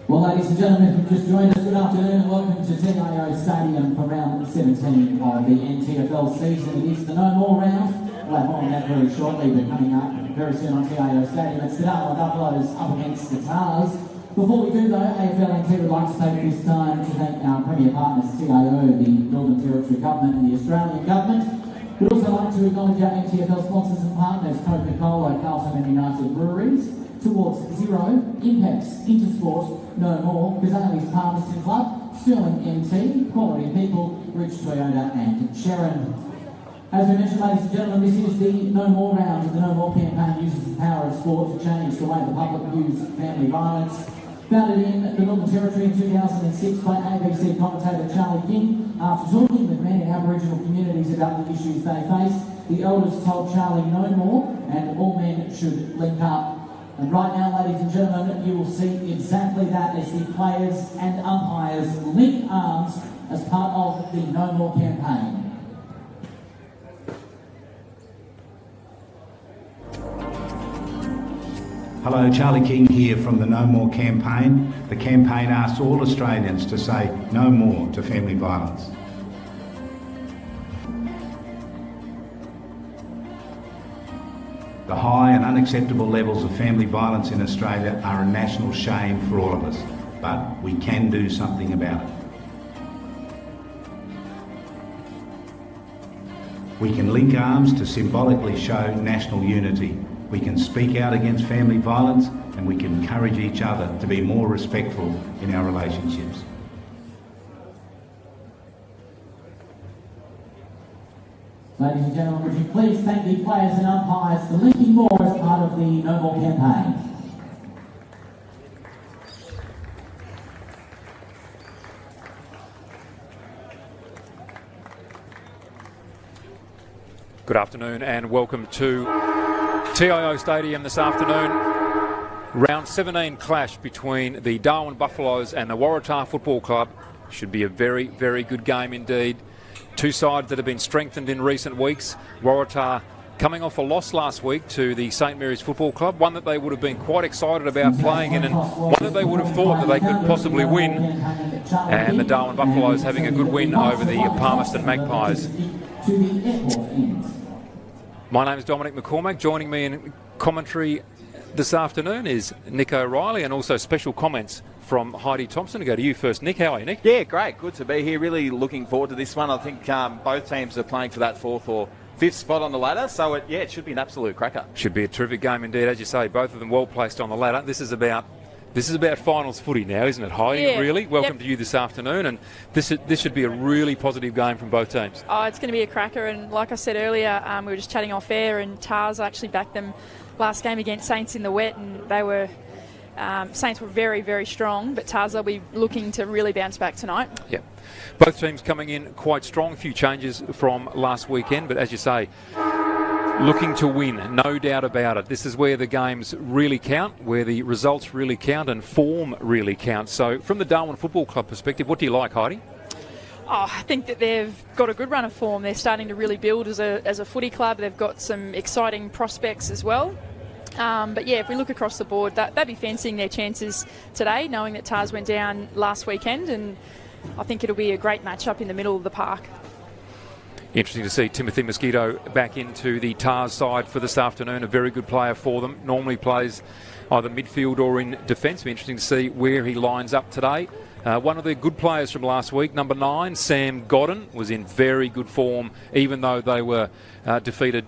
Well, ladies and gentlemen, if you've just joined us, good afternoon and welcome to TIO Stadium for round 17 of the NTFL season. It is the No More round. We'll have more on that very shortly, but coming up very soon on TIO Stadium, it's the Darwin Buffaloes up against the Tars. Before we do though, AFL NT would like to take this time to thank our premier partners, TIO, the Northern Territory Government and the Australian Government. We'd also like to acknowledge our NTFL sponsors and partners, Coca-Cola, Carlton and United Breweries, Towards Zero, Impacts, Intersport, No More, Kazali's Palmerston Club, Sterling NT, Quality People, Rich Toyota and Sharon. As we mentioned, ladies and gentlemen, this is the No More round. The No More campaign uses the power of sport to change the way the public views family violence. Founded in the Northern Territory in 2006 by ABC commentator Charlie King, after talking with men in Aboriginal communities about the issues they face, the elders told Charlie no more and all men should link up. And right now, ladies and gentlemen, you will see exactly that as the players and umpires link arms as part of the No More campaign. Hello, Charlie King here from the No More campaign. The campaign asks all Australians to say no more to family violence. The high and unacceptable levels of family violence in Australia are a national shame for all of us, but we can do something about it. We can link arms to symbolically show national unity. We can speak out against family violence and we can encourage each other to be more respectful in our relationships. Ladies and gentlemen, would you please thank the players and umpires for linking more as part of the No More campaign. Good afternoon and welcome to TIO Stadium this afternoon. Round 17 clash between the Darwin Buffaloes and the Waratah Football Club. Should be a very, very good game indeed. Two sides that have been strengthened in recent weeks. Waratah coming off a loss last week to the St Mary's Football Club, one that they would have been quite excited about playing in and one that they would have thought that they could possibly win. And the Darwin Buffaloes having a good win over the Palmerston Magpies. My name is Dominic McCormack. Joining me in commentary this afternoon is Nick O'Reilly and also special comments from Heidi Thompson. To go to you first, Nick. How are you, Nick? Yeah, great. Good to be here. Really looking forward to this one. I think both teams are playing for that fourth or fifth spot on the ladder. So, it should be an absolute cracker. Should be a terrific game indeed. As you say, both of them well placed on the ladder. This is about This is about finals footy now, isn't it, Heidi? Yeah. Really? Welcome to you this afternoon, and this should be a really positive game from both teams. Oh, it's going to be a cracker, and like I said earlier, we were just chatting off air, and Tars actually backed them last game against Saints in the wet, and they were Saints were very, very strong, but Tars will be looking to really bounce back tonight. Yeah. Both teams coming in quite strong. A few changes from last weekend, but as you say, looking to win, no doubt about it. This is where the games really count, where the results really count and form really counts. So from the Darwin Football Club perspective, what do you like, Heidi? Oh, I think that they've got a good run of form. They're starting to really build as a footy club. They've got some exciting prospects as well. But yeah, if we look across the board, they'll be fancying their chances today, knowing that Tars went down last weekend, and I think it'll be a great matchup in the middle of the park. Interesting to see Timothy Mosquito back into the Tars side for this afternoon. A very good player for them. Normally plays either midfield or in defence. Be interesting to see where he lines up today. One of the good players from last week, number 9, Sam Godden, was in very good form, even though they were defeated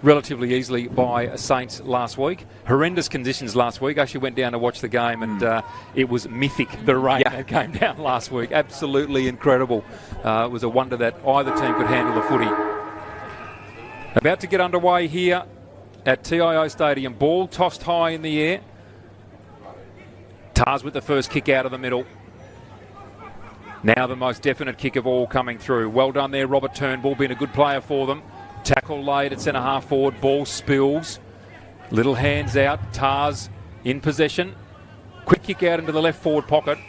relatively easily by Saints last week. Horrendous conditions last week. Actually went down to watch the game, and it was mythic, the rain that came down last week. Absolutely incredible. It was a wonder that either team could handle the footy. About to get underway here at TIO Stadium. Ball tossed high in the air. Tars with the first kick out of the middle. Now the most definite kick of all coming through. Well done there, Robert Turnbull, been a good player for them. Tackle laid at centre half forward, ball spills. Little hands out, Tars in possession. Quick kick out into the left forward pocket.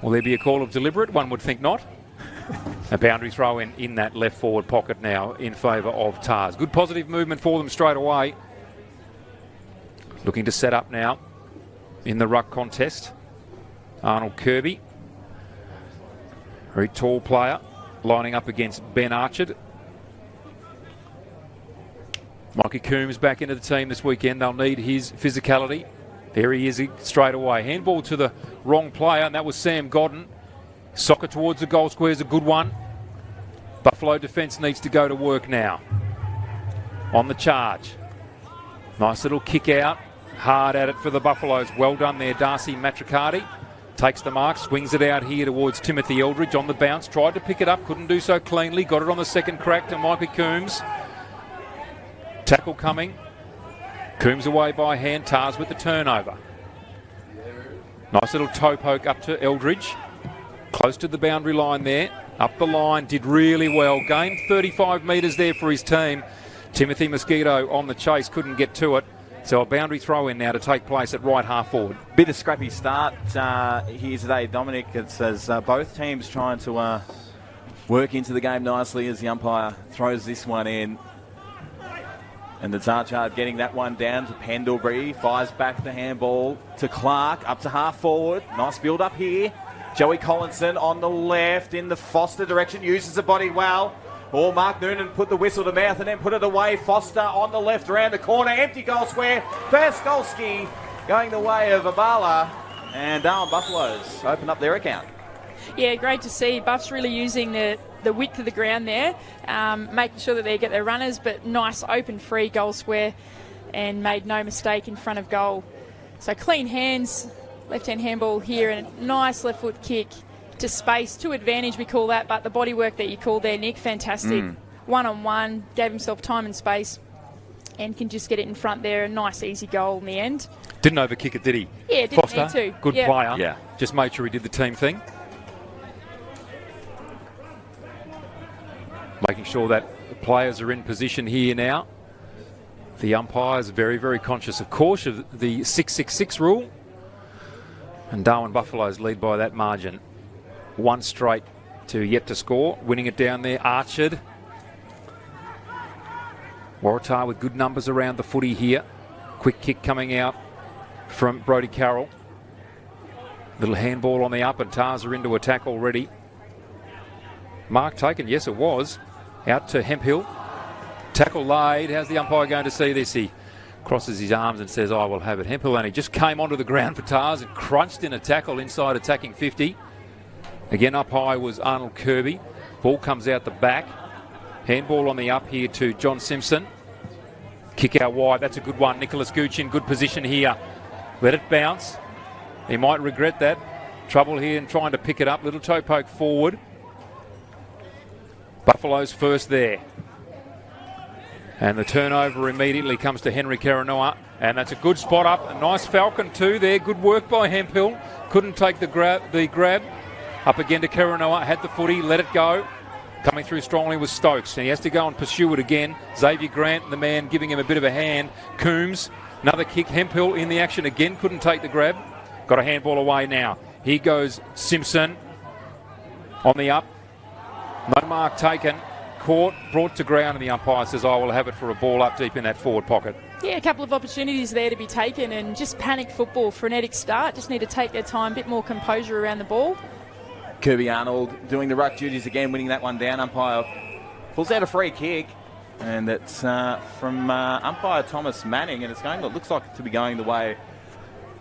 Will there be a call of deliberate? One would think not. A boundary throw in that left forward pocket now in favour of Tars. Good positive movement for them straight away. Looking to set up now in the ruck contest. Arnold Kirby. Very tall player, lining up against Ben Archard. Mikey Coombs back into the team this weekend. They'll need his physicality. There he is straight away. Handball to the wrong player, and that was Sam Godden. Soccer towards the goal square is a good one. Buffalo defence needs to go to work now. On the charge. Nice little kick out. Hard at it for the Buffaloes. Well done there, Darcy Matricardi. Takes the mark, swings it out here towards Timothy Eldridge on the bounce. Tried to pick it up, couldn't do so cleanly. Got it on the second crack to Mikey Coombs. Tackle coming. Coombs away by hand. Tars with the turnover. Nice little toe poke up to Eldridge. Close to the boundary line there. Up the line. Did really well. Gained 35 metres there for his team. Timothy Mosquito on the chase. Couldn't get to it. So a boundary throw in now to take place at right half forward. Bit of scrappy start here today, Dominic. It says both teams trying to work into the game nicely as the umpire throws this one in. And the Tarchard getting that one down to Pendlebury. Fires back the handball to Clark. Up to half forward. Nice build up here. Joey Collinson on the left in the Foster direction. Uses the body well. Or Mark Noonan put the whistle to mouth and then put it away. Foster on the left around the corner. Empty goal square. Ferskolski going the way of Abala. And Darwin Buffaloes open up their account. Yeah, great to see. Buffs really using the width of the ground there, making sure that they get their runners, but nice open free goal square and made no mistake in front of goal. So clean hands, left-hand handball here, and a nice left foot kick to space, to advantage we call that, but the body work that you called there, Nick, fantastic. One-on-one, gave himself time and space and can just get it in front there. A nice easy goal in the end. Didn't overkick it, did he? Yeah, didn't Foster, need to. good Yeah. player. Yeah. Just made sure he did the team thing. Making sure that the players are in position here now. The umpires are very, very conscious, of course, of the 666 rule. And Darwin Buffaloes lead by that margin. One straight to yet to score. Winning it down there, Archard. Waratah with good numbers around the footy here. Quick kick coming out from Brodie Carroll. Little handball on the up, and Tars are into attack already. Mark taken, yes it was. Out to Hemphill. Tackle laid. How's the umpire going to see this? He crosses his arms and says, I will have it. Hemphill only just came onto the ground for Tars and crunched in a tackle inside attacking 50. Again up high was Arnold Kirby. Ball comes out the back. Handball on the up here to John Simpson. Kick out wide. That's a good one. Nicholas Gooch in good position here. Let it bounce. He might regret that. Trouble here in trying to pick it up. Little toe poke forward. Buffalo's first there. And the turnover immediately comes to Henry Karanoa. And that's a good spot up. A nice falcon too there. Good work by Hemphill. Couldn't take the grab. Up again to Karanoa. Had the footy. Let it go. Coming through strongly with Stokes. And he has to go and pursue it again. Xavier Grant, the man, giving him a bit of a hand. Coombs. Another kick. Hemphill in the action again. Couldn't take the grab. Got a handball away now. Here goes Simpson. On the up. No mark taken. Caught, brought to ground, and the umpire says, I will have it for a ball up deep in that forward pocket. Yeah, a couple of opportunities there to be taken, and just panic football, frenetic start. Just need to take their time, a bit more composure around the ball. Kirby Arnold doing the ruck duties again, winning that one down. Umpire pulls out a free kick, and it's from umpire Thomas Manning, and it looks like to be going the way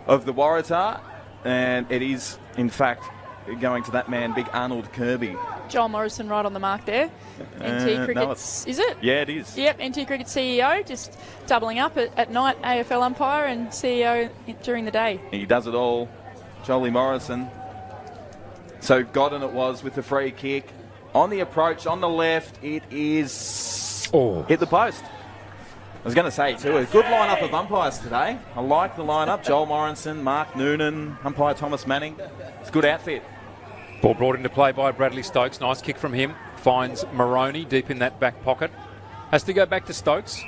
of the Waratah, and it is, in fact, going to that man, big Arnold Kirby. Joel Morrison right on the mark there. NT Cricket's, is it? Yeah, it is. Yep, NT Cricket CEO, just doubling up at night, AFL umpire and CEO during the day. He does it all, Jolie Morrison. So Godden it was with the free kick. On the approach, on the left, it is hit the post. I was going to say, too, a good lineup of umpires today. I like the lineup. Joel Morrison, Mark Noonan, umpire Thomas Manning. It's a good outfit. Ball brought into play by Bradley Stokes. Nice kick from him. Finds Moroney deep in that back pocket. Has to go back to Stokes.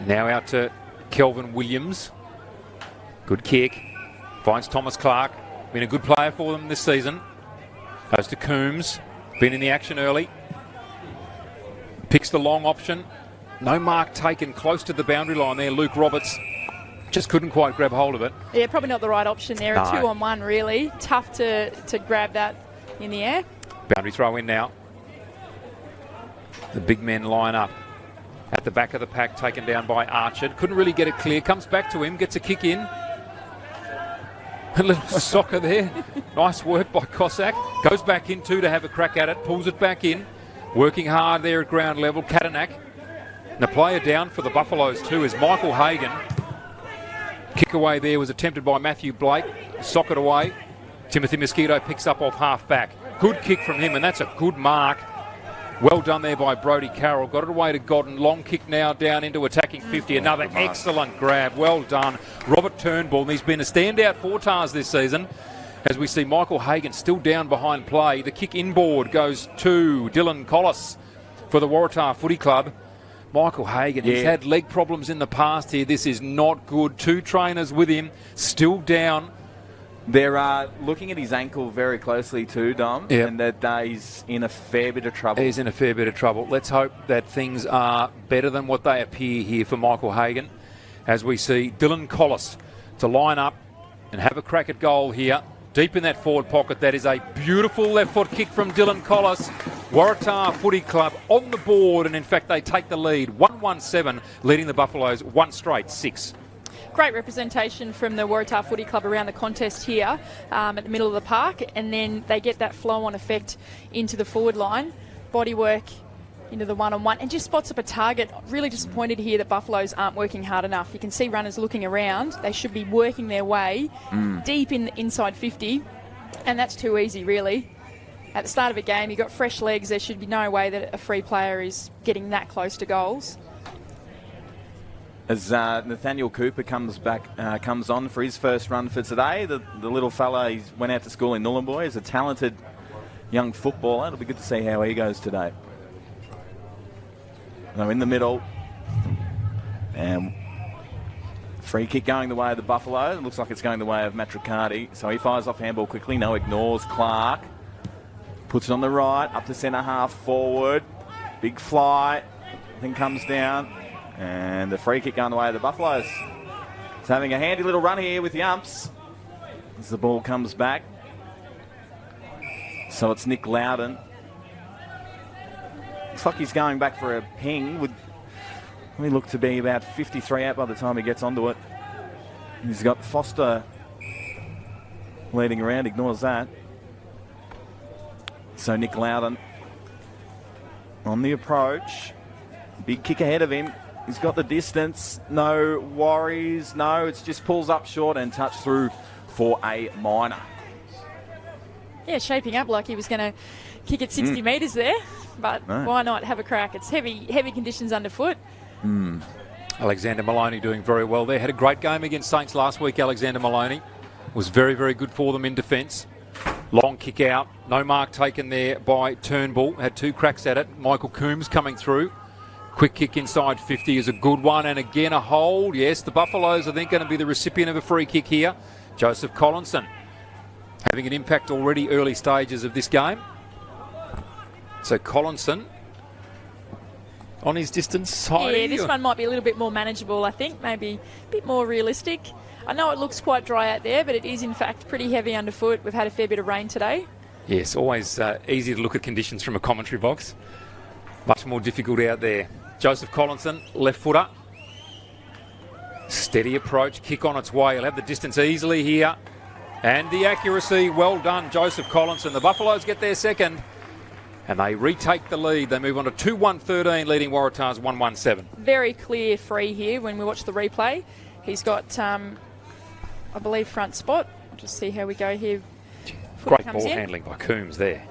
Now out to Kelvin Williams. Good kick. Finds Thomas Clark. Been a good player for them this season. Goes to Coombs. Been in the action early. Picks the long option. No mark taken close to the boundary line there. Luke Roberts just couldn't quite grab hold of it. Yeah, probably not the right option there. No. A 2-on-1 really. Tough to grab that in the air. Boundary throw in now. The big men line up. At the back of the pack, taken down by Archer. Couldn't really get it clear. Comes back to him, gets a kick in. A little soccer there. Nice work by Cossack. Goes back in too to have a crack at it. Pulls it back in. Working hard there at ground level. Katanak. And a player down for the Buffaloes too is Michael Hagan. Kick away there was attempted by Matthew Blake. Sock it away. Timothy Mosquito picks up off half back. Good kick from him, and that's a good mark. Well done there by Brodie Carroll. Got it away to Godden. Long kick now down into attacking 50. Another excellent grab. Well done. Robert Turnbull. And he's been a standout for Tars this season. As we see Michael Hagan still down behind play. The kick inboard goes to Dylan Collis for the Waratah Footy Club. Michael Hagan, he's had leg problems in the past here. This is not good. 2 trainers with him, still down. They're looking at his ankle very closely too, Dom, and that he's in a fair bit of trouble. He's in a fair bit of trouble. Let's hope that things are better than what they appear here for Michael Hagan. As we see Dylan Collis to line up and have a crack at goal here. Deep in that forward pocket, that is a beautiful left foot kick from Dylan Collis. Waratah Footy Club on the board, and in fact they take the lead. 1-1-7, leading the Buffaloes 1 straight 6. Great representation from the Waratah Footy Club around the contest here at the middle of the park, and then they get that flow-on effect into the forward line. Bodywork into the one-on-one, and just spots up a target. Really disappointed here that Buffaloes aren't working hard enough. You can see runners looking around. They should be working their way deep in the inside 50, and that's too easy, really. At the start of a game, you've got fresh legs. There should be no way that a free player is getting that close to goals. As Nathaniel Cooper comes on for his first run for today, the little fella, he went out to school in Nhulunbuy. He's a talented young footballer. It'll be good to see how he goes today. So in the middle, and free kick going the way of the Buffalo. It looks like it's going the way of Matricardi. So he fires off handball quickly. No, ignores Clark. Puts it on the right, up to centre half forward. Big fly, then comes down. And the free kick going the way of the Buffaloes. It's having a handy little run here with the umps as the ball comes back. So it's Nick Loudon. Looks like he's going back for a ping. Would we look to be about 53 out by the time he gets onto it. He's got Foster leading around, ignores that. So Nick Loudon on the approach. Big kick ahead of him. He's got the distance. No worries. No, it's just pulls up short and touch through for a minor. Yeah, shaping up like he was going to kick it 60 metres there. But why not have a crack? It's heavy conditions underfoot. Alexander Maloney doing very well there. Had a great game against Saints last week, Alexander Maloney. Was very, very good for them in defence. Long kick out. No mark taken there by Turnbull. Had 2 cracks at it. Michael Coombs coming through. Quick kick inside 50 is a good one. And again, a hold. Yes, the Buffaloes, I think, going to be the recipient of a free kick here. Joseph Collinson having an impact already early stages of this game. So Collinson on his distance side. Yeah, this one might be a little bit more manageable, I think. Maybe a bit more realistic. I know it looks quite dry out there, but it is, in fact, pretty heavy underfoot. We've had a fair bit of rain today. Yes, always easy to look at conditions from a commentary box. Much more difficult out there. Joseph Collinson, left footer. Steady approach, kick on its way. He'll have the distance easily here. And the accuracy, well done, Joseph Collinson. The Buffaloes get their second. And they retake the lead. They move on to 2-1-13, leading Waratahs 1-1-7. Very clear free here when we watch the replay. He's got, I believe, front spot. I'll just see how we go here. Great ball handling by Coombs there.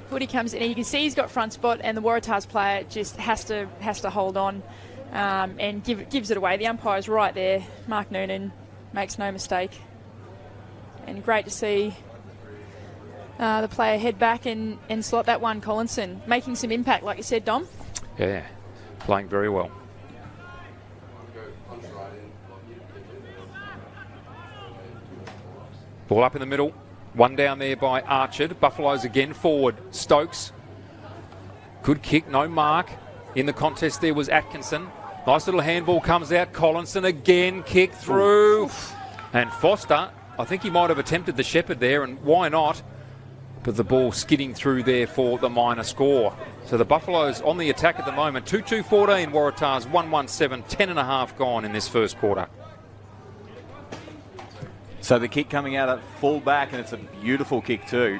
Footy comes in, and you can see he's got front spot, and the Waratahs player just has to hold on and gives it away. The umpire's right there. Mark Noonan makes no mistake. And great to see the player head back and slot that one, Collinson. Making some impact, like you said, Dom. Yeah, playing very well. Ball up in the middle. One down there by Archard. Buffaloes again forward. Stokes. Good kick, no mark. In the contest there was Atkinson. Nice little handball comes out. Collinson again, kick through. Oof. And Foster, I think he might have attempted the shepherd there, and why not? But the ball skidding through there for the minor score. So the Buffaloes on the attack at the moment. 2-2-14, Waratahs 1-1-7, 10.5 gone in this first quarter. So the kick coming out at full back, and it's a beautiful kick too.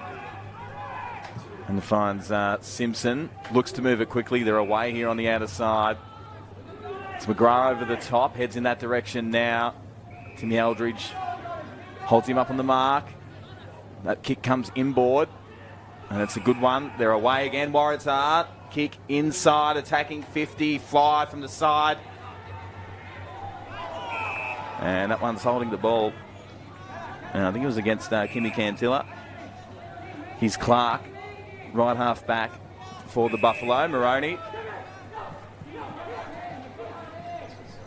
And finds Simpson. Looks to move it quickly. They're away here on the outer side. It's McGrath over the top. Heads in that direction now. Timmy Eldridge holds him up on the mark. That kick comes inboard. And it's a good one. They're away again. Waratah. Kick inside. Attacking 50. Fly from the side. And that one's holding the ball. And I think it was against Kimmy Cantilla. Here's Clark, right half back for the Buffalo. Moroney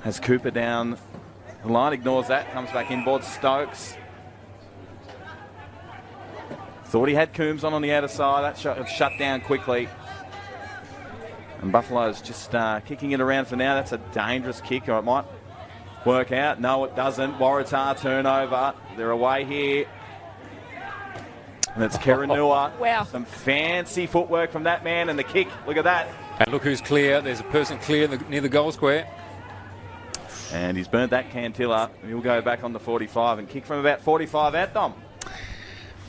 has Cooper down the line, ignores that, comes back inboard. Stokes. Thought he had Coombs on the outer side. That shut down quickly. And Buffalo's just kicking it around for now. That's a dangerous kick, or it might work out. No, it doesn't. Waratah turnover. They're away here. And it's Keranua. Wow. Some fancy footwork from that man, and the kick. Look at that. And look who's clear. There's a person clear near the goal square. And he's burnt that Cantilla. He'll go back on the 45 and kick from about 45 out, Dom.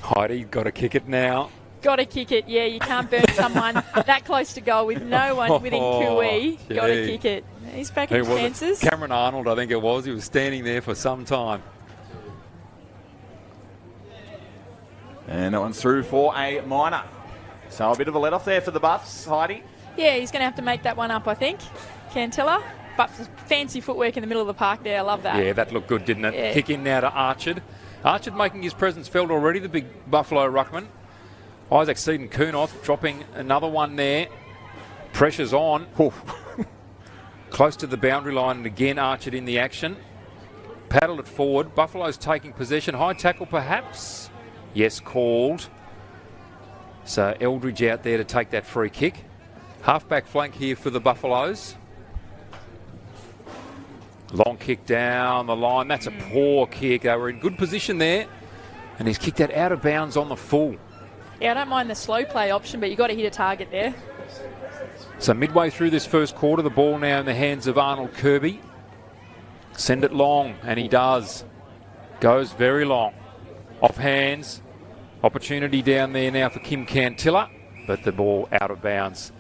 Heidi, got to kick it now. Got to kick it. Yeah, you can't burn someone that close to goal with no one within QE. Got to kick it. He's back in chances. Cameron Arnold, I think it was. He was standing there for some time. And that one's through for a minor. So a bit of a let-off there for the Buffs, Heidi. Yeah, he's going to have to make that one up, I think. Cantilla. But fancy footwork in the middle of the park there. I love that. Yeah, that looked good, didn't it? Yeah. Kick in now to Archard. Archard making his presence felt already, the big Buffalo ruckman. Isaac Seaton-Kunoth dropping another one there. Pressure's on. Close to the boundary line, and again Archard in the action. Paddled it forward. Buffalo's taking possession. High tackle perhaps. Yes, called. So Eldridge out there to take that free kick. Half-back flank here for the Buffaloes. Long kick down the line. That's a poor kick. They were in good position there. And he's kicked that out of bounds on the full. Yeah, I don't mind the slow play option, but you've got to hit a target there. So midway through this first quarter, the ball now in the hands of Arnold Kirby. Send it long, and he does. Goes very long. Off hands. Opportunity down there now for Kim Cantilla, but the ball out of bounds.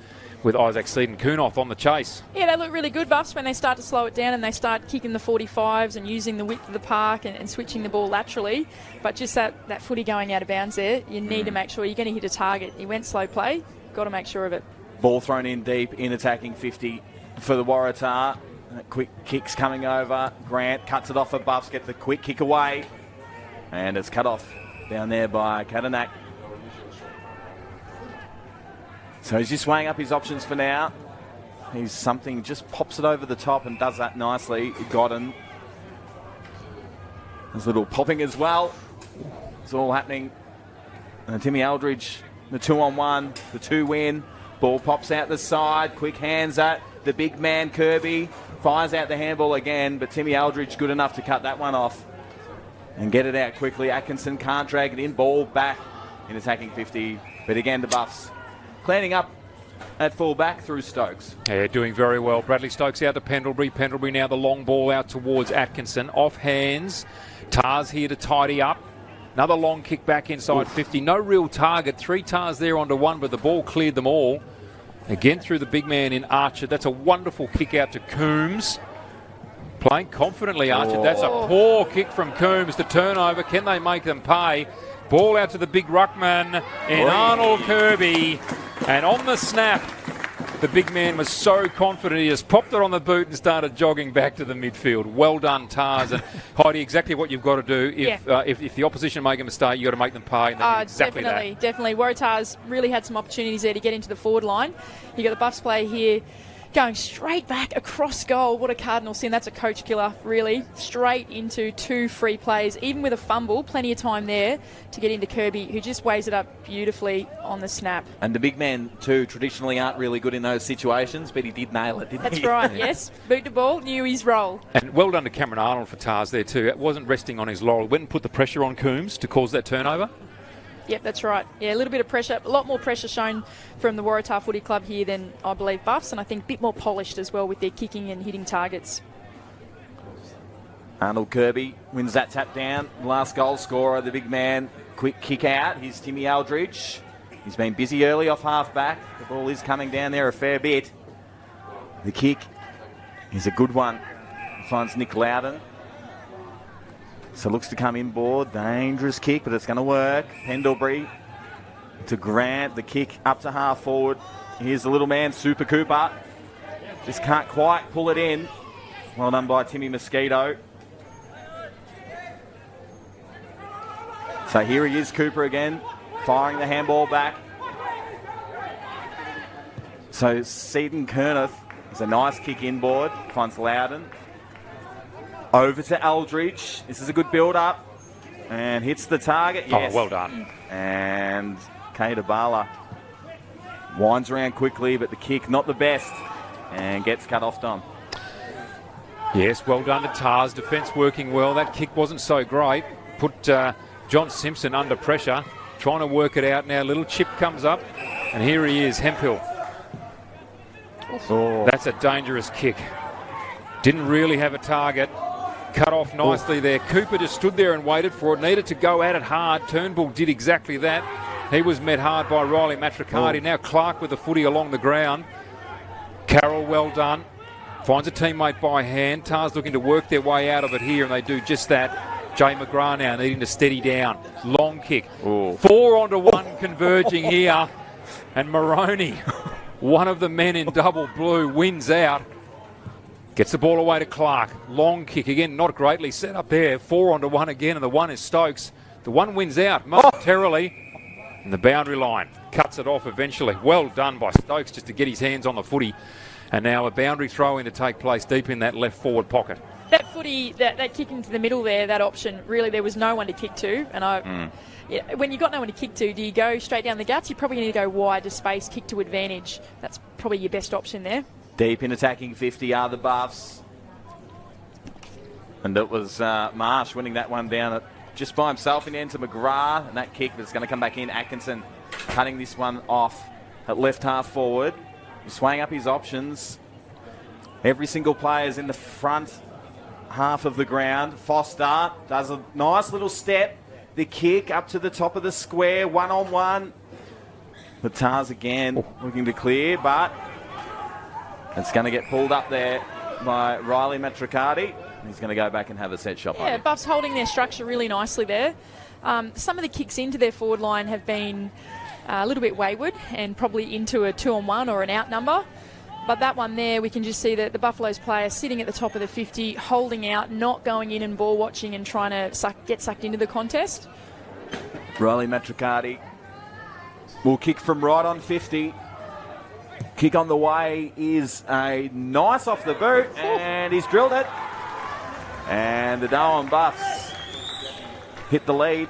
with Isaac Seaton-Kunoth on the chase. Yeah, they look really good, Buffs, when they start to slow it down and they start kicking the 45s and using the width of the park and switching the ball laterally. But just that footy going out of bounds there, you need to make sure you're going to hit a target. He went slow play, got to make sure of it. Ball thrown in deep in attacking 50 for the Waratah. Quick kicks coming over. Grant cuts it off for Buffs, gets the quick kick away. And it's cut off down there by Kadanak. So he's just weighing up his options for now. He's something, just pops it over the top and does that nicely. Got him. There's a little popping as well. It's all happening. And Timmy Aldridge, the 2-on-1, the 2 win. Ball pops out the side. Quick hands at the big man Kirby. Fires out the handball again, but Timmy Aldridge good enough to cut that one off and get it out quickly. Atkinson can't drag it in. Ball back in attacking 50. But again, the Buffs cleaning up at full back through Stokes. Yeah, doing very well. Bradley Stokes out to Pendlebury. Pendlebury now the long ball out towards Atkinson. Off hands. Tars here to tidy up. Another long kick back inside 50. No real target. 3 Tars there onto 1, but the ball cleared them all. Again through the big man in Archer. That's a wonderful kick out to Coombs. Playing confidently, Archer. That's a poor kick from Coombs. The turnover. Can they make them pay? Ball out to the big ruckman in Arnold Kirby. And on the snap, the big man was so confident he just popped it on the boot and started jogging back to the midfield. Well done, Tars. And Heidi, exactly what you've got to do. If the opposition make a mistake, you've got to make them pay. And exactly definitely. Waratah's really had some opportunities there to get into the forward line. You got the Buffs player here going straight back across goal. What a cardinal sin. That's a coach killer, really. Straight into 2 free plays. Even with a fumble, plenty of time there to get into Kirby, who just weighs it up beautifully on the snap. And the big men, too, traditionally aren't really good in those situations, but he did nail it, didn't he? That's right, yes. Boot the ball, knew his role. And well done to Cameron Arnold for Tars there, too. It wasn't resting on his laurel. Went and put the pressure on Coombs to cause that turnover. Yep, that's right. Yeah, a little bit of pressure, a lot more pressure shown from the Waratah Footy Club here than, I believe, Buffs, and I think a bit more polished as well with their kicking and hitting targets. Arnold Kirby wins that tap down. Last goal scorer, the big man. Quick kick out. Here's Timmy Aldridge. He's been busy early off half back. The ball is coming down there a fair bit. The kick is a good one. Finds Nick Loudon. So looks to come inboard. Dangerous kick, but it's going to work. Pendlebury to Grant. The kick up to half forward. Here's the little man, Super Cooper. Just can't quite pull it in. Well done by Timmy Mosquito. So here he is, Cooper again, firing the handball back. So Seaton-Kunoth is a nice kick inboard. Finds Loudon. Over to Aldridge. This is a good build-up. And hits the target. Yes. Oh, well done. And Kate Bala winds around quickly, but the kick not the best. And gets cut off, Dom. Yes, well done to Tars. Defence working well. That kick wasn't so great. Put John Simpson under pressure. Trying to work it out now. Little chip comes up. And here he is, Hemphill. Oh. That's a dangerous kick. Didn't really have a target. Cut off nicely there. Cooper just stood there and waited for it. Needed to go at it hard. Turnbull did exactly that. He was met hard by Riley Matricardi. Now Clark with the footy along the ground. Carroll, well done. Finds a teammate by hand. Tars looking to work their way out of it here, and they do just that. Jay McGrath now needing to steady down. Long kick. 4-on-1 converging here. And Moroney, one of the men in double blue, wins out. Gets the ball away to Clark. Long kick again, not greatly set up there. 4-on-1 again, and the one is Stokes. The one wins out momentarily. And the boundary line cuts it off eventually. Well done by Stokes just to get his hands on the footy. And now a boundary throw in to take place deep in that left forward pocket. That footy, that kick into the middle there, that option, really there was no one to kick to. And when you've got no one to kick to, do you go straight down the guts? You probably need to go wide to space, kick to advantage. That's probably your best option there. Deep in attacking 50 are the Buffs. And it was Marsh winning that one down just by himself in the end to McGrath. And that kick was going to come back in. Atkinson cutting this one off at left half forward. He's swaying up his options. Every single player is in the front half of the ground. Foster does a nice little step. The kick up to the top of the square, 1-on-1. But Tars again looking to clear, but It's going to get pulled up there by Riley Matricardi. He's going to go back and have a set shot. Yeah, Buffs holding their structure really nicely there. Some of the kicks into their forward line have been a little bit wayward and probably into a 2-on-1 or an out number. But that one there, we can just see that the Buffaloes player sitting at the top of the 50, holding out, not going in and ball watching and trying to get sucked into the contest. Riley Matricardi will kick from right on 50. Kick on the way is a nice off the boot, and he's drilled it. And the Darwin Buffs hit the lead.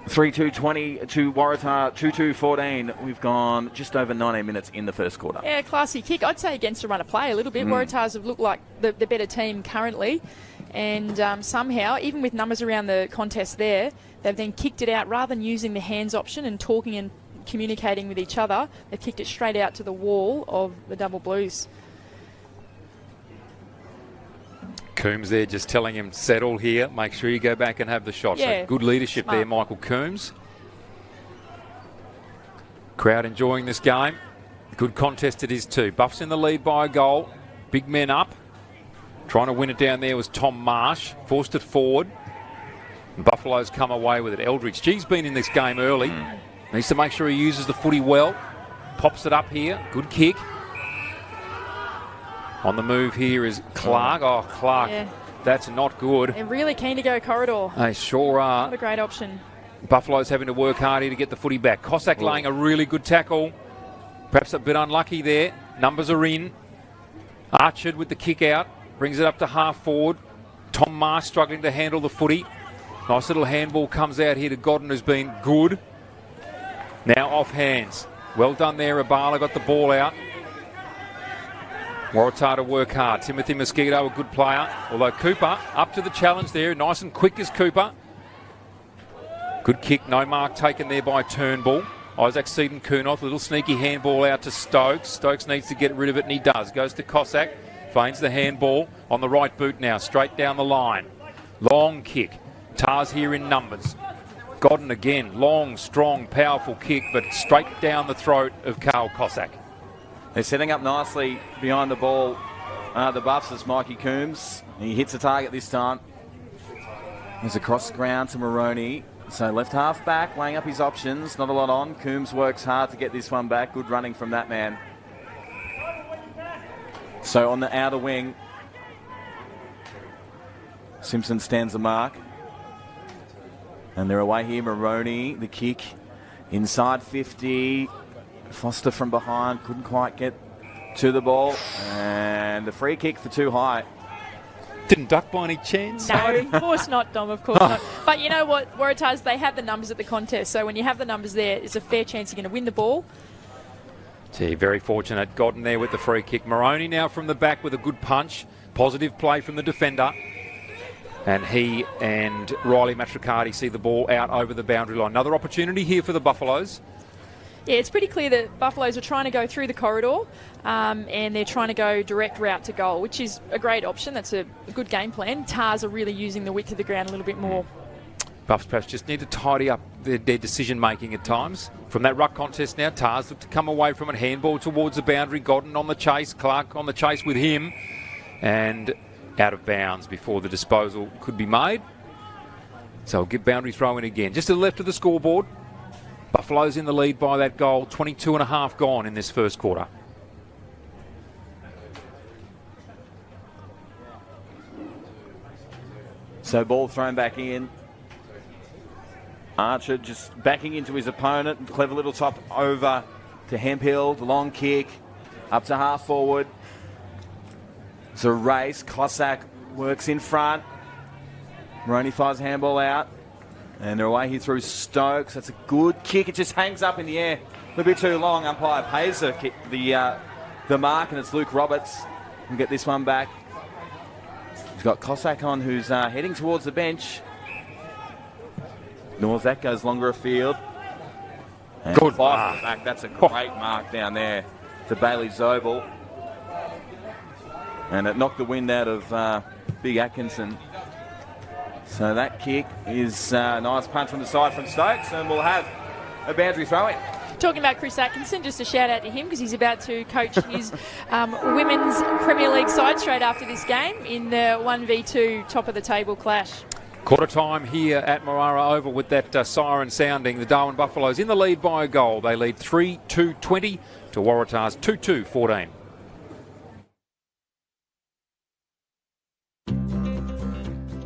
3-2-20 to Waratah, 2-2-14. We've gone just over 19 minutes in the first quarter. Yeah, classy kick. I'd say against a run of play a little bit. Waratahs have looked like the better team currently. And somehow, even with numbers around the contest there, they've then kicked it out rather than using the hands option and talking and communicating with each other. They've kicked it straight out to the wall of the Double Blues. Coombs there just telling him, settle here, make sure you go back and have the shot. Yeah, so good leadership smart there, Michael Coombs. Crowd enjoying this game. Good contest it is too. Buffs in the lead by a goal. Big men up. Trying to win it down there was Tom Marsh. Forced it forward. Buffaloes come away with it. Eldridge, he's been in this game early. Needs to make sure he uses the footy well. Pops it up here. Good kick. On the move here is Clark. Oh, Clark. Yeah. That's not good. They're really keen to go corridor. They sure are. Not a great option. Buffalo's having to work hard here to get the footy back. Cossack laying a really good tackle. Perhaps a bit unlucky there. Numbers are in. Archard with the kick out. Brings it up to half forward. Tom Marsh struggling to handle the footy. Nice little handball comes out here to Godden, who's been good. Now off hands. Well done there, Abala got the ball out. Waratah to work hard. Timothy Mosquito, a good player. Although Cooper up to the challenge there. Nice and quick as Cooper. Good kick. No mark taken there by Turnbull. Isaac Seaton-Kunoth. Little sneaky handball out to Stokes. Stokes needs to get rid of it, and he does. Goes to Cossack. Feigns the handball on the right boot now. Straight down the line. Long kick. Tars here in numbers. Godden again. Long, strong, powerful kick, but straight down the throat of Carl Cossack. They're setting up nicely behind the ball. The Buffs is Mikey Coombs. He hits the target this time. He's across the ground to Moroney. So left half back, weighing up his options. Not a lot on. Coombs works hard to get this one back. Good running from that man. So on the outer wing, Simpson stands the mark. And they're away here. Moroney, the kick. Inside 50. Foster from behind, couldn't quite get to the ball. And the free kick for too high. Didn't duck by any chance? No, of course not, Dom, of course not. But you know what, Waratahs, they have the numbers at the contest. So when you have the numbers there, it's a fair chance you're going to win the ball. Gee, very fortunate. Godden there with the free kick. Moroney now from the back with a good punch. Positive play from the defender. And he and Riley Matricardi see the ball out over the boundary line. Another opportunity here for the Buffaloes. Yeah, it's pretty clear that Buffaloes are trying to go through the corridor and they're trying to go direct route to goal, which is a great option. That's a good game plan. Tars are really using the width of the ground a little bit more. Buffs perhaps just need to tidy up their decision-making at times. From that ruck contest now, Tars look to come away from it. Handball towards the boundary. Godden on the chase. Clark on the chase with him. And out of bounds before the disposal could be made. So we'll get boundary throw in again. Just to the left of the scoreboard. Buffalo's in the lead by that goal. 22 and a half gone in this first quarter. So ball thrown back in. Archer just backing into his opponent. Clever little top over to Hemphill. The long kick up to half forward. It's a race. Cossack works in front. Moroney fires handball out. And they're away here through Stokes. That's a good kick. It just hangs up in the air. A little bit too long. Umpire pays the mark, and it's Luke Roberts. We'll get this one back. He's got Cossack on, who's heading towards the bench. North, that goes longer afield. And Good mark. Back. That's a great mark down there to Bailey Zobel. And it knocked the wind out of Big Atkinson. So that kick is a nice punch from the side from Stokes, and we'll have a boundary throw-in. Talking about Chris Atkinson, just a shout out to him because he's about to coach his women's Premier League side straight after this game in the 1v2 top of the table clash. Quarter time here at Waratah Oval with that siren sounding. The Darwin Buffaloes in the lead by a goal. They lead 3-2-20 to Waratah's 2-2-14.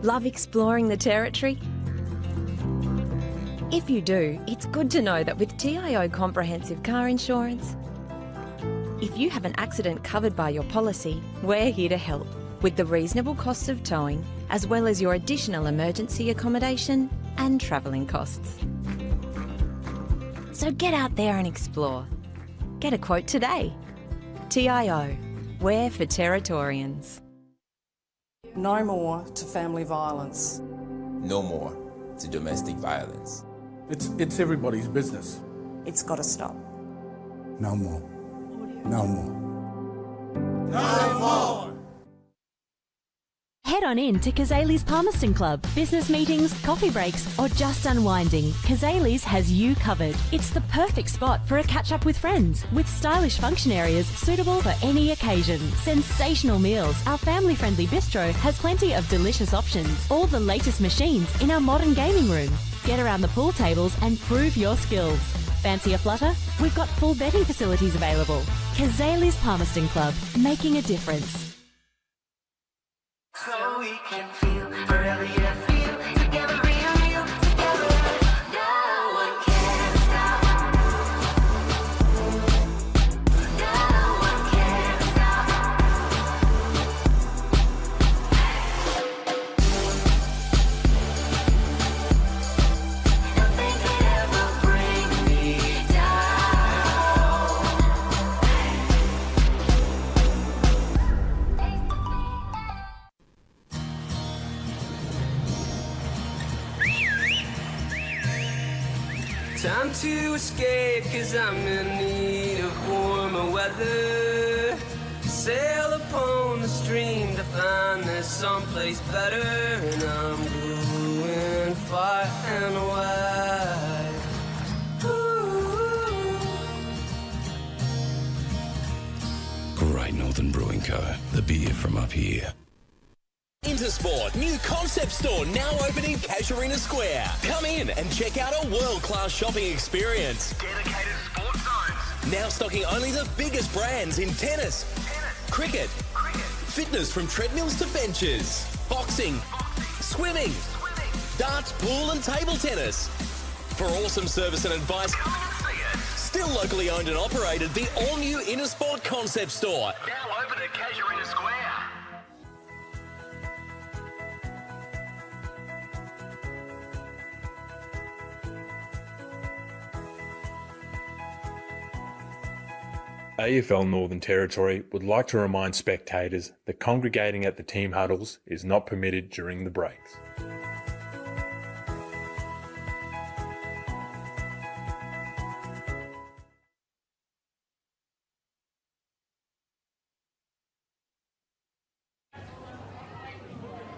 Love exploring the territory? If you do, it's good to know that with TIO Comprehensive Car Insurance, if you have an accident covered by your policy, we're here to help with the reasonable costs of towing, as well as your additional emergency accommodation and travelling costs. So get out there and explore. Get a quote today. TIO, we're for Territorians. No more to family violence. No more to domestic violence. It's everybody's business. It's got to stop. No more. No more. No more! Head on in to Kazali's Palmerston Club. Business meetings, coffee breaks, or just unwinding, Kazali's has you covered. It's the perfect spot for a catch-up with friends, with stylish function areas suitable for any occasion. Sensational meals. Our family-friendly bistro has plenty of delicious options. All the latest machines in our modern gaming room. Get around the pool tables and prove your skills. Fancy a flutter? We've got full betting facilities available. Kazali's Palmerston Club, making a difference. So we can feel forever, yeah, feel together, real together. No one can stop. No one can stop. Nothing could ever bring me down. Time to escape, cause I'm in need of warmer weather. Sail upon the stream to find there's someplace better. And I'm going far and wide. Great Northern Brewing Co. The beer from up here. Intersport, new concept store now open in Casuarina Square. Come in and check out a world-class shopping experience. Dedicated sports zones. Now stocking only the biggest brands in tennis, cricket, fitness from treadmills to benches, boxing, swimming, darts, pool and table tennis. For awesome service and advice, come in and see it. Still locally owned and operated, the all-new Intersport concept store. Now open at Casuarina Square. AFL Northern Territory would like to remind spectators that congregating at the team huddles is not permitted during the breaks.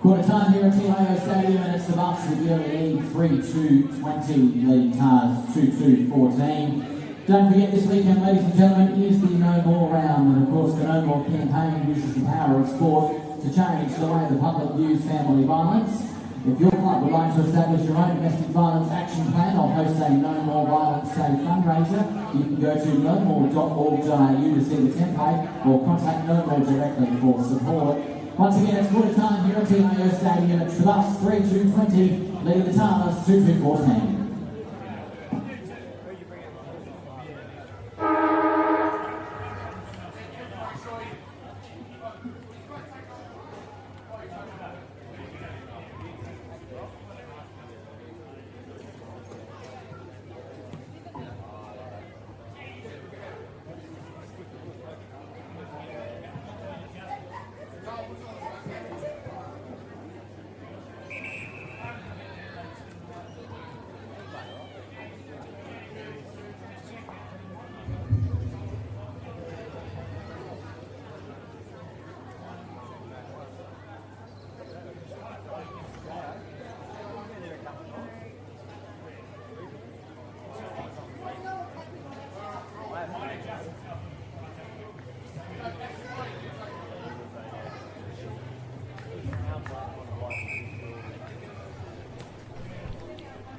Quarter time here at TIO Stadium, and it's the Buffs that lead 3-2-20, leading Tars 2-2-14. Don't forget, this weekend, ladies and gentlemen, is the No More round, and of course the No More campaign uses the power of sport to change the way the public views family violence. If your club would like to establish your own domestic violence action plan or host a No More Violence Day fundraiser, you can go to nomore.org.au to see the template or contact No More directly for support. Once again, it's quarter time here at TIO Stadium. It's the Buffs 3-2-20, leading the Tars 2-2-14.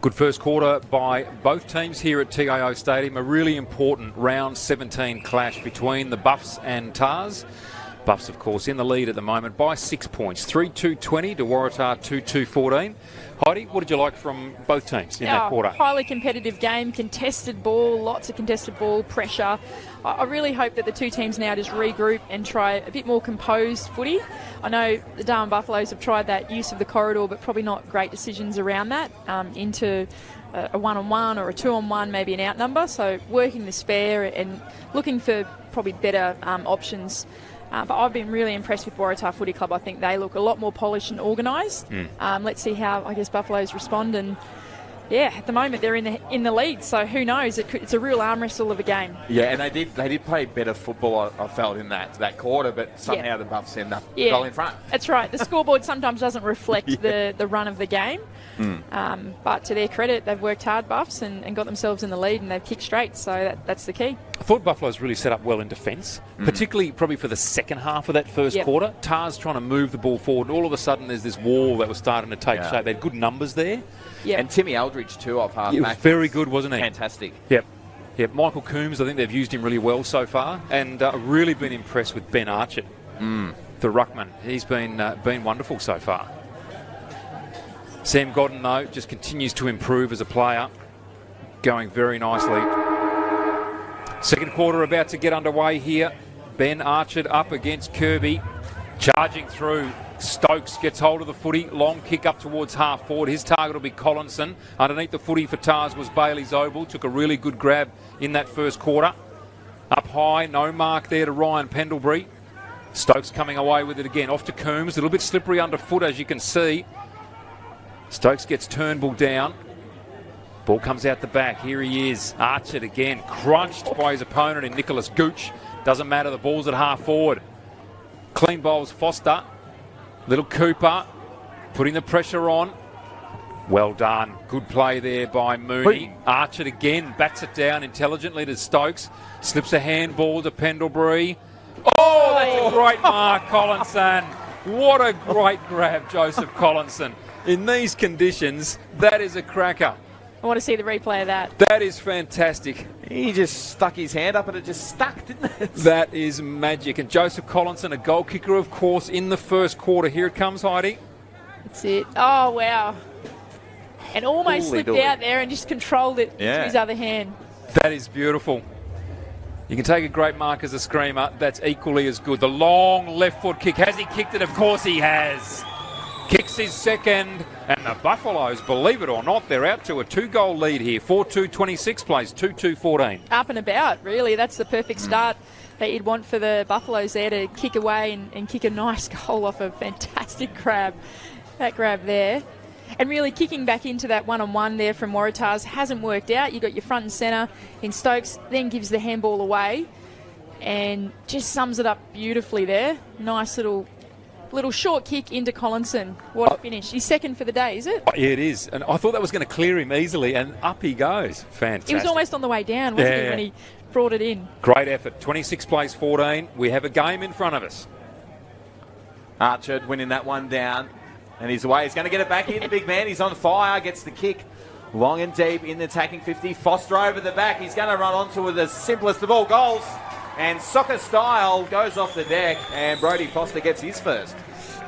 Good first quarter by both teams here at TIO Stadium. A really important round 17 clash between the Buffs and Tars. Buffs, of course, in the lead at the moment by 6 points. 3-2-20 to Waratah 2-2-14. Heidi, what did you like from both teams in that quarter? Highly competitive game, contested ball, lots of contested ball, pressure. I really hope that the two teams now just regroup and try a bit more composed footy. I know the Darwin Buffaloes have tried that use of the corridor, but probably not great decisions around that into a one-on-one or a two-on-one, maybe an outnumber. So working the spare and looking for probably better options. But I've been really impressed with Waratah Footy Club. I think they look a lot more polished and organised. Let's see how, I guess, Buffaloes respond. And, yeah, at the moment they're in the lead, so who knows? It's a real arm wrestle of a game. Yeah, and they did play better football, I felt, in that quarter, but somehow the Buffs end up goal in front. That's right. The scoreboard sometimes doesn't reflect the run of the game. But to their credit, they've worked hard, Buffs, and got themselves in the lead, and they've kicked straight, so that's the key. I thought Buffalo's really set up well in defence, particularly probably for the second half of that first quarter. Tars trying to move the ball forward, and all of a sudden there's this wall that was starting to take shape. They had good numbers there. And Timmy Eldridge too off half back. He was very good, wasn't he? Fantastic. Yep. Michael Coombs, I think they've used him really well so far, and really been impressed with Ben Archer, the ruckman. He's been wonderful so far. Sam Godden, though, just continues to improve as a player, going very nicely. Second quarter about to get underway here. Ben Archer up against Kirby, charging through. Stokes gets hold of the footy, long kick up towards half forward. His target will be Collinson. Underneath the footy for Tars was Bailey Zobel. Took a really good grab in that first quarter. Up high, no mark there to Ryan Pendlebury. Stokes coming away with it again. Off to Coombs, a little bit slippery underfoot as you can see. Stokes gets Turnbull down. Ball comes out the back. Here he is. Archer again, crunched by his opponent in Nicholas Gooch. Doesn't matter, the ball's at half forward. Clean bowls Foster. Little Cooper putting the pressure on. Well done. Good play there by Mooney. Archer again bats it down intelligently to Stokes. Slips a handball to Pendlebury. Oh, that's a great mark, Collinson. What a great grab, Joseph Collinson. In these conditions, that is a cracker. I want to see the replay of that. That is fantastic. He just stuck his hand up and it just stuck, didn't it? That is magic. And Joseph Collinson, a goal kicker, of course, in the first quarter. Here it comes, Heidi. That's it. Oh, wow. And almost slipped out there and just controlled it to his other hand. That is beautiful. You can take a great mark as a screamer. That's equally as good. The long left foot kick. Has he kicked it? Of course he has. Kicks his second, and the Buffaloes, believe it or not, they're out to a 2-goal lead here. 4-2-26 plays 2-2-14. Up and about, really. That's the perfect start that you'd want for the Buffaloes there, to kick away and kick a nice goal off a fantastic grab. That grab there. And really kicking back into that one-on-one there from Waratahs hasn't worked out. You've got your front and centre in Stokes, then gives the handball away and just sums it up beautifully there. Nice little short kick into Collinson. What a finish. He's second for the day, is it? Yeah, it is. And I thought that was going to clear him easily, and up he goes. Fantastic. He was almost on the way down, wasn't he, when he brought it in? Great effort. 26 plays 14. We have a game in front of us. Archer winning that one down. And he's away. He's going to get it back in, the big man. He's on fire. Gets the kick long and deep in the attacking 50. Foster over the back. He's going to run onto the simplest of all goals. And soccer style goes off the deck. And Brodie Foster gets his first.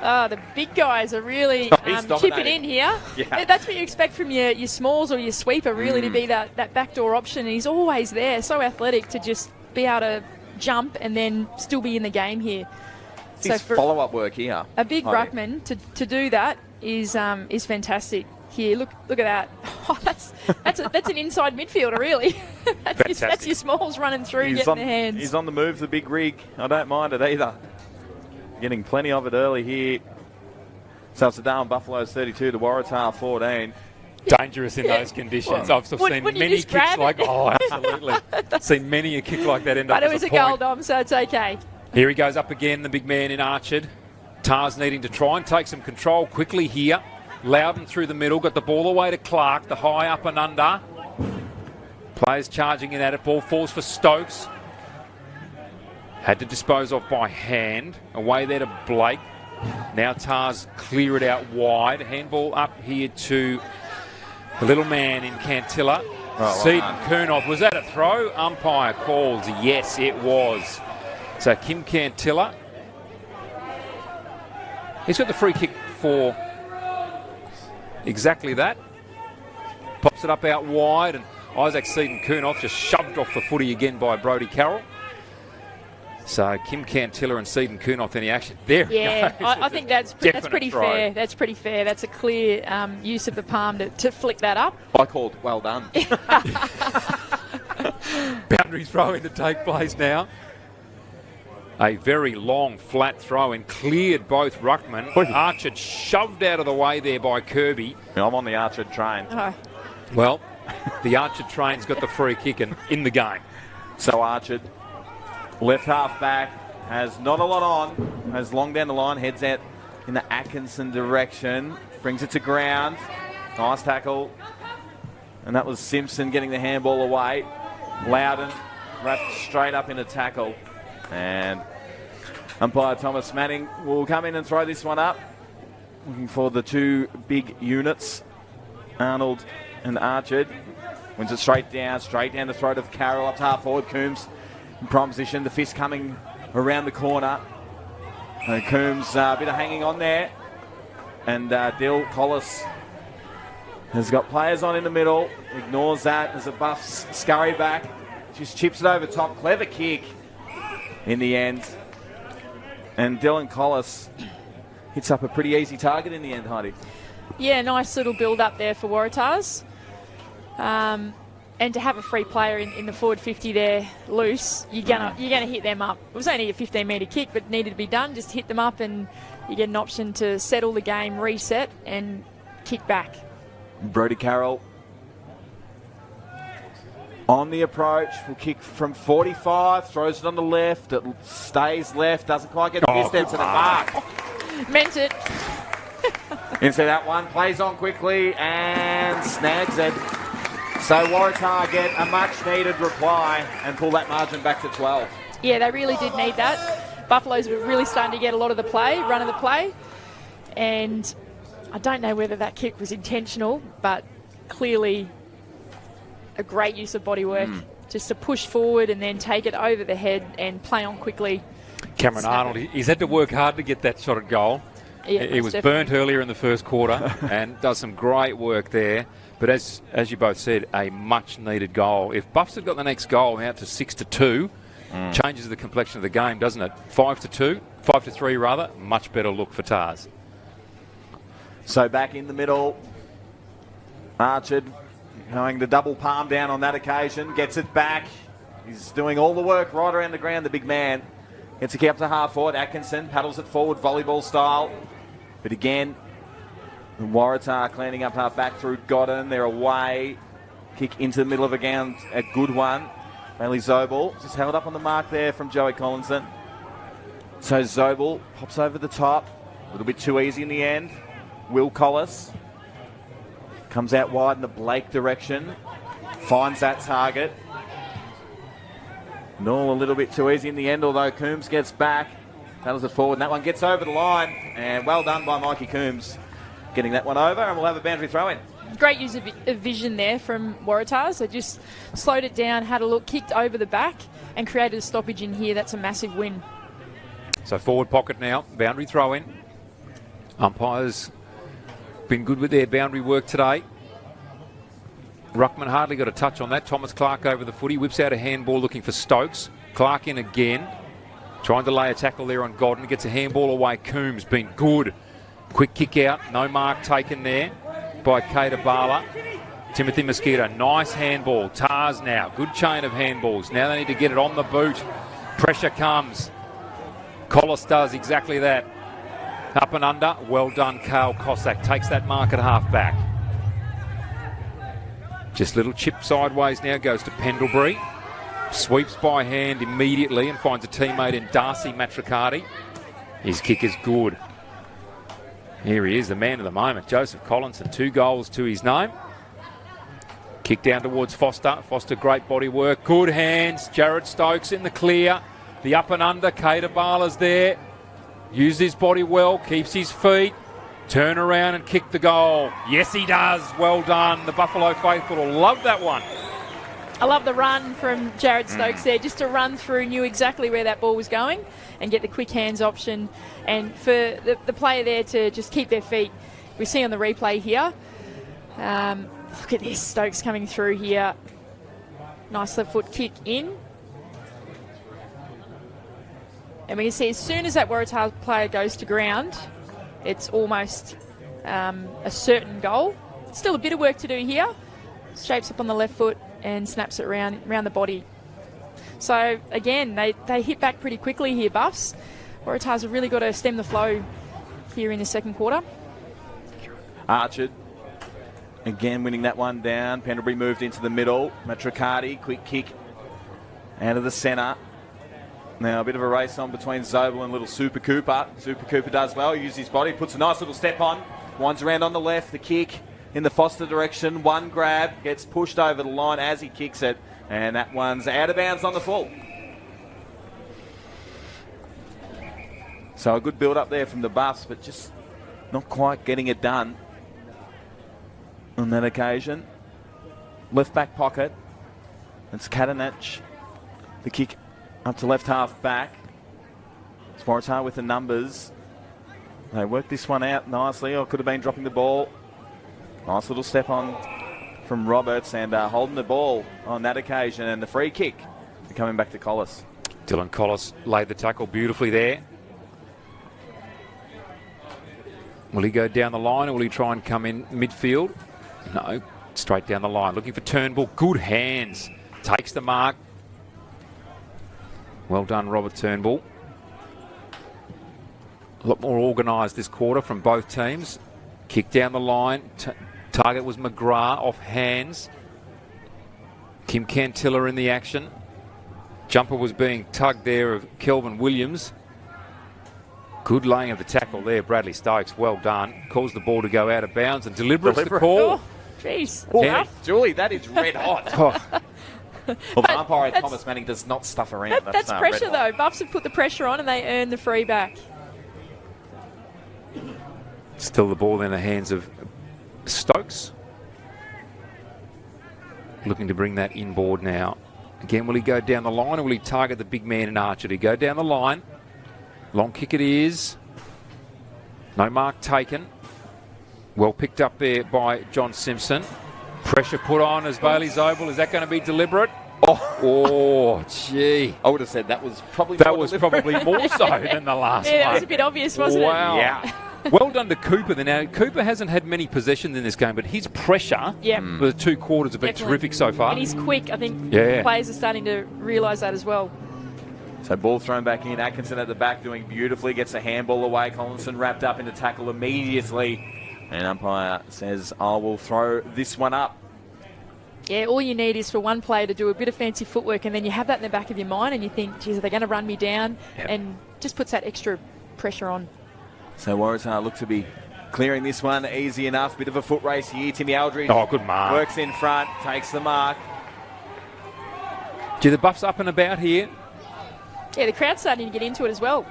Oh, the big guys are really chipping in here. Yeah. That's what you expect from your smalls or your sweeper, really, to be that backdoor option. And he's always there, so athletic to just be able to jump and then still be in the game here. His follow-up work here. A big ruckman to do that is fantastic. Here, look at that. Oh, that's an inside midfielder, really. that's your smalls running through, getting their hands. He's on the move, the big rig. I don't mind it either. Getting plenty of it early here. So it's the Darwin Buffaloes 32 to Waratah 14. Dangerous in those conditions. I've seen many kicks like absolutely. Seen many a kick like that end up as a point. But it was a goal, Dom, so it's okay. Here he goes up again, the big man in Archer. Tars needing to try and take some control quickly here. Loudon through the middle, got the ball away to Clark, the high up and under. Players charging in at it, ball falls for Stokes. Had to dispose of by hand. Away there to Blake. Now Tars clear it out wide. Handball up here to The little man in Cantilla. Seaton Kurnoff. Was that a throw? Umpire calls. Yes, it was. So Kim Cantilla. He's got the free kick for exactly that. Pops it up out wide, and Isaac Seaton Kurnoff just shoved off the footy again by Brodie Carroll. So Kim Cantilla and Seaton Kurnoff in the action. There yeah, I think that's pretty throw. fair. That's pretty fair. That's a clear use of the palm to flick that up. I called well done. Boundary throw in to take place now. A very long, flat throw in, cleared both ruckmen. Archer shoved out of the way there by Kirby. I'm on the Archer train. Oh. Well, the Archer train's got the free kick and in the game. So Archer, left half back, has not a lot on, has long down the line, heads out in the Atkinson direction, brings it to ground. Nice tackle. And that was Simpson getting the handball away. Loudon wrapped straight up in a tackle. And umpire Thomas Manning will come in and throw this one up. Looking for the two big units, Arnold and Archer. Wins it straight down the throat of Carroll, up to half forward. Coombs in prime position, the fist coming around the corner. And Coombs a bit of hanging on there. And Dill Collis has got players on in the middle, ignores that as the Buffs scurry back. Just chips it over top, clever kick in the end. And Dylan Collis hits up a pretty easy target in the end, Heidi. Yeah, nice little build up there for Waratahs. And to have a free player in the forward 50 there loose, you're gonna hit them up. It was only a 15-metre kick, but needed to be done. Just hit them up, and you get an option to settle the game, reset, and kick back. Brodie Carroll on the approach, will kick from 45, throws it on the left, it stays left, doesn't quite get the distance to the mark. Meant it. Into that one, plays on quickly and snags it. So Waratah get a much needed reply and pull that margin back to 12. Yeah, they really did need that. Buffaloes were really starting to get a lot of the play, run of the play. And I don't know whether that kick was intentional, but clearly a great use of body work, just to push forward and then take it over the head and play on quickly. Cameron Arnold, he's had to work hard to get that shot at goal. Yeah, he was burnt earlier in the first quarter and does some great work there. But as you both said, a much needed goal. If Buffs had got the next goal out to 6-2, changes the complexion of the game, doesn't it? 5-3 rather, much better look for Tars. So back in the middle, Archer going to double palm down on that occasion, gets it back. He's doing all the work right around the ground, the big man. Gets a kick up to half forward. Atkinson paddles it forward, volleyball style. But again, Waratah cleaning up half back through Godden. They're away. Kick into the middle of a ground, a good one. Bailey Zobel just held up on the mark there from Joey Collinson. So Zobel pops over the top. A little bit too easy in the end. Will Collis comes out wide in the Blake direction. Finds that target. No, a little bit too easy in the end, although Coombs gets back. Paddles it forward, and that one gets over the line. And well done by Mikey Coombs getting that one over, and we'll have a boundary throw in. Great use of vision there from Waratahs. They just slowed it down, had a look, kicked over the back, and created a stoppage in here. That's a massive win. So forward pocket now, boundary throw in. Umpires been good with their boundary work today. Ruckman hardly got a touch on that. Thomas Clark over the footy, whips out a handball looking for Stokes. Clark in again, trying to lay a tackle there on Godden. Gets a handball away. Coombs been good. Quick kick out, no mark taken there by Kader Bala. Timothy Mosquito, nice handball. Tars now, good chain of handballs. Now they need to get it on the boot. Pressure comes. Collis does exactly that. Up and under, well done, Kale Cossack. Takes that mark at half back. Just little chip sideways now, goes to Pendlebury. Sweeps by hand immediately and finds a teammate in Darcy Matricati. His kick is good. Here he is, the man of the moment, Joseph Collinson. 2 goals to his name. Kick down towards Foster. Foster, great body work. Good hands. Jared Stokes in the clear. The up and under. Kader Bala's there. Uses his body well. Keeps his feet. Turn around and kick the goal. Yes, he does. Well done. The Buffalo faithful will love that one. I love the run from Jared Stokes there, just to run through, knew exactly where that ball was going and get the quick hands option. And for the player there to just keep their feet. We see on the replay here. Look at this, Stokes coming through here. Nice left foot kick in. And we can see as soon as that Waratah player goes to ground, it's almost a certain goal. Still a bit of work to do here. Shapes up on the left foot and snaps it around the body. So again, they hit back pretty quickly here, Buffs. Waratahs have really got to stem the flow here in the second quarter. Archer again winning that one down. Pendlebury moved into the middle. Matricati, quick kick out of the centre. Now a bit of a race on between Zobel and little Super Cooper. Super Cooper does well, uses his body, puts a nice little step on. Winds around on the left, the kick in the Foster direction. One grab, gets pushed over the line as he kicks it. And that one's out of bounds on the full. So a good build up there from the Buffs, but just not quite getting it done on that occasion. Left back pocket. It's Katanach. The kick up to left half back. It's Waratah with the numbers. They worked this one out nicely, or could have been dropping the ball. Nice little step on from Roberts and holding the ball on that occasion. And the free kick coming back to Collis. Dylan Collis laid the tackle beautifully there. Will he go down the line or will he try and come in midfield? No, straight down the line. Looking for Turnbull. Good hands. Takes the mark. Well done, Robert Turnbull. A lot more organised this quarter from both teams. Kick down the line. Target was McGrath off hands. Kim Cantilla in the action. Jumper was being tugged there of Kelvin Williams. Good laying of the tackle there, Bradley Stokes. Well done. Calls the ball to go out of bounds and deliberate's the call. Oh, jeez. Yeah. Julie, that is red hot. Well, the umpire Thomas Manning does not stuff around. That's pressure though. Buffs have put the pressure on and they earn the free back. Still the ball in the hands of Stokes. Looking to bring that inboard now. Again, will he go down the line or will he target the big man in Archer? He go down the line. Long kick it is. No mark taken. Well picked up there by John Simpson. Pressure put on as Bailey Zobel. Is that going to be deliberate? Oh, gee. I would have said that was probably more so than the last one. Yeah, that was a bit obvious, wasn't it? Wow. Yeah. Well done to Cooper. Now, Cooper hasn't had many possessions in this game, but his pressure for the 2 quarters have been terrific so far. And he's quick. I think Yeah. players are starting to realise that as well. So ball thrown back in. Atkinson at the back doing beautifully. Gets a handball away. Collinson wrapped up in the tackle immediately. And umpire says, I will throw this one up. Yeah, all you need is for one player to do a bit of fancy footwork and then you have that in the back of your mind and you think, geez, are they going to run me down? And just puts that extra pressure on. So Waratah look to be clearing this one easy enough. Bit of a foot race here. Timmy Aldridge. Oh, good mark. Works in front. Takes the mark. Gee, the Buffs up and about here. Yeah, the crowd's starting to get into it as well.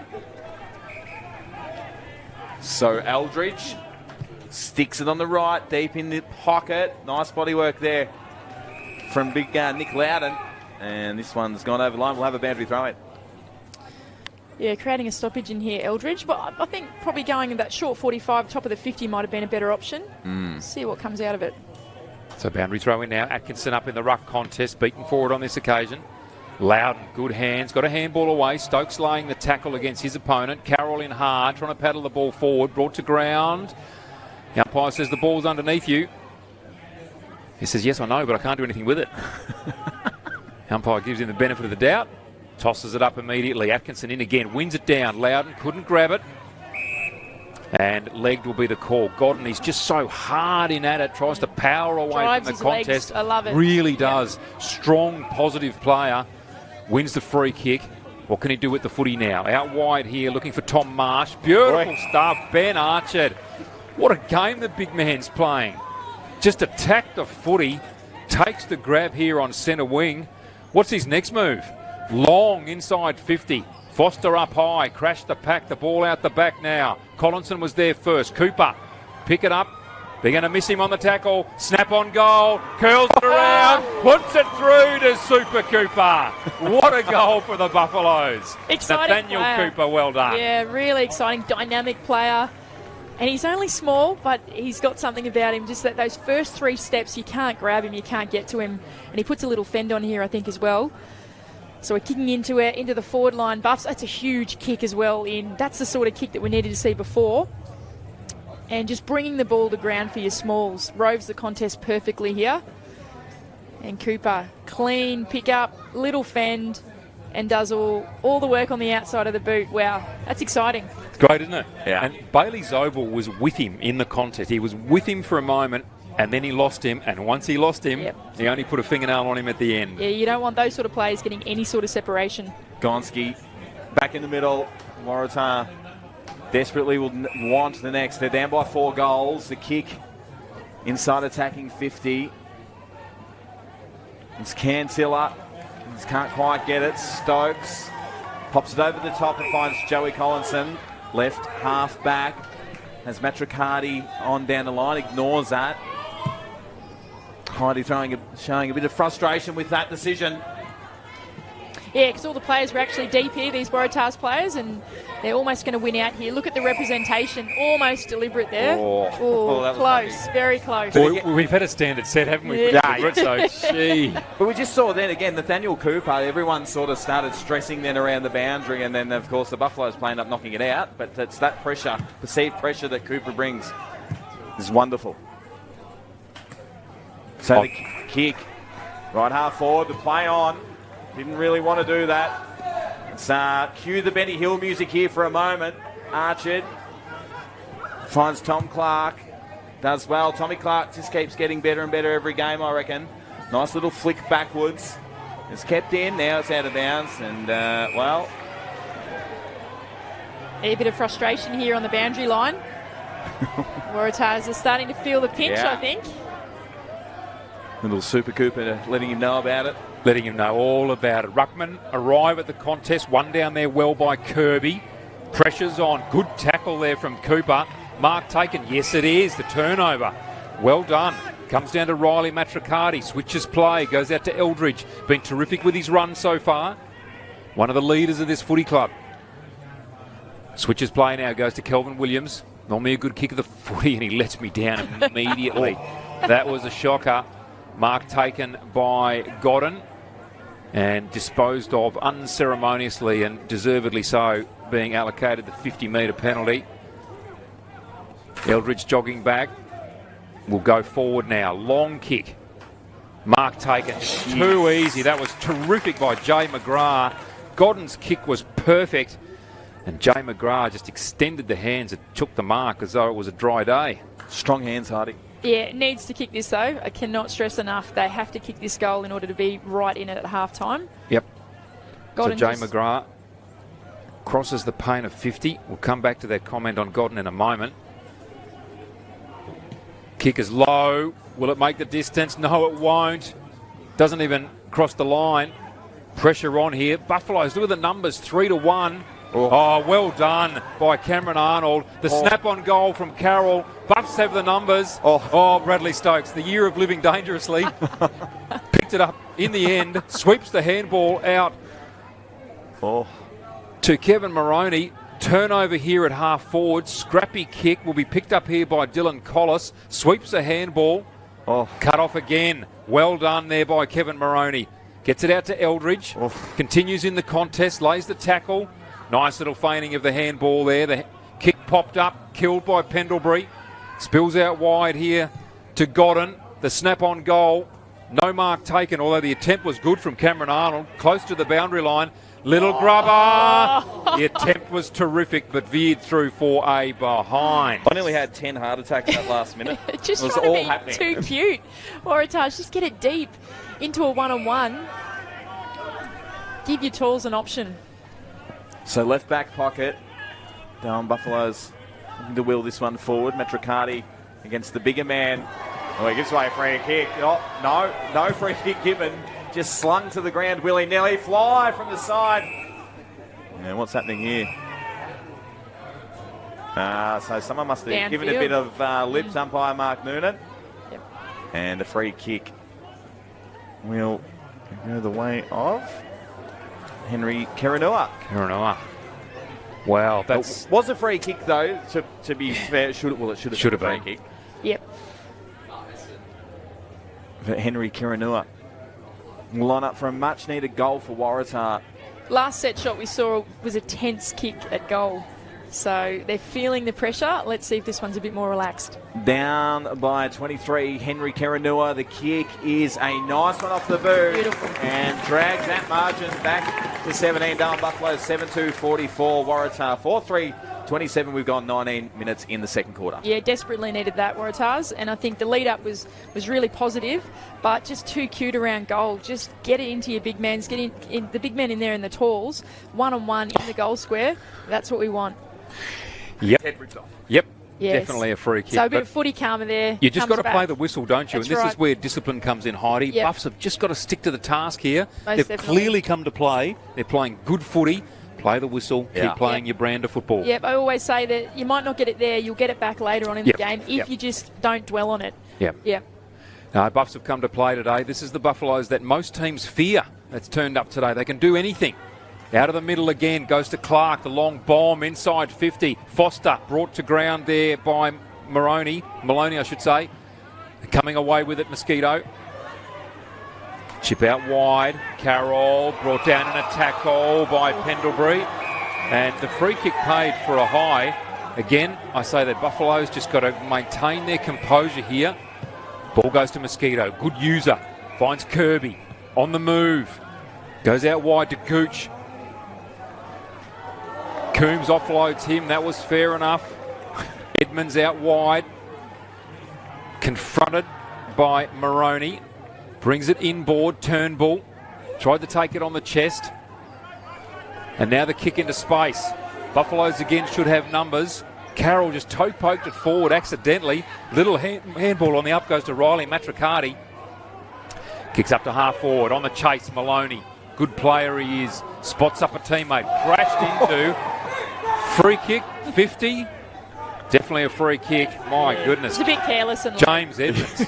So Aldridge sticks it on the right, deep in the pocket. Nice body work there from big Nick Loudon. And this one's gone over the line. We'll have a boundary throw in. Yeah, creating a stoppage in here, Eldridge. But I think probably going in that short 45, top of the 50 might have been a better option. See what comes out of it. So boundary throw in now. Atkinson up in the ruck contest, beaten forward on this occasion. Loudon, good hands, got a handball away. Stokes laying the tackle against his opponent. Carroll in hard, trying to paddle the ball forward. Brought to ground. The umpire says the ball's underneath you. He says, yes, I know, but I can't do anything with it. The umpire gives him the benefit of the doubt. Tosses it up immediately. Atkinson in again, wins it down. Loudon couldn't grab it. And legged will be the call. Godden, he's just so hard in at it, tries to power away Drives from the his legs. contest. I love it. Really does. Strong, positive player. Wins the free kick. What can he do with the footy now? Out wide here, looking for Tom Marsh. Beautiful stuff. Ben Archer. What a game the big man's playing. Just attacked the footy. Takes the grab here on centre wing. What's his next move? Long inside 50. Foster up high, crashed the pack, the ball out the back now. Collinson was there first. Cooper, pick it up. They're going to miss him on the tackle. Snap on goal, curls it around, puts it through to Super Cooper. What a goal for the Buffaloes. Exciting Nathaniel player. Cooper, well done. Yeah, really exciting, dynamic player. And he's only small, but he's got something about him. Just that those first 3 steps, you can't grab him, you can't get to him. And he puts a little fend on here, I think, as well. So we're kicking into the forward line. Buffs, that's a huge kick as well. That's the sort of kick that we needed to see before. And just bringing the ball to ground for your smalls. Roves the contest perfectly here. And Cooper, clean pick up, little fend, and does all the work on the outside of the boot. Wow, that's exciting. It's great, isn't it? Yeah. And Bailey Zobel was with him in the contest. He was with him for a moment, and then he lost him. And once he lost him, he only put a fingernail on him at the end. Yeah, you don't want those sort of players getting any sort of separation. Gonski back in the middle. Waratah desperately will want the next. They're down by 4 goals. The kick inside attacking 50. It's Cancilla. Just can't quite get it. Stokes pops it over the top and finds Joey Collinson. Left half back. Has Matricardi on down the line. Ignores that. Heidi showing a bit of frustration with that decision. Yeah, because all the players were actually deep here, these Waratahs players, and they're almost going to win out here. Look at the representation, almost deliberate there. That was close, very close. Boy, we've had a standard set, haven't we? Yeah. So, gee. But we just saw then again, Nathaniel Cooper, everyone sort of started stressing then around the boundary, and then of course the Buffaloes playing up knocking it out. But it's that pressure, perceived pressure that Cooper brings is wonderful. So the kick, right half forward, the play on. Didn't really want to do that. It's cue the Benny Hill music here for a moment. Archard finds Tom Clark. Does well. Tommy Clark just keeps getting better and better every game, I reckon. Nice little flick backwards. It's kept in. Now it's out of bounds. And, well... A bit of frustration here on the boundary line. Waratahs are starting to feel the pinch, I think. Little Super Cooper letting him know about it. Letting him know all about it. Ruckman arrive at the contest. One down there well by Kirby. Pressure's on. Good tackle there from Cooper. Mark taken. Yes, it is. The turnover. Well done. Comes down to Riley Matricardi. Switches play. Goes out to Eldridge. Been terrific with his run so far. One of the leaders of this footy club. Switches play now. Goes to Kelvin Williams. Normally a good kick of the footy, and he lets me down immediately. That was a shocker. Mark taken by Godden and disposed of unceremoniously and deservedly so, being allocated the 50-metre penalty. Eldridge jogging back. Will go forward now. Long kick. Mark taken. Too easy. That was terrific by Jay McGrath. Godden's kick was perfect. And Jay McGrath just extended the hands and took the mark as though it was a dry day. Strong hands, Hardy. Yeah, it needs to kick this though. I cannot stress enough. They have to kick this goal in order to be right in it at half time. Yep. So Jay McGrath crosses the paint of 50. We'll come back to that comment on Godden in a moment. Kick is low. Will it make the distance? No, it won't. Doesn't even cross the line. Pressure on here. Buffaloes, look at the numbers, 3-1. Oh, well done by Cameron Arnold. The snap on goal from Carroll. Buffs have the numbers. Oh, Bradley Stokes, the year of living dangerously. Picked it up in the end. Sweeps the handball out to Kevin Moroney. Turnover here at half forward. Scrappy kick will be picked up here by Dylan Collis. Sweeps the handball. Cut off again. Well done there by Kevin Moroney. Gets it out to Eldridge. Continues in the contest. Lays the tackle. Nice little feigning of the handball there. The kick popped up. Killed by Pendlebury. Spills out wide here to Godden. The snap on goal. No mark taken, although the attempt was good from Cameron Arnold. Close to the boundary line. Little grubber. The attempt was terrific, but veered through for a behind. I nearly had 10 heart attacks that last minute. Just it was trying all to be happening. too cute. Waratahs, just get it deep into a one-on-one. Give your tools an option. So left back pocket. Down Buffaloes looking to wheel this one forward. Matricardi against the bigger man. Oh, he gives away a free kick. Oh, no free kick given. just slung to the ground willy-nilly. Fly from the side. And what's happening here? So someone must have given a bit of lip to umpire Mark Noonan. Yep. And a free kick will go the way of Henry Karanua. Karanua. Wow, that's... Was a free kick, though, to be fair. It should have been a free kick. Yep. For Henry Karanua. Will line up for a much-needed goal for Waratah. Last set shot we saw was a tense kick at goal. So they're feeling the pressure. Let's see if this one's a bit more relaxed. Down by 23, Henry Karanua. The kick is a nice one off the boot. Beautiful. And drags that margin back to 17. Darwin Buffalo 7-2-44. Waratah 4-3-27. We've gone 19 minutes in the second quarter. Yeah, desperately needed that, Waratahs. And I think the lead-up was really positive, but just too cute around goal. Just get it into your big men. Get in the big men in there in the talls. One-on-one in the goal square. That's what we want. Yep. Yep. Yes. Definitely a free kick. So a bit of footy karma there. You just got to comes play back. the whistle, don't you? That's and this right. is where discipline comes in, Heidi. Yep. Buffs have just got to stick to the task here. Most They've definitely. clearly come to play. They're playing good footy. Play the whistle. Yeah. Keep playing your brand of football. Yep, I always say that you might not get it there, you'll get it back later on in the game if you just don't dwell on it. Yep. Yep. No, Buffs have come to play today. This is the Buffaloes that most teams fear that's turned up today. They can do anything. Out of the middle again, goes to Clark, the long bomb inside 50. Foster brought to ground there by Maloney, I should say. Coming away with it, Mosquito. Chip out wide. Carroll brought down an attack goal by Pendlebury. And the free kick paid for a high. Again, I say that Buffalo's just got to maintain their composure here. Ball goes to Mosquito. Good user. Finds Kirby. On the move. Goes out wide to Gooch. Coombs offloads him. That was fair enough. Edmonds out wide. Confronted by Moroney. Brings it inboard. Turnbull. Tried to take it on the chest. And now the kick into space. Buffaloes again should have numbers. Carroll just toe-poked it forward accidentally. Little handball on the up goes to Riley Matricardi. Kicks up to half forward. On the chase, Maloney. Good player he is. Spots up a teammate. Crashed into. Free kick, 50. Definitely a free kick. My goodness. It's a bit careless. And James Edmonds.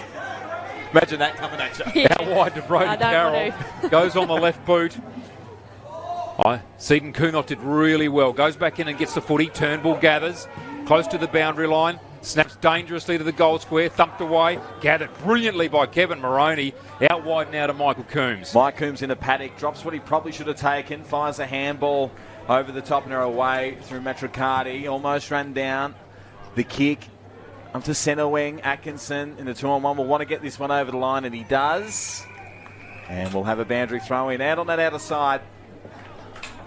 Imagine that coming at you. Yeah. Out wide to Brody I don't Carroll. want Goes on the left boot. Seaton Kunot did really well. Goes back in and gets the footy. Turnbull gathers. Close to the boundary line. Snaps dangerously to the goal square. Thumped away. Gathered brilliantly by Kevin Moroney. Out wide now to Michael Coombs. Mike Coombs in a paddock. Drops what he probably should have taken. Fires a handball over the top and away through Matricardi. Almost ran down. The kick up to centre wing. Atkinson in the 2-on-1 will want to get this one over the line, and he does. And we'll have a boundary throw in. Out on that outer side.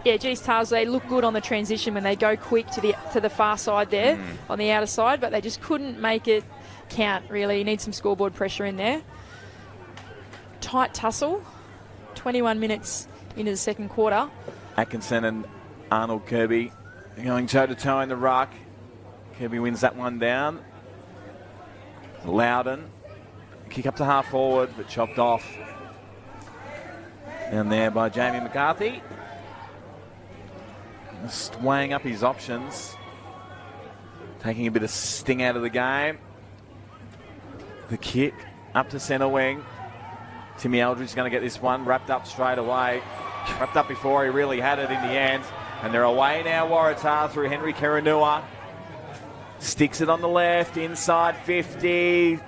Yeah, geez, Tars, they look good on the transition when they go quick to the far side there on the outer side, but they just couldn't make it count, really. You need some scoreboard pressure in there. Tight tussle. 21 minutes into the second quarter. Atkinson and Arnold Kirby going toe-to-toe in the ruck. Kirby wins that one down. Loudon. Kick up to half forward, but chopped off. Down there by Jamie McCarthy. Just weighing up his options. Taking a bit of sting out of the game. The kick up to centre wing. Timmy Eldridge is going to get this one wrapped up straight away. Wrapped up before he really had it in the end. And they're away now, Waratah, through Henry Karanua. Sticks it on the left, inside 50.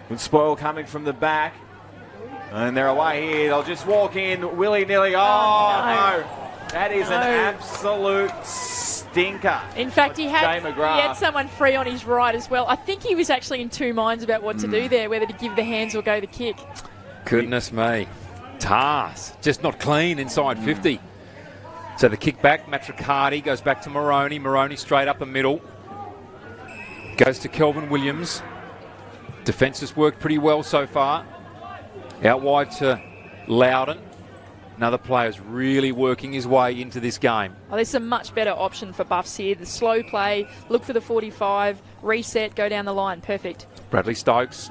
Good spoil coming from the back. And they're away here. They'll just walk in willy-nilly. Oh, no. That is an absolute stinker. In fact, he had someone free on his right as well. I think he was actually in two minds about what to do there, whether to give the hands or go the kick. Goodness me. Tars. Just not clean inside 50. So the kick back, Matricardi goes back to Moroney. Moroney straight up the middle. Goes to Kelvin Williams. Defence has worked pretty well so far. Out wide to Loudon. Another player's really working his way into this game. Oh, there's a much better option for Buffs here. The slow play, look for the 45, reset, go down the line. Perfect. Bradley Stokes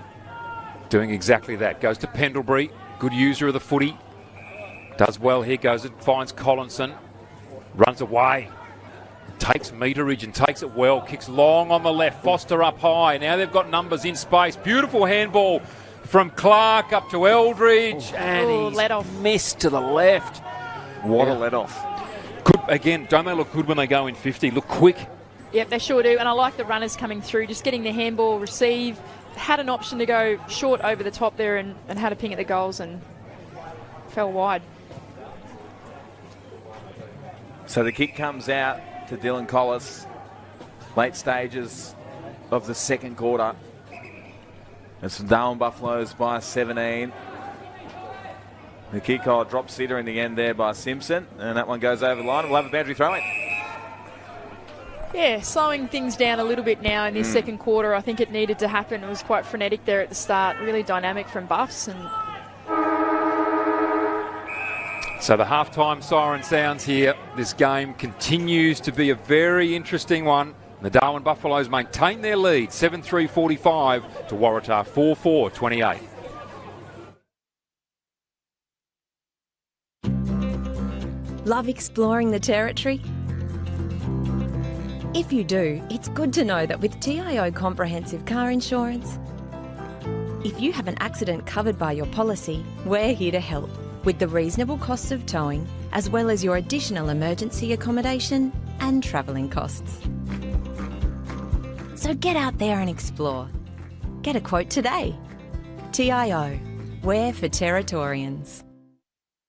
doing exactly that. Goes to Pendlebury. good user of the footy. Does well here, goes it, finds Collinson. Runs away. Takes meterage and takes it well. Kicks long on the left. Foster up high. Now they've got numbers in space. Beautiful handball from Clark up to Eldridge. And he's let off. missed to the left. What a let-off. Good, again, don't they look good when they go in 50? Look quick. Yep, they sure do. And I like the runners coming through, just getting the handball, receive. Had an option to go short over the top there and had a ping at the goals and fell wide. So the kick comes out to Dylan Collis. Late stages of the second quarter. It's the Darwin Buffaloes by 17. The kick drop sitter in the end there by Simpson. And that one goes over the line. We'll have a boundary throw in. Yeah, slowing things down a little bit now in this second quarter. I think it needed to happen. It was quite frenetic there at the start. Really dynamic from Buffs. And so the halftime siren sounds here. This game continues to be a very interesting one. The Darwin Buffaloes maintain their lead, 7-3-45 to Waratah 4-4-28. Love exploring the territory? If you do, it's good to know that with TIO Comprehensive Car Insurance, if you have an accident covered by your policy, we're here to help with the reasonable costs of towing, as well as your additional emergency accommodation and travelling costs. So get out there and explore. Get a quote today. TIO, we're for Territorians.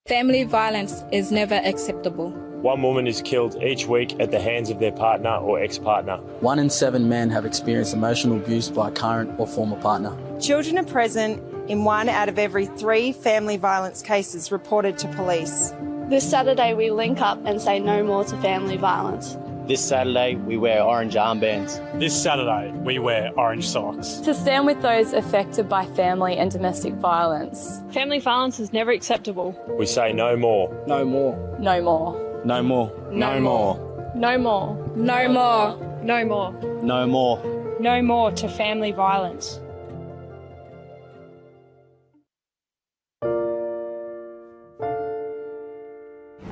Family violence is never acceptable. One woman is killed each week at the hands of their partner or ex-partner. 1 in 7 men have experienced emotional abuse by a current or former partner. Children are present in 1 out of every 3 family violence cases reported to police. This Saturday we link up and say no more to family violence. This Saturday we wear orange armbands. This Saturday we wear orange socks. To stand with those affected by family and domestic violence. Family violence is never acceptable. We say no more. No more. No more. No more. No more. No more. No more. No more. No more. No more to family violence.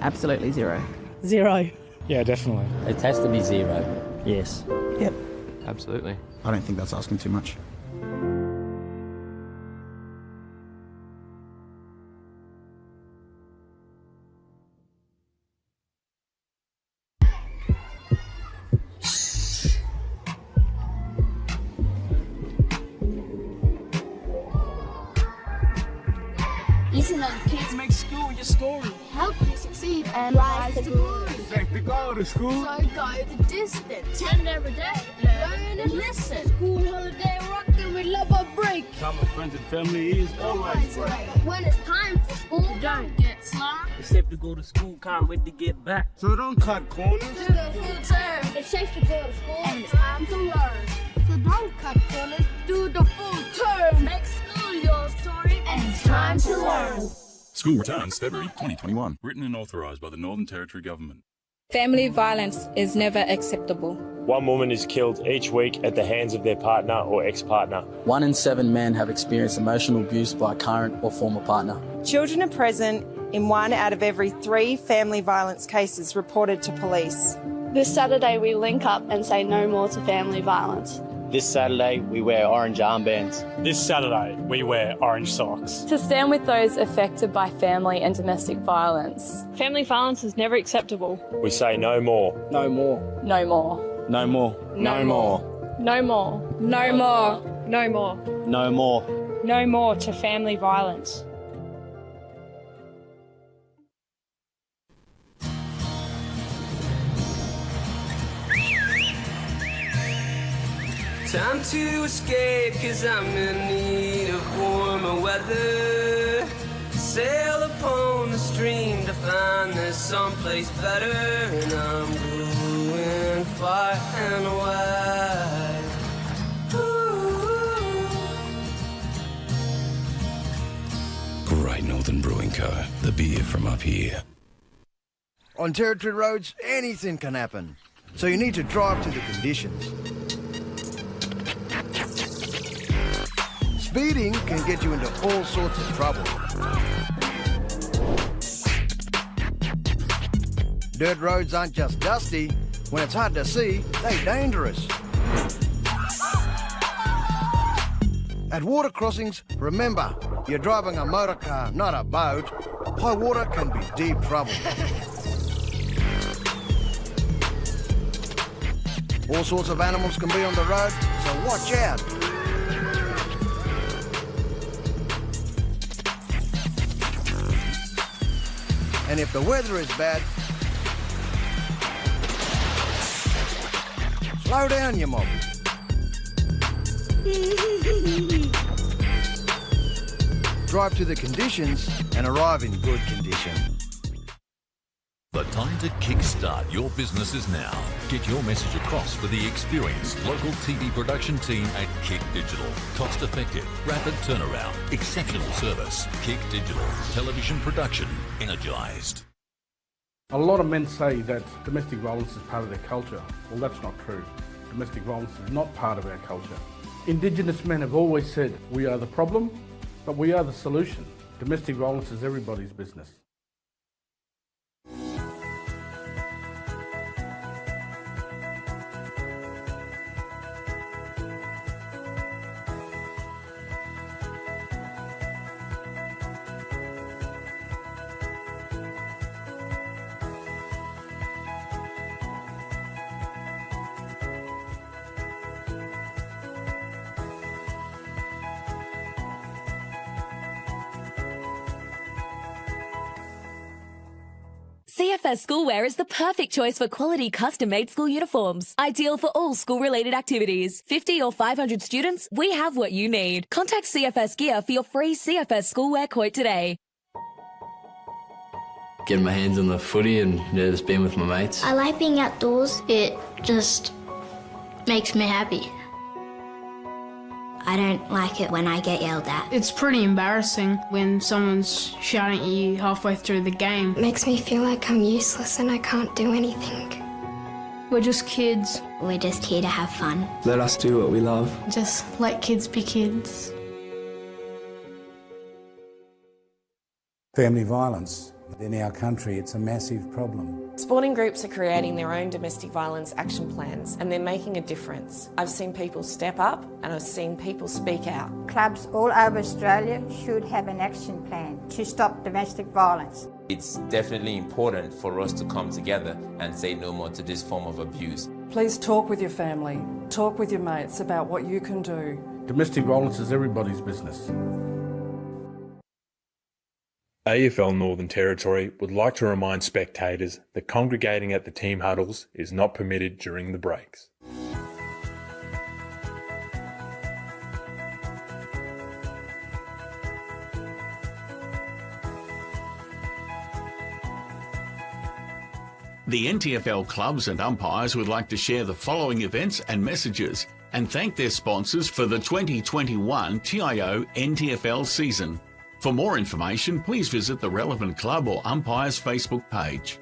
Absolutely zero. Zero. Yeah, definitely. It has to be zero. Yes. Yep. Absolutely. I don't think that's asking too much. Listen up, kids. Make school your story. Help you succeed and rise to glory. Safe to go to school. So go the distance. Attend every day. Learn and listen. School holiday rocking, we love our break. Time with friends and family is always great. When it's time for school, don't get slack. It's safe to go to school, can't wait to get back. So don't cut corners. Do the full term. It's safe to go to school and it's time to learn. So don't cut corners, do the full term. Make school your story and it's time to learn. School returns February 2021. Written and authorised by the Northern Territory Government. Family violence is never acceptable. One woman is killed each week at the hands of their partner or ex-partner. 1 in 7 men have experienced emotional abuse by a current or former partner. Children are present in 1 out of every 3 family violence cases reported to police. This Saturday we link up and say no more to family violence. This Saturday we wear orange armbands. This Saturday we wear orange socks. To stand with those affected by family and domestic violence. Family violence is never acceptable. We say no more. No more. No more. No more. No more. No more. No more. No more. No more. No more to family violence. Time to escape, cause I'm in need of warmer weather. Sail upon the stream to find there's someplace better. And I'm going far and wide. Great Northern Brewing Co. The beer from up here. On Territory roads, anything can happen. So you need to drive to the conditions. Speeding can get you into all sorts of trouble. Dirt roads aren't just dusty. When it's hard to see, they're dangerous. At water crossings, remember, you're driving a motor car, not a boat. High water can be deep trouble. All sorts of animals can be on the road, so watch out. And if the weather is bad, slow down, you mob. Drive to the conditions and arrive in good condition. The time to kickstart your business is now. Get your message across with the experienced local TV production team at Kick Digital. Cost effective, rapid turnaround, exceptional service. Kick Digital. Television production energised. A lot of men say that domestic violence is part of their culture. Well, that's not true. Domestic violence is not part of our culture. Indigenous men have always said we are the problem, but we are the solution. Domestic violence is everybody's business. CFS Schoolwear is the perfect choice for quality custom-made school uniforms. Ideal for all school-related activities. 50 or 500 students, we have what you need. Contact CFS Gear for your free CFS Schoolwear quote today. Getting my hands on the footy and just being with my mates. I like being outdoors. It just makes me happy. I don't like it when I get yelled at. It's pretty embarrassing when someone's shouting at you halfway through the game. It makes me feel like I'm useless and I can't do anything. We're just kids. We're just here to have fun. Let us do what we love. Just let kids be kids. Family violence. In our country, it's a massive problem. Sporting groups are creating their own domestic violence action plans and they're making a difference. I've seen people step up and I've seen people speak out. Clubs all over Australia should have an action plan to stop domestic violence. It's definitely important for us to come together and say no more to this form of abuse. Please talk with your family, talk with your mates about what you can do. Domestic violence is everybody's business. AFL Northern Territory would like to remind spectators that congregating at the team huddles is not permitted during the breaks. The NTFL clubs and umpires would like to share the following events and messages and thank their sponsors for the 2021 TIO NTFL season. For more information, please visit the relevant club or umpire's Facebook page.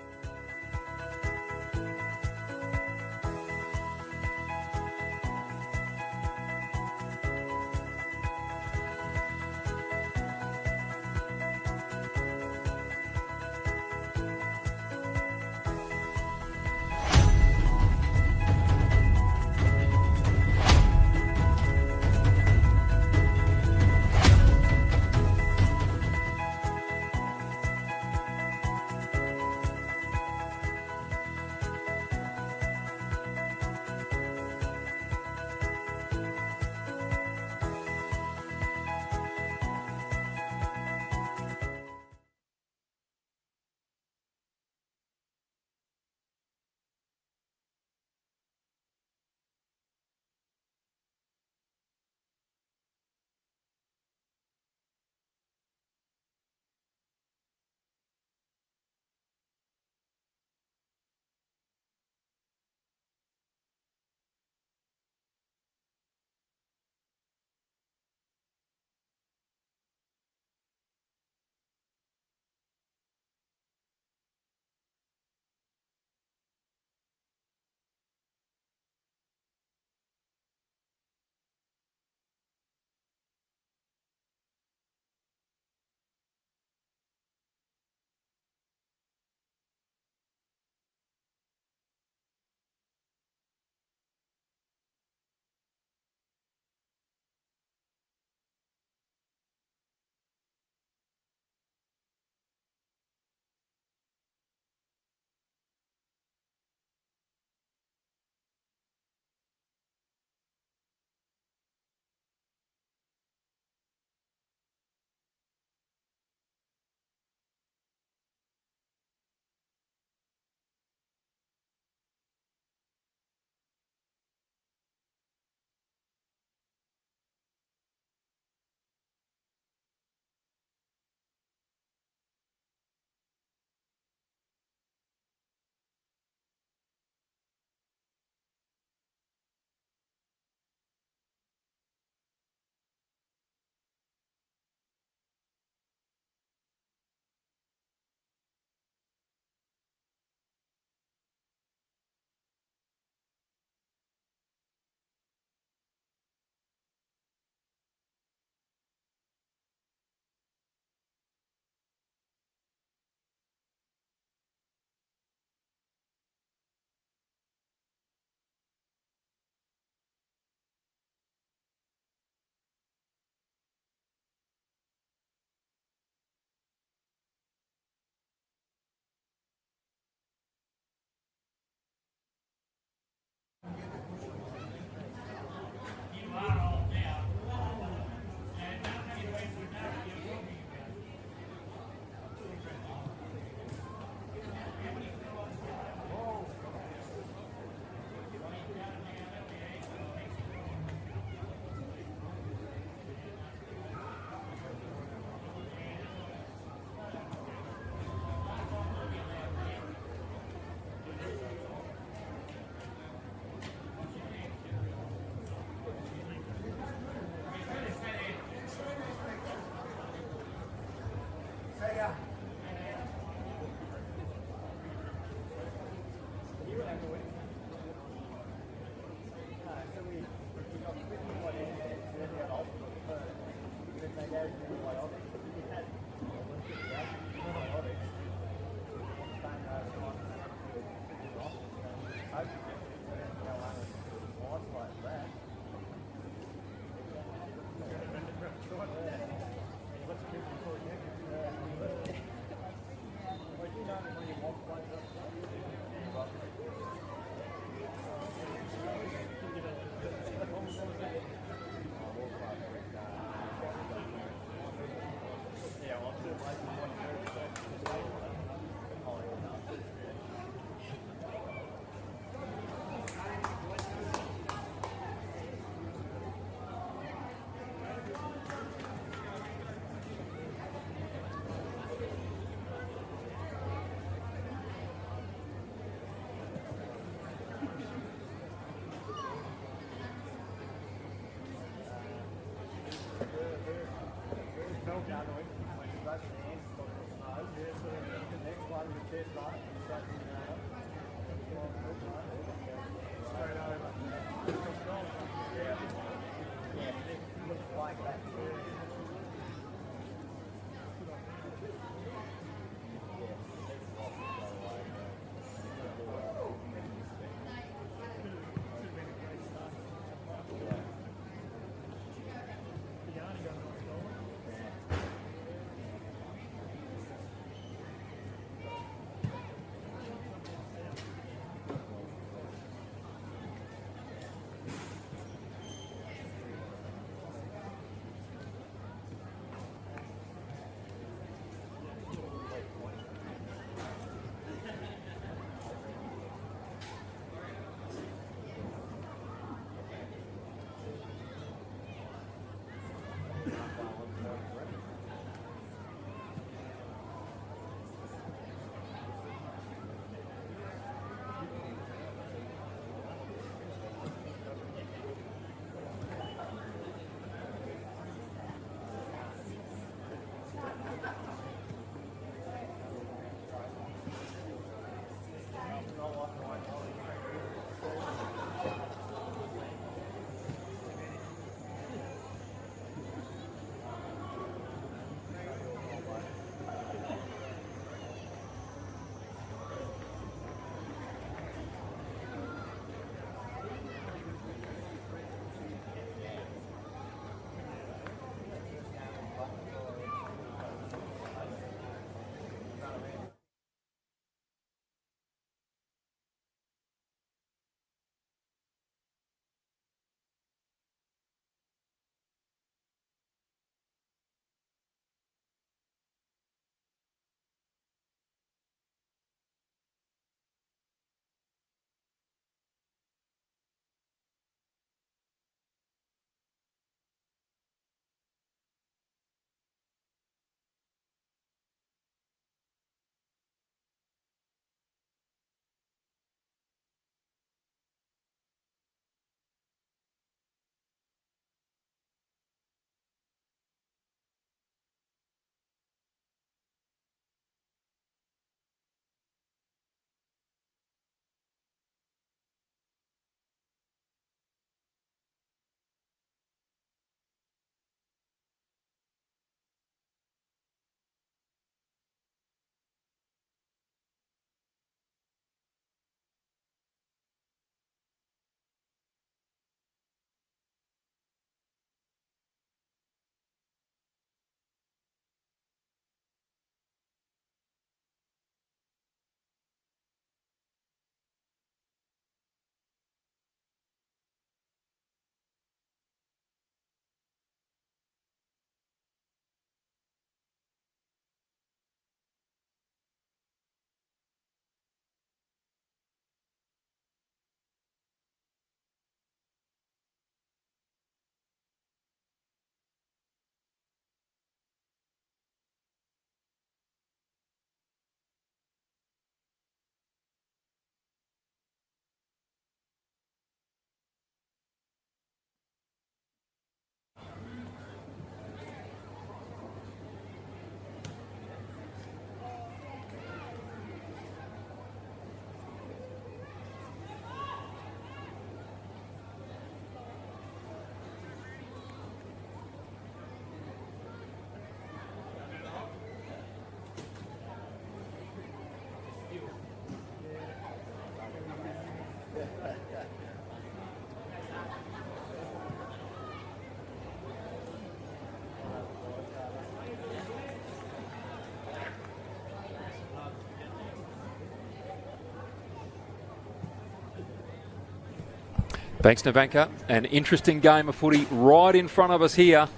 Thanks, Novanka. An interesting game of footy right in front of us here.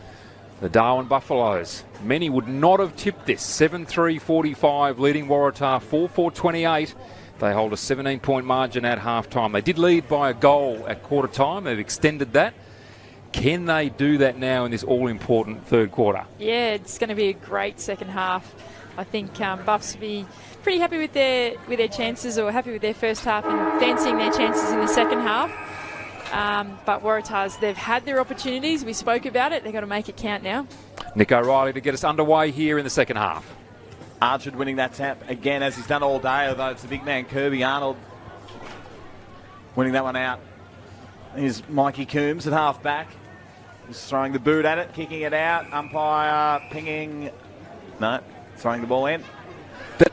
The Darwin Buffaloes. Many would not have tipped this. 7-3-45 leading Waratah 4-4-28. They hold a 17-point margin at half-time. They did lead by a goal at quarter time. They've extended that. Can they do that now in this all-important third quarter? Yeah, it's going to be a great second half. I think Buffs will be pretty happy with their chances, or happy with their first half and fancying their chances in the second half. But Waratahs, they've had their opportunities. We spoke about it. They've got to make it count now. Nick O'Reilly to get us underway here in the second half. Archard winning that tap again, as he's done all day, although it's the big man Kirby Arnold winning that one out. Here's Mikey Coombs at half back. He's throwing the boot at it, kicking it out. Umpire pinging. No, throwing the ball in.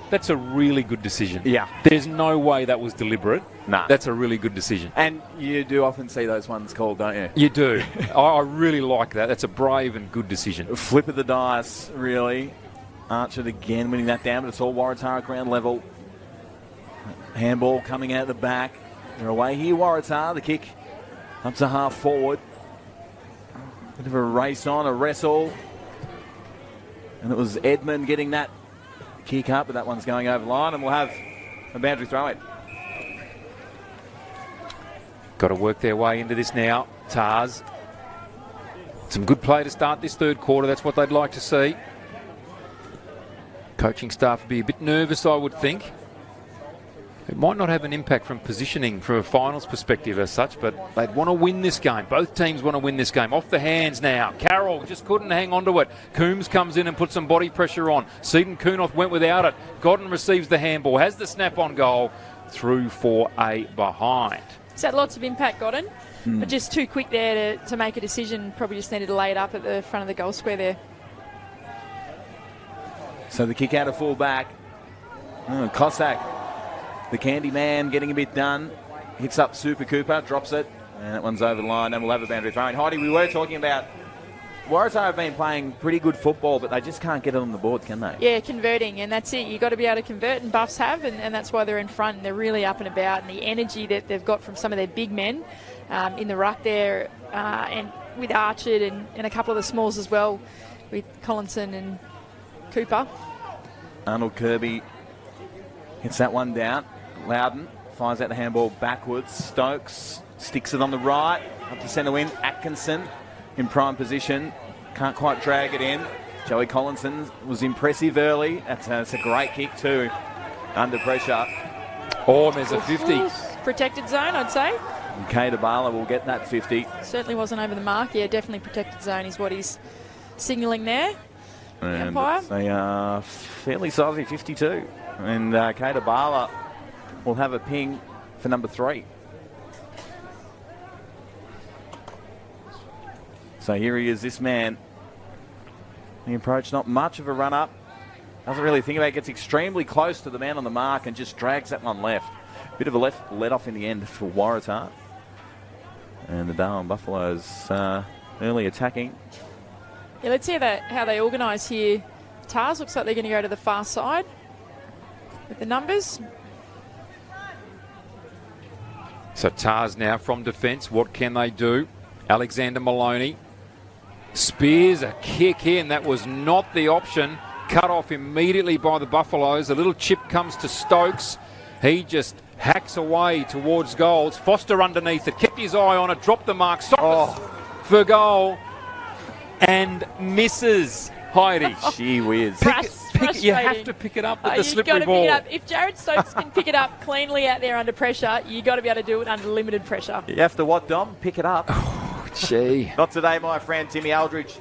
That's a really good decision. Yeah. There's no way that was deliberate. No. That's a really good decision. And you do often see those ones called, don't you? You do. I really like that. That's a brave and good decision. Flip of the dice, really. Archer again winning that down, but it's all Waratah at ground level. Handball coming out the back. They're away here, Waratah. The kick up to half forward. Bit of a race on, a wrestle. And it was Edmund getting that kick up, but that one's going over the line, and we'll have a boundary throw in. Got to work their way into this now. Tars. Some good play to start this third quarter. That's what they'd like to see. Coaching staff would be a bit nervous, I would think. It might not have an impact from positioning from a finals perspective as such, but they'd want to win this game. Both teams want to win this game. Off the hands now. Carroll just couldn't hang on to it. Coombs comes in and puts some body pressure on. Seaton Kunoth went without it. Godden receives the handball. Has the snap on goal. Through for a behind. He's had lots of impact, Godden, but just too quick there to make a decision. Probably just needed to lay it up at the front of the goal square there. So the kick out of full back. Cossack, the candy man, getting a bit done. Hits up Super Cooper, drops it, and that one's over the line, and we'll have a boundary throw. And Heidi, we were talking about Waratah have been playing pretty good football, but they just can't get it on the board, can they? Yeah, converting, and that's it. You've got to be able to convert, and Buffs have, and that's why they're in front, and they're really up and about, and the energy that they've got from some of their big men in the ruck there, and with Archard and a couple of the smalls as well, with Collinson and Cooper. Arnold Kirby hits that one down. Loudon fires out the handball backwards. Stokes sticks it on the right. Up to centre wing. Atkinson in prime position. Can't quite drag it in. Joey Collinson was impressive early. That's a great kick too. Under pressure. Oh, there's a 50. Protected zone, I'd say. And Kate Abala will get that 50. Certainly wasn't over the mark. Yeah, definitely protected zone is what he's signalling there. And Empire. it's a fairly sizey 52. And Kate Abala will have a ping for number 3. So here he is, this man. The approach, not much of a run-up. Doesn't really think about it. Gets extremely close to the man on the mark and just drags that one left. Bit of a left let-off in the end for Waratah. And the Darwin Buffaloes early attacking. Yeah, let's see how they organise here. Tars looks like they're going to go to the far side with the numbers. So Tars now from defence. What can they do? Alexander Maloney spears a kick in. That was not the option. Cut off immediately by the Buffaloes. A little chip comes to Stokes. He just hacks away towards goals. Foster underneath it. Kept his eye on it. Dropped the mark. For goal. And misses. Heidi. Gee whiz. You have to pick it up with the slippery ball. Pick it up. If Jared Stokes can pick it up cleanly out there under pressure, you got to be able to do it under limited pressure. You have to what, Dom? Pick it up. Oh, gee. Not today, my friend. Timmy Aldridge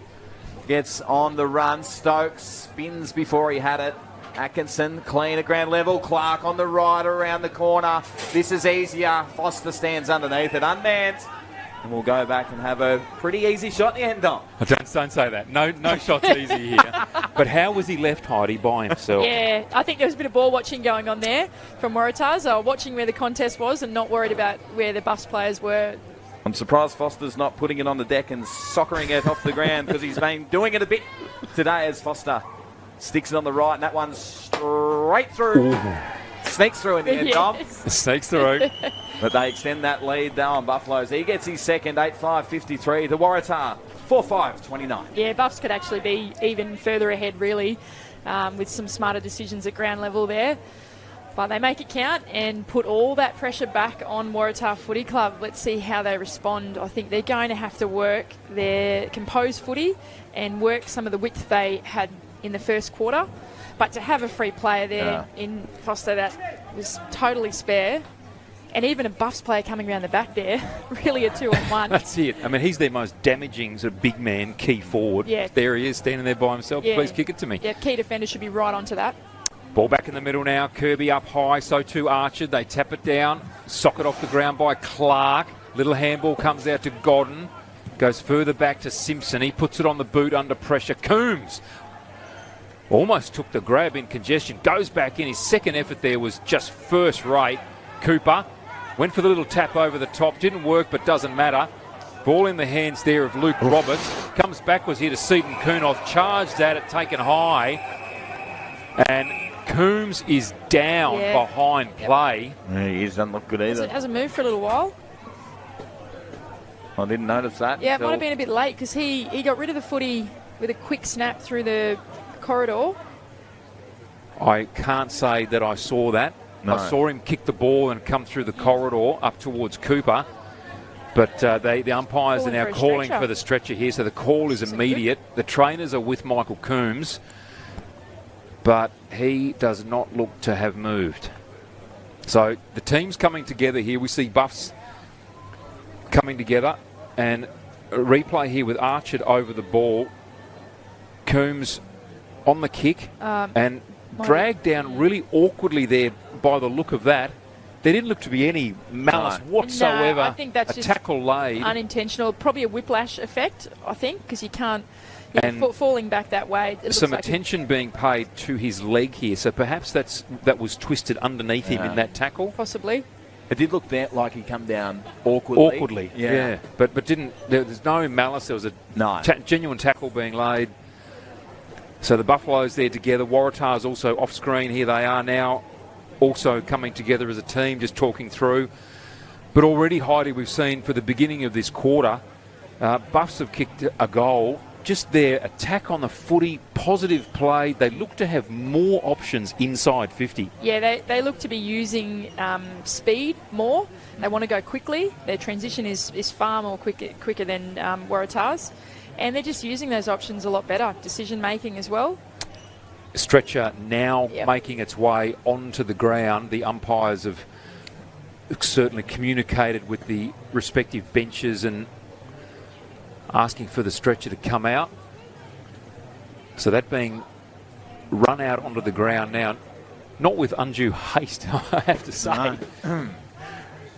gets on the run. Stokes spins before he had it. Atkinson clean at ground level. Clark on the right around the corner. This is easier. Foster stands underneath it, unmanned. And we'll go back and have a pretty easy shot in the end, Dom. Don't say that. No shots easy here. But how was he left, Heidi, by himself? Yeah, I think there was a bit of ball watching going on there from Waratahs. Watching where the contest was and not worried about where the Buffs players were. I'm surprised Foster's not putting it on the deck and soccering it off the ground, because he's been doing it a bit today as Foster sticks it on the right, and that one's straight through. Sneaks through in the end, Dom. Sneaks through. But they extend that lead now on Buffaloes. He gets his second, 8-5-53. The Waratah, 4-5-29. Yeah, Buffs could actually be even further ahead, really, with some smarter decisions at ground level there. But they make it count and put all that pressure back on Waratah Footy Club. Let's see how they respond. I think they're going to have to work their composed footy and work some of the width they had in the first quarter. But to have a free player there in Foster that was totally spare, and even a Buffs player coming around the back there, really a 2-on-1. That's it. I mean, he's their most damaging sort of big man, key forward. Yeah. There he is, standing there by himself. Yeah. Please kick it to me. Yeah, key defender should be right onto that. Ball back in the middle now. Kirby up high, so too Archer. They tap it down. Socket off the ground by Clark. Little handball comes out to Godden. Goes further back to Simpson. He puts it on the boot under pressure. Coombs almost took the grab in congestion. Goes back in. His second effort there was just first rate. Cooper went for the little tap over the top. Didn't work, but doesn't matter. Ball in the hands there of Luke Roberts. Comes backwards here to Seaton Kunoth. Charged at it, taken high. And Coombs is down behind play. Yeah, he doesn't look good either. Hasn't moved for a little while. I didn't notice that. Yeah, it might have been a bit late because he got rid of the footy with a quick snap through the corridor. I can't say that I saw that. No. I saw him kick the ball and come through the corridor up towards Cooper. But the umpires are now calling for the stretcher here, so the call is immediate. The trainers are with Michael Coombs, but he does not look to have moved. So the team's coming together here. We see Buffs coming together, and a replay here with Archer over the ball. Coombs on the kick and dragged down really awkwardly there by the look of that. There didn't look to be any malice whatsoever. No, I think that's a just tackle laid. Unintentional, probably a whiplash effect, I think, because you can't... falling back that way. Some attention being paid to his leg here, so perhaps that was twisted underneath him in that tackle. Possibly. It did look like he come down awkwardly. Yeah. But didn't. There's no malice. There was a genuine tackle being laid. So the Buffaloes there together. Waratah's also off screen. Here they are now, also coming together as a team, just talking through. But already, Heidi, we've seen for the beginning of this quarter, Buffs have kicked a goal. Just their attack on the footy, positive play. They look to have more options inside 50. Yeah, they look to be using speed more. They want to go quickly. Their transition is far more quicker than Waratah's. And they're just using those options a lot better. Decision making as well. Stretcher now making its way onto the ground. The umpires have certainly communicated with the respective benches and asking for the stretcher to come out. So that being run out onto the ground now, not with undue haste, I have to say.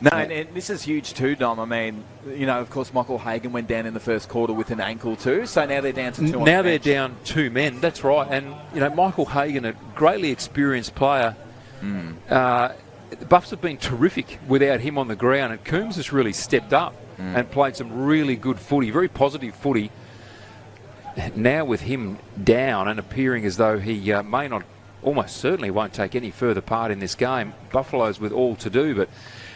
No, and this is huge too, Dom. I mean, of course, Michael Hagan went down in the first quarter with an ankle too, so now they're down to two. Now they're down two men, that's right. And, Michael Hagan, a greatly experienced player, the Buffs have been terrific without him on the ground, and Coombs has really stepped up and played some really good footy, very positive footy. Now with him down and appearing as though he may not, almost certainly won't take any further part in this game, Buffaloes with all to do. But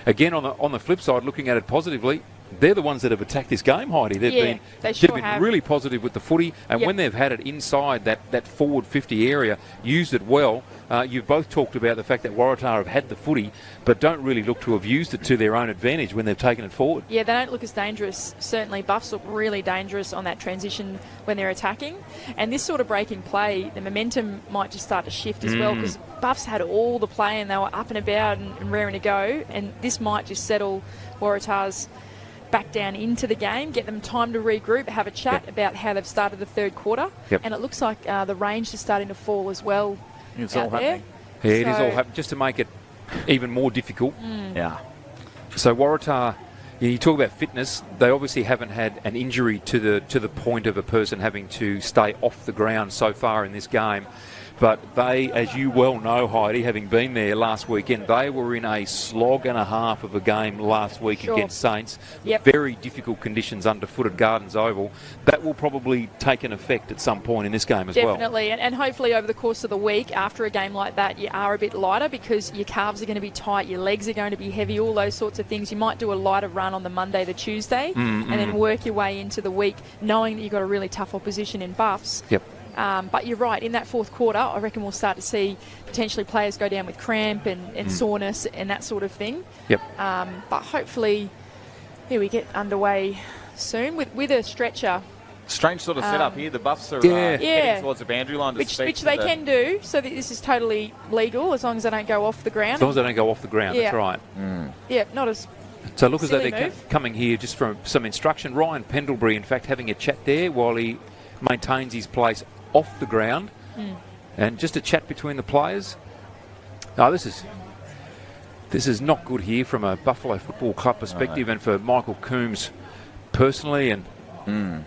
again, on the flip side, looking at it positively, they're the ones that have attacked this game, Heidi. They've been really positive with the footy, and when they've had it inside that forward 50 area, used it well. You've both talked about the fact that Waratah have had the footy, but don't really look to have used it to their own advantage when they've taken it forward. Yeah, they don't look as dangerous. Certainly, Buffs look really dangerous on that transition when they're attacking. And this sort of breaking play, the momentum might just start to shift as well, because Buffs had all the play and they were up and about and raring to go. And this might just settle Waratah's back down into the game, get them time to regroup, have a chat about how they've started the third quarter. And it looks like the range is starting to fall as well. It's all happening. Yeah, it is all happening, just to make it even more difficult. Yeah. So Waratah, you talk about fitness. They obviously haven't had an injury to the point of a person having to stay off the ground so far in this game. But they, as you well know, Heidi, having been there last weekend, they were in a slog and a half of a game last week against Saints. Yep. Very difficult conditions underfoot at Gardens Oval. That will probably take an effect at some point in this game as well. Definitely, and hopefully over the course of the week, after a game like that, you are a bit lighter because your calves are going to be tight, your legs are going to be heavy, all those sorts of things. You might do a lighter run on the Monday to Tuesday and then work your way into the week knowing that you've got a really tough opposition in Buffs. Yep. But you're right, in that fourth quarter, I reckon we'll start to see potentially players go down with cramp and soreness and that sort of thing. Yep. But hopefully, we get underway soon with a stretcher. Strange sort of setup here. The Buffs are Yeah. heading towards the boundary line. Which they can do, so that this is totally legal as long as they don't go off the ground. As long as they don't go off the ground, that's right. Yeah, not as So look as though silly they're move. coming here just from some instruction. Ryan Pendlebury, in fact, having a chat there while he maintains his place off the ground. And just a chat between the players. Oh, this is not good here from a Buffalo Football Club perspective and for Michael Coombs personally and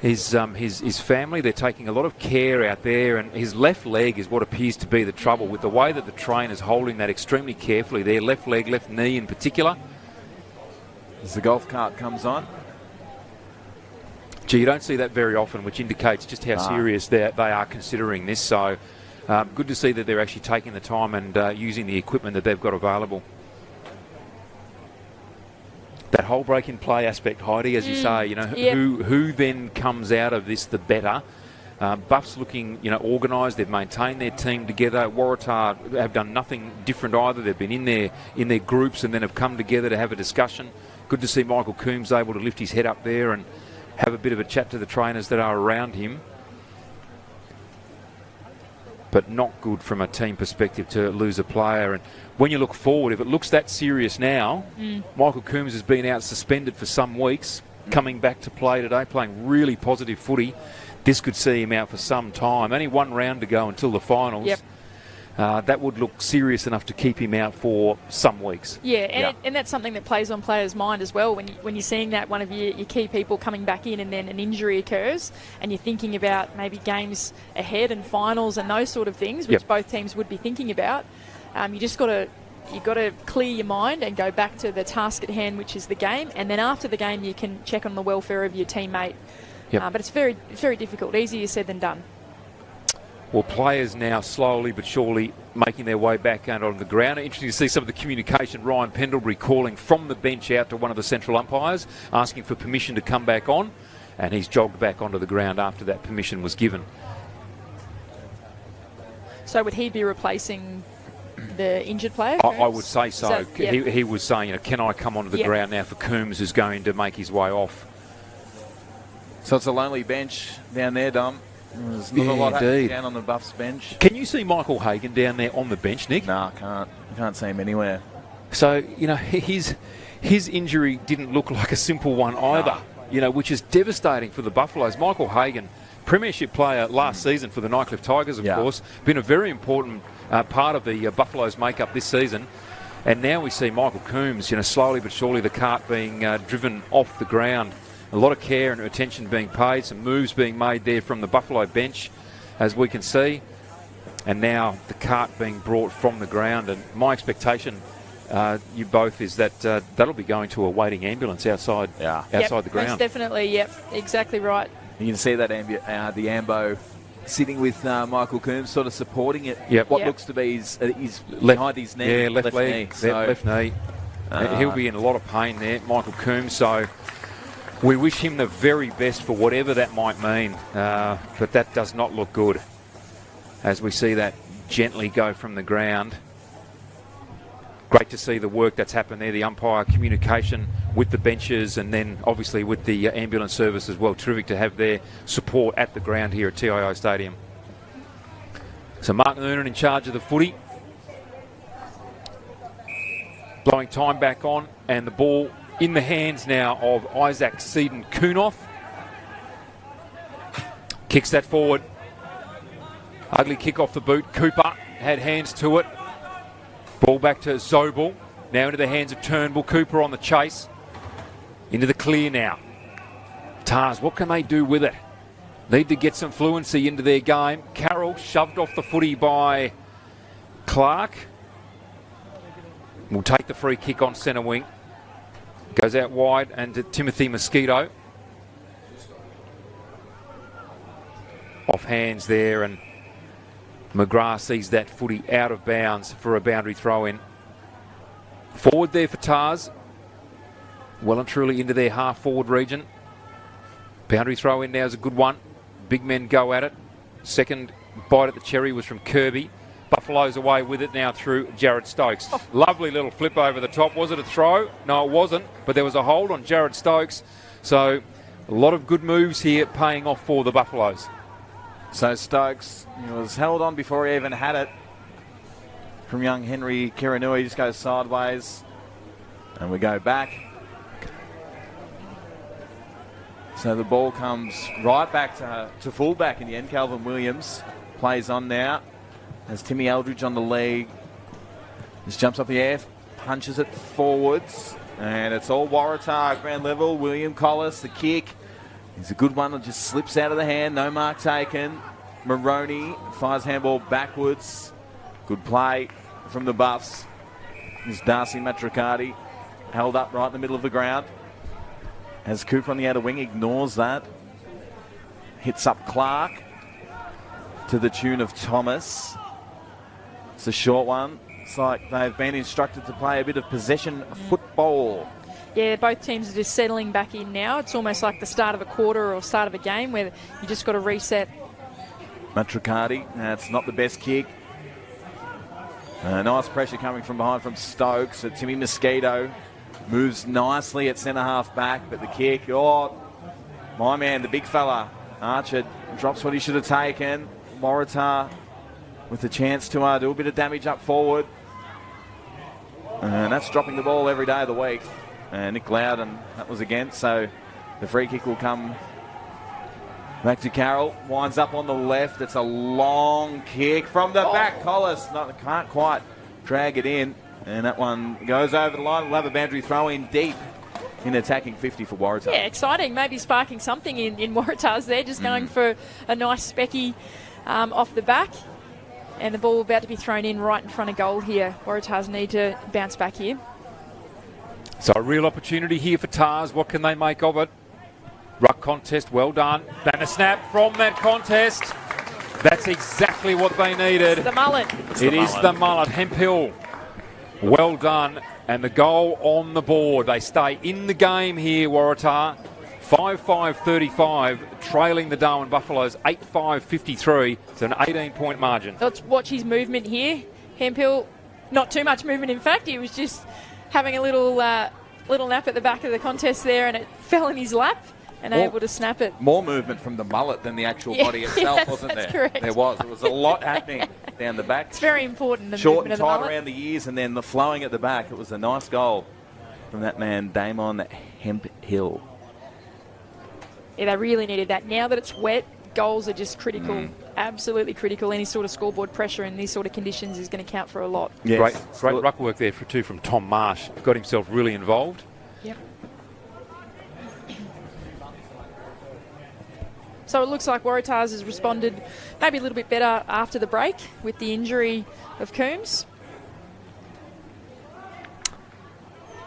his family. They're taking a lot of care out there, and his left leg is what appears to be the trouble with the way that the trainer's holding that extremely carefully. Their left leg, left knee in particular. As the golf cart comes on. Gee, you don't see that very often, which indicates just how serious they are considering this. So good to see that they're actually taking the time and using the equipment that they've got available. That whole break-in play aspect, Heidi, as you say, who then comes out of this the better. Buffs looking, organised. They've maintained their team together. Waratah have done nothing different either. They've been in their groups and then have come together to have a discussion. Good to see Michael Coombs able to lift his head up there and have a bit of a chat to the trainers that are around him. But not good from a team perspective to lose a player. And when you look forward, if it looks that serious now, Michael Coombs has been out suspended for some weeks, coming back to play today, playing really positive footy. This could see him out for some time. Only one round to go until the finals. Yep. That would look serious enough to keep him out for some weeks. Yeah, and that's something that plays on players' mind as well. When you're seeing that one of your key people coming back in and then an injury occurs and you're thinking about maybe games ahead and finals and those sort of things, which both teams would be thinking about, you just got to clear your mind and go back to the task at hand, which is the game. And then after the game, you can check on the welfare of your teammate. But it's very difficult. Easier said than done. Well, players now slowly but surely making their way back out on the ground. Interesting to see some of the communication. Ryan Pendlebury calling from the bench out to one of the central umpires, asking for permission to come back on, and he's jogged back onto the ground after that permission was given. So would he be replacing the injured player? I would say so. He was saying, can I come onto the ground now for Coombs, who's going to make his way off. So it's a lonely bench down there, Dom. There's not a lot happening down on the Buffs bench. Can you see Michael Hagan down there on the bench, Nick? No, I can't. I can't see him anywhere. So, his injury didn't look like a simple one either, which is devastating for the Buffaloes. Michael Hagan, premiership player last season for the Nycliffe Tigers, of course, been a very important part of the Buffaloes' makeup this season. And now we see Michael Coombs, slowly but surely the cart being driven off the ground. A lot of care and attention being paid, some moves being made there from the Buffalo bench, as we can see. And now the cart being brought from the ground. And my expectation, you both, is that that'll be going to a waiting ambulance outside the ground. Most definitely, exactly right. You can see that the Ambo sitting with Michael Coombs, sort of supporting it. What looks to be his behind his knee. Yeah, left leg, knee. Left knee. He'll be in a lot of pain there, Michael Coombs. So we wish him the very best for whatever that might mean, but that does not look good as we see that gently go from the ground. Great to see the work that's happened there, the umpire communication with the benches and then obviously with the ambulance service as well. Terrific to have their support at the ground here at TIO Stadium. So Mark Noonan in charge of the footy. Blowing time back on, and the ball in the hands now of Isaac Seaton-Kunoff. Kicks that forward. Ugly kick off the boot. Cooper had hands to it. Ball back to Zobel. Now into the hands of Turnbull. Cooper on the chase. Into the clear now. Tars, what can they do with it? need to get some fluency into their game. Carroll shoved off the footy by Clark. Will take the free kick on centre wing. Goes out wide and to Timothy Mosquito. Off hands there, and McGrath sees that footy out of bounds for a boundary throw in. Forward there for Tars. Well and truly into their half forward region. Boundary throw in now is a good one. Big men go at it. Second bite at the cherry was from Kirby. Buffalo's away with it now through Jared Stokes. Lovely little flip over the top. Was it a throw? No, it wasn't. But there was a hold on Jared Stokes. So a lot of good moves here paying off for the Buffaloes. So Stokes was held on before he even had it from young Henry Kiranui. Just goes sideways. And we go back. So the ball comes right back to fullback in the end. Calvin Williams plays on now. Has Timmy Eldridge on the leg. Just jumps up the air, punches it forwards. And it's all Waratah ground level. William Collis, the kick. It's a good one. It just slips out of the hand. No mark taken. Maroney fires handball backwards. Good play from the Buffs. Is Darcy Matricati held up right in the middle of the ground. As Cooper on the outer wing ignores that. Hits up Clark to the tune of Thomas. It's a short one. It's like they've been instructed to play a bit of possession football. Yeah, both teams are just settling back in now. It's almost like the start of a quarter or start of a game where you just got to reset. Matricati, that's not the best kick. Nice pressure coming from behind from Stokes. So Timmy Mosquito moves nicely at centre half back, but the kick, my man, the big fella, Archer, drops what he should have taken. Waratah with the chance to do a bit of damage up forward. And that's dropping the ball every day of the week. Nick Loudon, that was against, so the free kick will come back to Carroll. Winds up on the left. It's a long kick from the back. Collis can't quite drag it in. And that one goes over the line. We'll have a boundary throw in deep in attacking 50 for Waratah. Yeah, exciting. Maybe sparking something in Waratahs there. Just going for a nice specky off the back. And the ball about to be thrown in right in front of goal here. Waratahs need to bounce back here. So a real opportunity here for Tars. What can they make of it? Ruck contest, well done. And a snap from that contest. That's exactly what they needed. It's the mullet. It is the mullet. Hemphill. Well done. And the goal on the board. They stay in the game here, Waratah. 5-5-35, trailing the Darwin Buffaloes 8-5-53. It's an 18-point margin. Let's watch his movement here. Hemphill, not too much movement, in fact. He was just having a little nap at the back of the contest there, and it fell in his lap and able to snap it. More movement from the mullet than the actual body itself, wasn't there? Correct. There was. There was a lot happening down the back. It's very important, the short movement and of the tight around the ears, and then the flowing at the back. It was a nice goal from that man, Damon Hemphill. Yeah, they really needed that. Now that it's wet, goals are just critical. Absolutely critical. Any sort of scoreboard pressure in these sort of conditions is going to count for a lot. Yes. Great ruck work there too from Tom Marsh. Got himself really involved. Yep. So it looks like Waratahs has responded maybe a little bit better after the break with the injury of Coombs.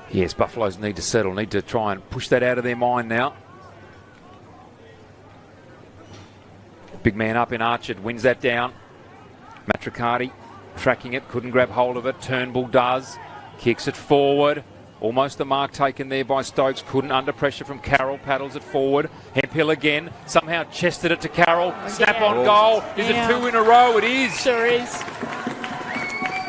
Yes, Buffaloes need to settle, need to try and push that out of their mind now. Big man up in Archard, wins that down. Matricati tracking it, couldn't grab hold of it. Turnbull does, kicks it forward. Almost the mark taken there by Stokes. Couldn't under pressure from Carroll. Paddles it forward. Hemphill again. Somehow chested it to Carroll. Snap on goal. Is it two in a row? It is. Sure is.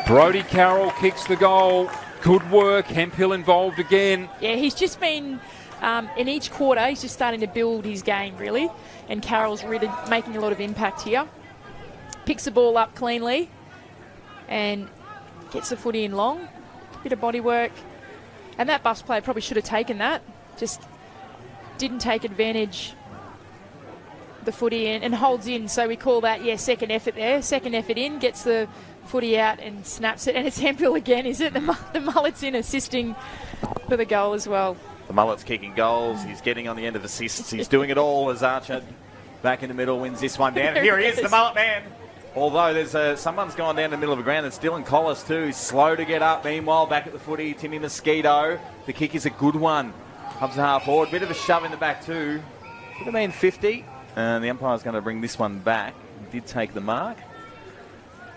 Brodie Carroll kicks the goal. Good work. Hemphill involved again. Yeah, he's just been, in each quarter, he's just starting to build his game, really. And Carroll's really making a lot of impact here. Picks the ball up cleanly and gets the footy in long. Bit of body work. And that Buffs player probably should have taken that. Just didn't take advantage of the footy and holds in. So we call that, second effort there. Second effort in, gets the footy out and snaps it. And it's Hemphill again, is it? The mullet's in assisting for the goal as well. The mullet's kicking goals. He's getting on the end of assists. He's doing it all as Archer Back in the middle, wins this one down. And here he is, the mullet man. Although there's someone's gone down the middle of the ground. It's Dylan Collis too. He's slow to get up. Meanwhile, back at the footy, Timmy Mosquito. The kick is a good one. Up to half forward. Bit of a shove in the back too. Could have been 50. And the umpire's going to bring this one back. He did take the mark.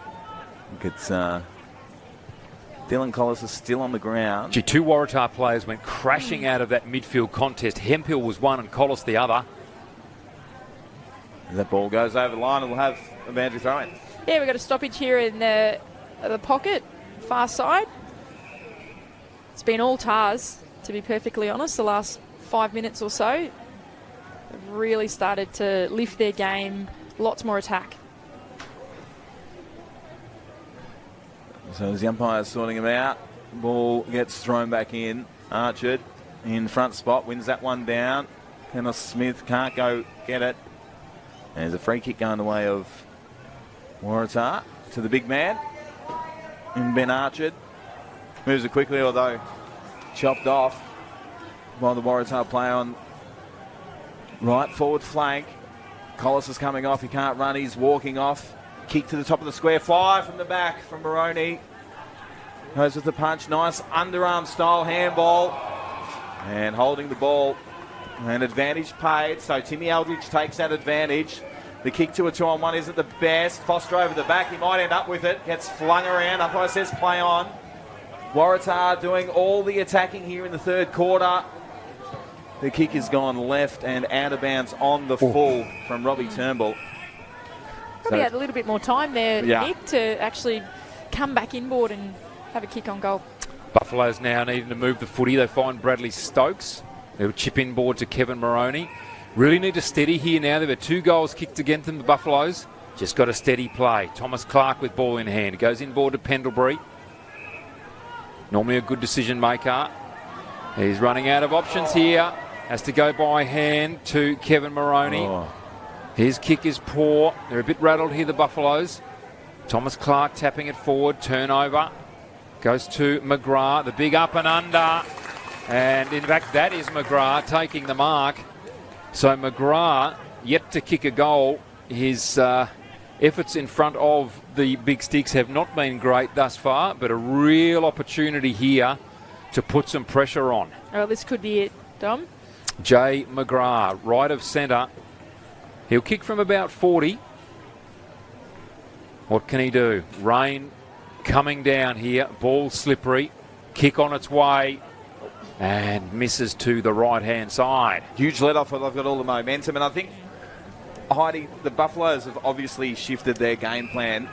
I think it's Dylan Collis is still on the ground. Gee, two Waratah players went crashing out of that midfield contest. Hemphill was one and Collis the other. As that ball goes over the line, and we'll have a boundary throw-in. Yeah, we've got a stoppage here in the pocket, far side. It's been all Tars, to be perfectly honest, the last 5 minutes or so. They've really started to lift their game, lots more attack. So as the umpire's sorting him out, ball gets thrown back in. Archard in front spot, wins that one down. Kenneth Smith can't go get it. There's a free kick going the way of Waratah to the big man in Ben Archard. Moves it quickly, although chopped off by the Waratah player on right forward flank. Collis is coming off. He can't run. He's walking off. Kick to the top of the square. Fire from the back from Moroney. Goes with the punch. Nice underarm style handball. And holding the ball. An advantage paid, so Timmy Aldridge takes that advantage. The kick to a 2-on-1 isn't the best. Foster over the back, he might end up with it. Gets flung around, umpire says play on. Waratah doing all the attacking here in the third quarter. The kick has gone left and out of bounds on the full from Robbie Turnbull. Probably had a little bit more time there, Yeah. Nick, to actually come back inboard and have a kick on goal. Buffalo's now needing to move the footy. They find Bradley Stokes. They'll chip inboard to Kevin Moroney. Really need to steady here now. They've had 2 goals kicked against them, the Buffaloes. Just got a steady play. Thomas Clark with ball in hand. Goes inboard to Pendlebury. Normally a good decision maker. He's running out of options here. Has to go by hand to Kevin Moroney. His kick is poor. They're a bit rattled here, the Buffaloes. Thomas Clark tapping it forward. Turnover. Goes to McGrath. The big up and under. And in fact, that is McGrath taking the mark. So McGrath yet to kick a goal. His efforts in front of the big sticks have not been great thus far, but a real opportunity here to put some pressure on. Oh, this could be it, Dom. Jay McGrath, right of centre. He'll kick from about 40. What can he do? Rain coming down here. Ball slippery. Kick on its way. And misses to the right-hand side. Huge let-off, but they've got all the momentum. And I think, Heidi, the Buffaloes have obviously shifted their game plan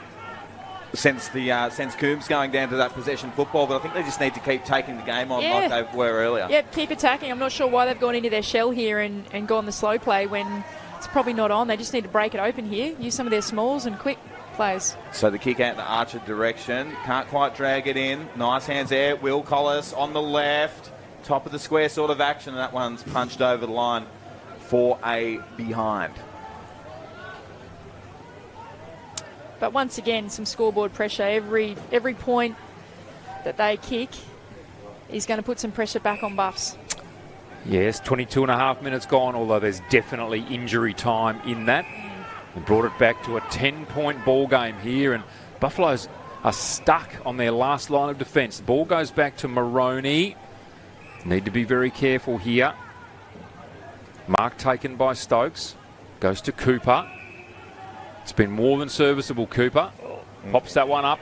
since Coombs going down to that possession football, but I think they just need to keep taking the game on like they were earlier. Yeah, keep attacking. I'm not sure why they've gone into their shell here and gone the slow play when it's probably not on. They just need to break it open here, use some of their smalls and quick plays. So the kick out in the Archer direction. Can't quite drag it in. Nice hands there. Will Collis on the left. Top of the square sort of action, and that one's punched over the line for a behind. But once again, some scoreboard pressure. Every point that they kick is going to put some pressure back on Buffs. Yes, 22 and a half minutes gone, although there's definitely injury time in that. And brought it back to a 10-point ball game here, and Buffaloes are stuck on their last line of defence. The ball goes back to Moroney. Need to be very careful here. Mark taken by Stokes. Goes to Cooper. It's been more than serviceable, Cooper. Pops that one up.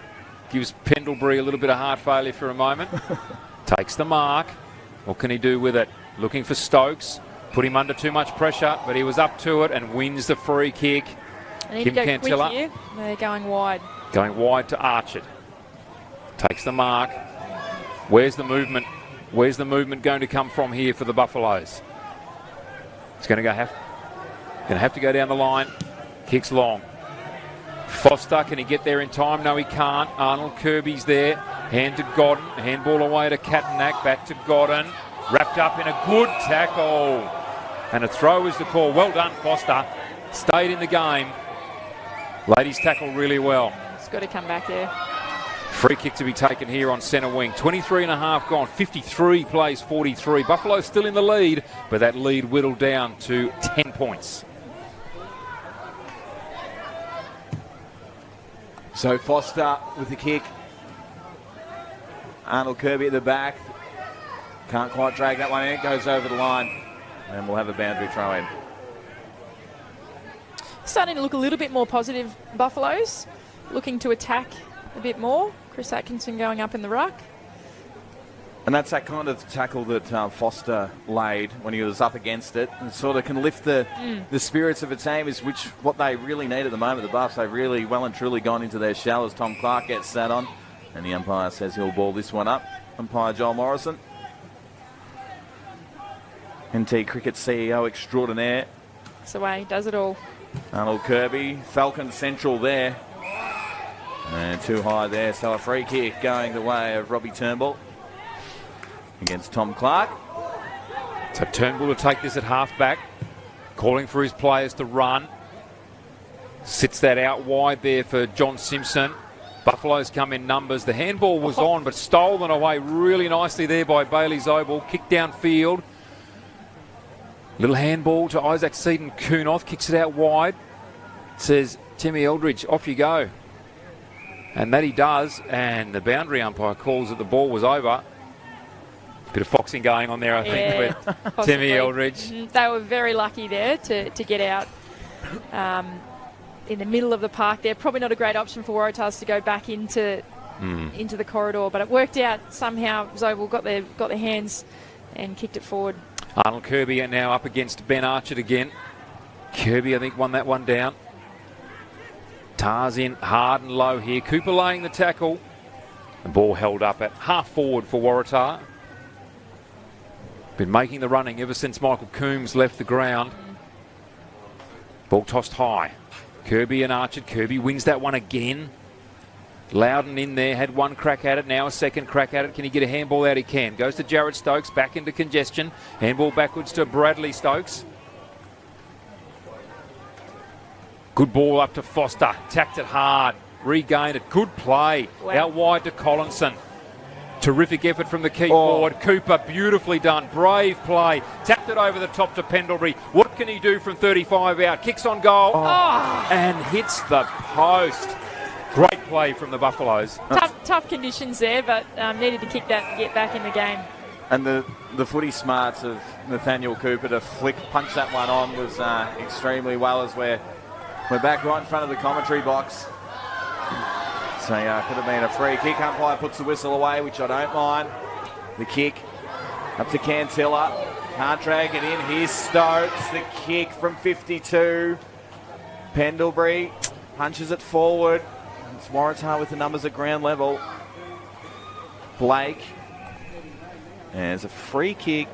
Gives Pendlebury a little bit of heart failure for a moment. Takes the mark. What can he do with it? Looking for Stokes. Put him under too much pressure, but he was up to it and wins the free kick. They need to go quick here. They're going wide. Going wide to Archer. Takes the mark. Where's the movement? Where's the movement going to come from here for the Buffaloes? It's going to have to go down the line. Kicks long. Foster, can he get there in time? No, he can't. Arnold Kirby's there. Hand to Godden. Handball away to Kattenack. Back to Godden. Wrapped up in a good tackle. And a throw is the call. Well done, Foster. Stayed in the game. Ladies tackle really well. It's got to come back there. Free kick to be taken here on centre wing. 23 and a half gone. 53 plays 43. Buffalo still in the lead, but that lead whittled down to 10 points. So Foster with the kick. Arnold Kirby at the back. Can't quite drag that one in. It goes over the line. And we'll have a boundary throw in. Starting to look a little bit more positive, Buffaloes. Looking to attack a bit more. Chris Atkinson going up in the ruck. And that's that kind of tackle that Foster laid when he was up against it, and sort of can lift the spirits of a team, is what they really need at the moment. The Buffs, they've really well and truly gone into their shell as Tom Clark gets sat on, and the umpire says he'll ball this one up. Umpire Joel Morrison, NT Cricket CEO extraordinaire. That's the way he does it all. Arnold Kirby, Falcon Central there, and too high there, so a free kick going the way of Robbie Turnbull against Tom Clark. So Turnbull to take this at half-back, calling for his players to run. Sits that out wide there for John Simpson. Buffaloes come in numbers. The handball was on, but stolen away really nicely there by Bailey Zobel. Kick downfield. Little handball to Isaac Seaton-Kunoth. Kicks it out wide. Says, Timmy Eldridge, off you go. And that he does. And the boundary umpire calls that the ball was over. Bit of foxing going on there, I think, with Timmy Eldridge. They were very lucky there to get out in the middle of the park there. Probably not a great option for Waratahs to go back into the corridor, but it worked out somehow. Zobel got their hands and kicked it forward. Arnold Kirby are now up against Ben Archer again. Kirby, I think, won that one down. Tars in hard and low here. Cooper laying the tackle. The ball held up at half forward for Waratah. Been making the running ever since Michael Coombs left the ground. Ball tossed high. Kirby and Archer. Kirby wins that one again. Loudon in there, had one crack at it, now a second crack at it. Can he get a handball out? He can. Goes to Jared Stokes, back into congestion. Handball backwards to Bradley Stokes. Good ball up to Foster. Tacked it hard. Regained it. Good play. Wow. Out wide to Collinson. Terrific effort from the key forward. Cooper, beautifully done. Brave play. Tapped it over the top to Pendlebury. What can he do from 35 out? Kicks on goal. And hits the post. Great play from the Buffaloes. Tough conditions there, but needed to kick that to get back in the game. And the footy smarts of Nathaniel Cooper to punch that one on was extremely well, as we're back right in front of the commentary box. So could have been a free kick. Umpire puts the whistle away, which I don't mind. The kick up to Cantilla. Can't drag it in. Here's Stokes. The kick from 52. Pendlebury punches it forward. It's Waratah with the numbers at ground level. Blake. And there's a free kick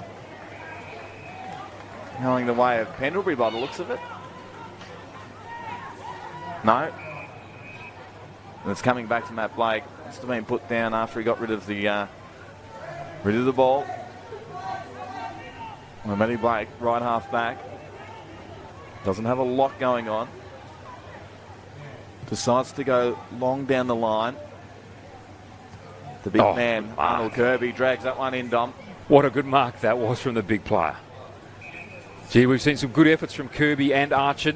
going the way of Pendlebury by the looks of it. No. And it's coming back to Matt Blake. Must have been put down after he got rid of the ball. Well, Matty Blake, right half back. Doesn't have a lot going on. Decides to go long down the line. The big man, Arnold Kirby, drags that one in, Dom. What a good mark that was from the big player. Gee, we've seen some good efforts from Kirby and Archer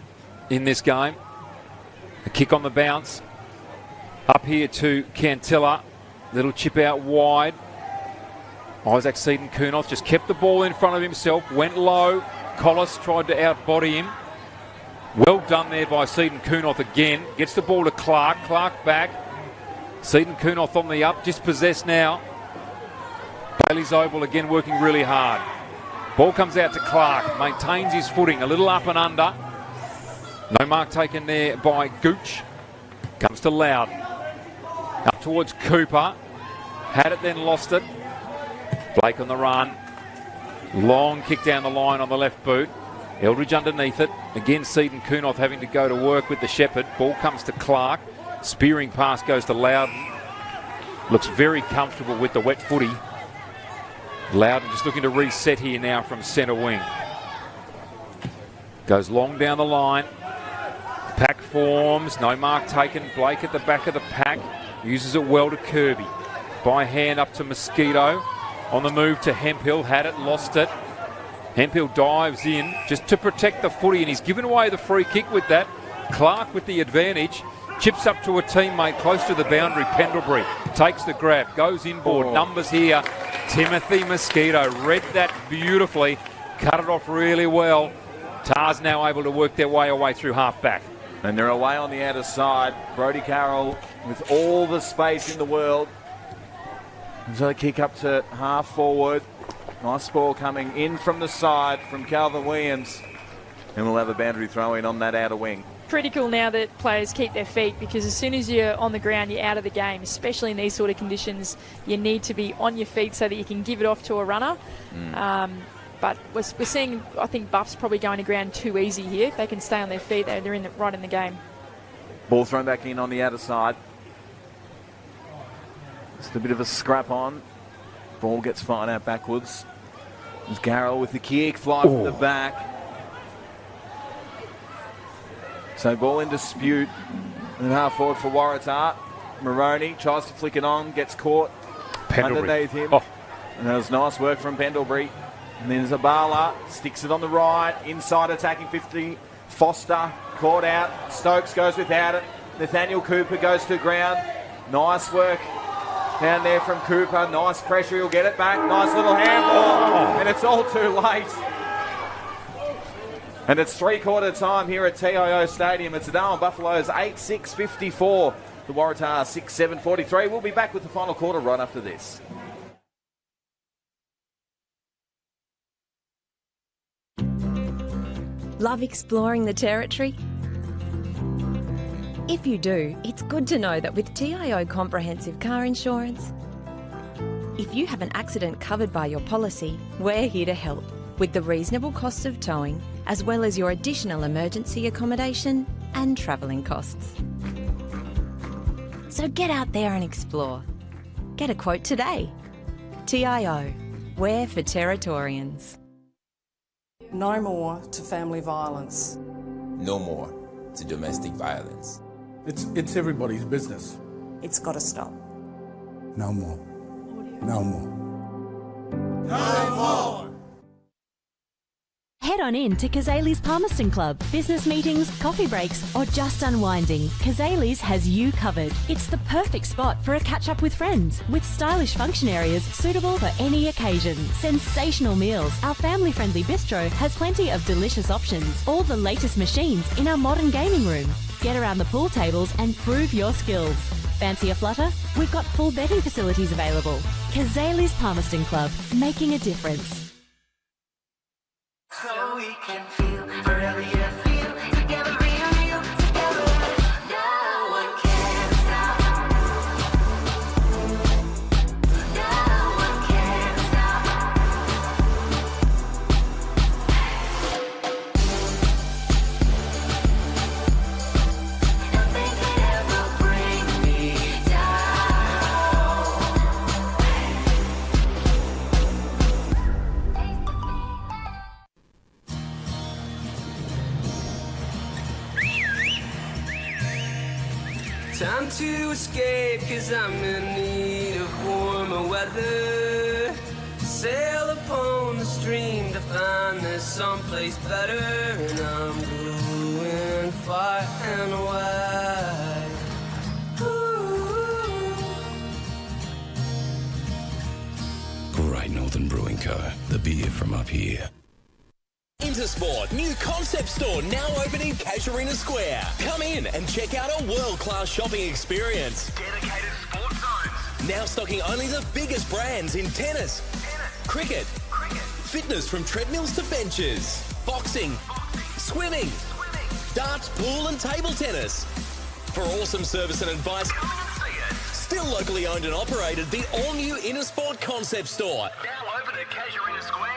in this game. A kick on the bounce. Up here to Cantilla. Little chip out wide. Isaac Seaton-Kunoth just kept the ball in front of himself. Went low. Collis tried to outbody him. Well done there by Seaton-Kunoth again. Gets the ball to Clark. Clark back. Seaton-Kunoth on the up. Dispossessed now. Bailey Zobel again working really hard. Ball comes out to Clark. Maintains his footing. A little up and under. No mark taken there by Gooch. Comes to Loudon. Up towards Cooper. Had it, then lost it. Blake on the run. Long kick down the line on the left boot. Eldridge underneath it. Again, Seaton-Kunoth having to go to work with the Shepherd. Ball comes to Clark. Spearing pass goes to Loudon. Looks very comfortable with the wet footy. Loudon just looking to reset here now from centre wing. Goes long down the line. Pack forms. No mark taken. Blake at the back of the pack. Uses it well to Kirby. By hand up to Mosquito. On the move to Hemphill. Had it, lost it. Hemphill dives in just to protect the footy, and he's given away the free kick with that. Clark with the advantage. Chips up to a teammate close to the boundary. Pendlebury takes the grab, goes inboard. Numbers here. Timothy Mosquito read that beautifully, cut it off really well. Tars now able to work their way away through half back. And they're away on the outer side. Brodie Carroll with all the space in the world. So they kick up to half forward. Nice ball coming in from the side from Calvin Williams. And we'll have a boundary throw in on that outer wing. Critical now that players keep their feet, because as soon as you're on the ground, you're out of the game, especially in these sort of conditions. You need to be on your feet so that you can give it off to a runner. But we're seeing, I think, Buffs probably going to ground too easy here. If they can stay on their feet, they're right in the game. Ball thrown back in on the outer side. Just a bit of a scrap on. Ball gets fired out backwards. There's Garrell with the kick, fly from the back. So ball in dispute. And half forward for Waratah. Moroney tries to flick it on, gets caught underneath him. And that was nice work from Pendlebury. And then Zabala sticks it on the right. Inside attacking 50. Foster caught out. Stokes goes without it. Nathaniel Cooper goes to ground. Nice work down there from Cooper. Nice pressure. He'll get it back. Nice little handball. And it's all too late. And it's three-quarter time here at TIO Stadium. It's the Darwin Buffaloes 8-6-54. The Waratah 6-7-43. We'll be back with the final quarter right after this. Love exploring the territory? If you do, it's good to know that with TIO Comprehensive Car Insurance, if you have an accident covered by your policy, we're here to help with the reasonable costs of towing, as well as your additional emergency accommodation and travelling costs. So get out there and explore. Get a quote today. TIO, we're for Territorians. No more to family violence. No more to domestic violence. It's everybody's business. It's got to stop. No more. No more. No more! Head on in to Kazali's Palmerston Club. Business meetings, coffee breaks, or just unwinding, Kazali's has you covered. It's the perfect spot for a catch-up with friends, with stylish function areas suitable for any occasion. Sensational meals. Our family-friendly bistro has plenty of delicious options. All the latest machines in our modern gaming room. Get around the pool tables and prove your skills. Fancy a flutter? We've got full betting facilities available. Kazali's Palmerston Club, making a difference. So we can feel forever, yeah, feel together, real together. No one can stop. No one can stop. Nothing could ever bring me Time to escape, cause I'm in need of warmer weather. Sail upon the stream to find there's someplace better. And I'm going far and wide. Great Northern Brewing Co. The beer from up here. Intersport, new concept store now open in Casuarina Square. Come in and check out a world-class shopping experience. Dedicated sports zones. Now stocking only the biggest brands in tennis, cricket, fitness from treadmills to benches, boxing, swimming, darts, pool and table tennis. For awesome service and advice, still locally owned and operated, the all-new Intersport concept store. Now open at Casuarina Square.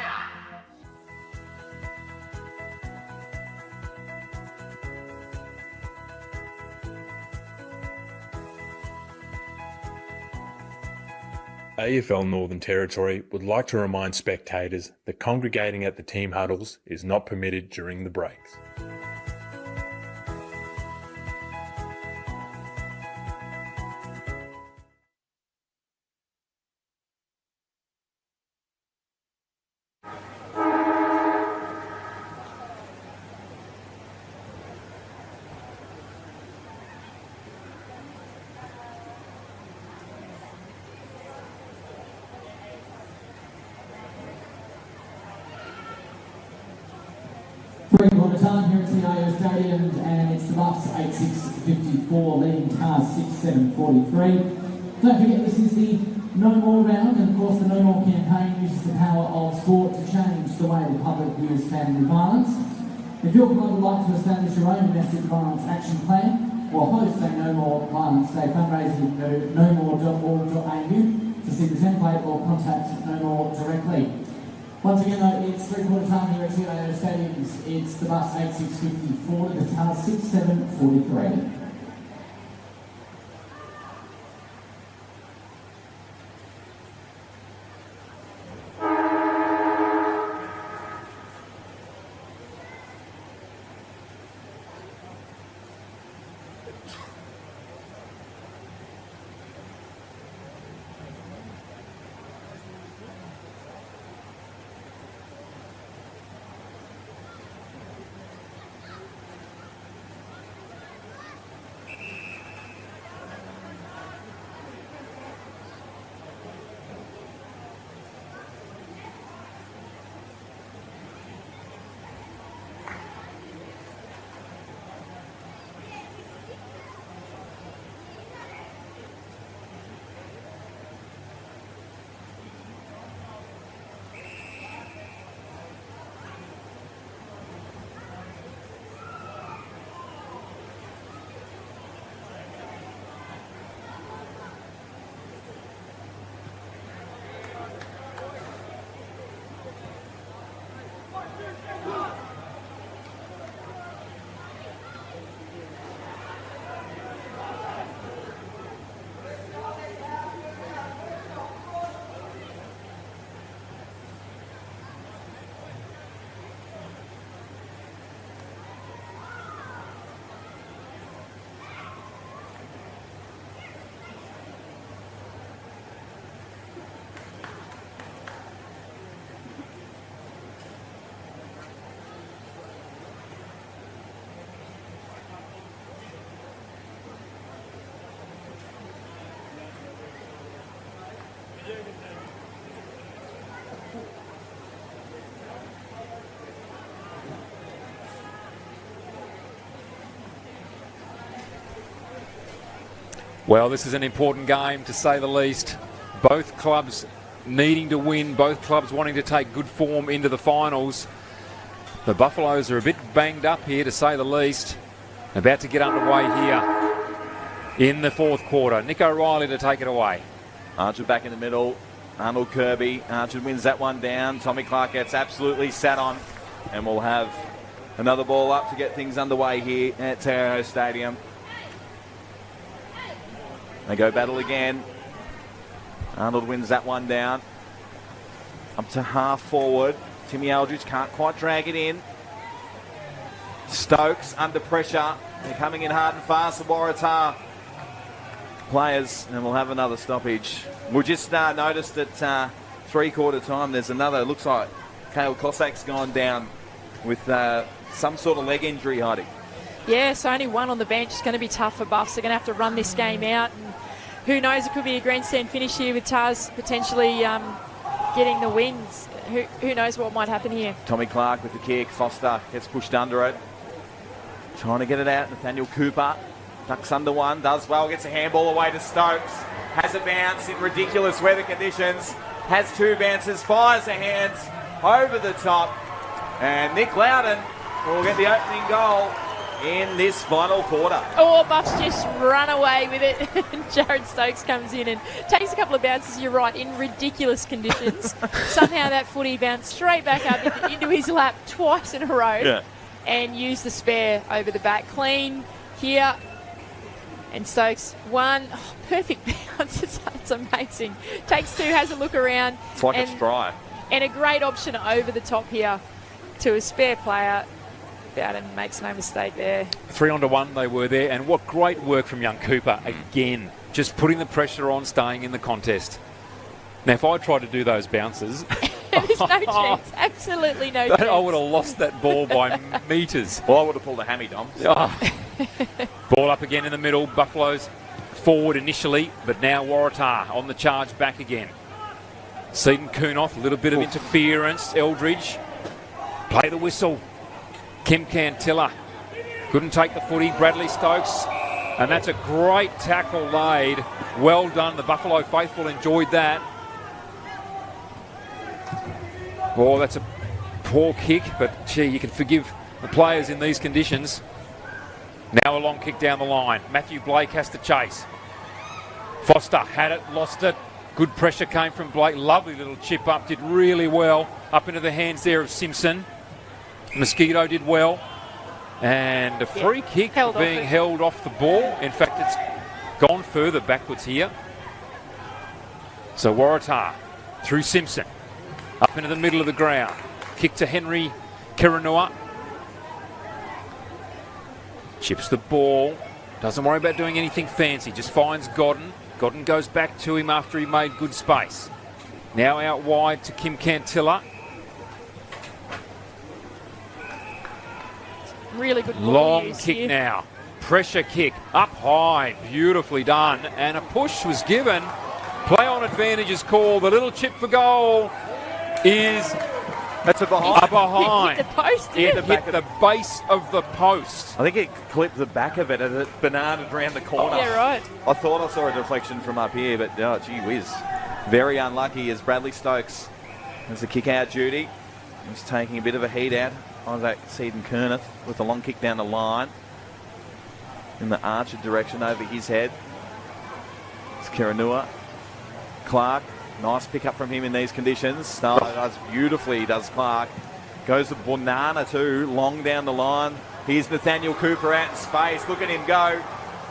AFL Northern Territory would like to remind spectators that congregating at the team huddles is not permitted during the breaks. Stadium, and it's the Buffs 8-6-54, leading Tars 6-7-43. Don't forget, this is the No More round, and of course the No More campaign uses the power of sport to change the way the public views family violence. If your club would like to establish your own domestic violence action plan or host a No More Violence Day fundraiser, go to nomore.org.au to see the template or contact No More directly. Once again though, it's 3/4 time here at TIO Stadiums. It's the Buffs 8-6-54 to the Tars 6-7-43. Well, this is an important game, to say the least. Both clubs needing to win, both clubs wanting to take good form into the finals. The Buffaloes are a bit banged up here, to say the least. About to get underway here in the fourth quarter. Nick O'Reilly to take it away. Archer back in the middle. Arnold Kirby. Archer wins that one down. Tommy Clark gets absolutely sat on. And we'll have another ball up to get things underway here at TIO Stadium. They go battle again. Arnold wins that one down. Up to half forward. Timmy Aldridge can't quite drag it in. Stokes under pressure. They're coming in hard and fast. The Waratah players, and we'll have another stoppage. We'll just notice that 3/4 time there's another. Looks like Kale Cossack's gone down with some sort of leg injury, Heidi. Yeah, so only one on the bench. It's going to be tough for Buffs. They're going to have to run this game out. And who knows, it could be a grandstand finish here with Tars potentially getting the wins. Who knows what might happen here. Tommy Clark with the kick. Foster gets pushed under it. Trying to get it out. Nathaniel Cooper ducks under one. Does well. Gets a handball away to Stokes. Has a bounce in ridiculous weather conditions. Has two bounces. Fires the hands over the top. And Nick Loudon will get the opening goal in this final quarter. Oh, Buffs just run away with it. Jared Stokes comes in and takes a couple of bounces, you're right, in ridiculous conditions. Somehow that footy bounced straight back up into his lap twice in a row and used the spare over the back. Clean here. And Stokes, one perfect bounce. It's amazing. Takes two, has a look around. It's like a strike. And a great option over the top here to a spare player. Bowden makes no mistake there. 3-1 they were there, and what great work from young Cooper again, just putting the pressure on, staying in the contest. Now if I tried to do those bounces, there's no chance, absolutely no chance. I would have lost that ball by metres. Well, I would have pulled a hammy, Dom. Ball up again in the middle. Buffaloes forward initially, but now Waratah on the charge back again. Seaton Kunoff, a little bit of interference. Eldridge, play the whistle. Kim Cantilla Couldn't take the footy. Bradley Stokes. And that's a great tackle laid. Well done. The Buffalo faithful enjoyed that. Oh, that's a poor kick, but gee, you can forgive the players in these conditions. Now a long kick down the line. Matthew Blake has to chase. Foster had it, lost it. Good pressure came from Blake. Lovely little chip up. Did really well. Up into the hands there of Simpson. Mosquito did well. And a free kick being held off the ball. In fact, it's gone further backwards here. So Waratah through Simpson. Up into the middle of the ground. Kick to Henry Kiranua. Chips the ball. Doesn't worry about doing anything fancy. Just finds Godden. Godden goes back to him after he made good space. Now out wide to Kim Cantilla. Really good long kick now. Pressure kick up high. Beautifully done. And a push was given. Play on advantage is called. The little chip for goal is that's a behind. Hit the post. It hit the base of the post. I think it clipped the back of it as it bananaed around the corner. Yeah, right. I thought I saw a deflection from up here, but oh, gee whiz. Very unlucky as Bradley Stokes has the kick out duty. He's taking a bit of a heat out. Isaac Seaton-Kerneth with a long kick down the line in the Archer direction over his head. It's Kiranua. Clark, nice pick up from him in these conditions. Does beautifully, does Clark. Goes to Bonana too, long down the line. Here's Nathaniel Cooper out in space. Look at him go.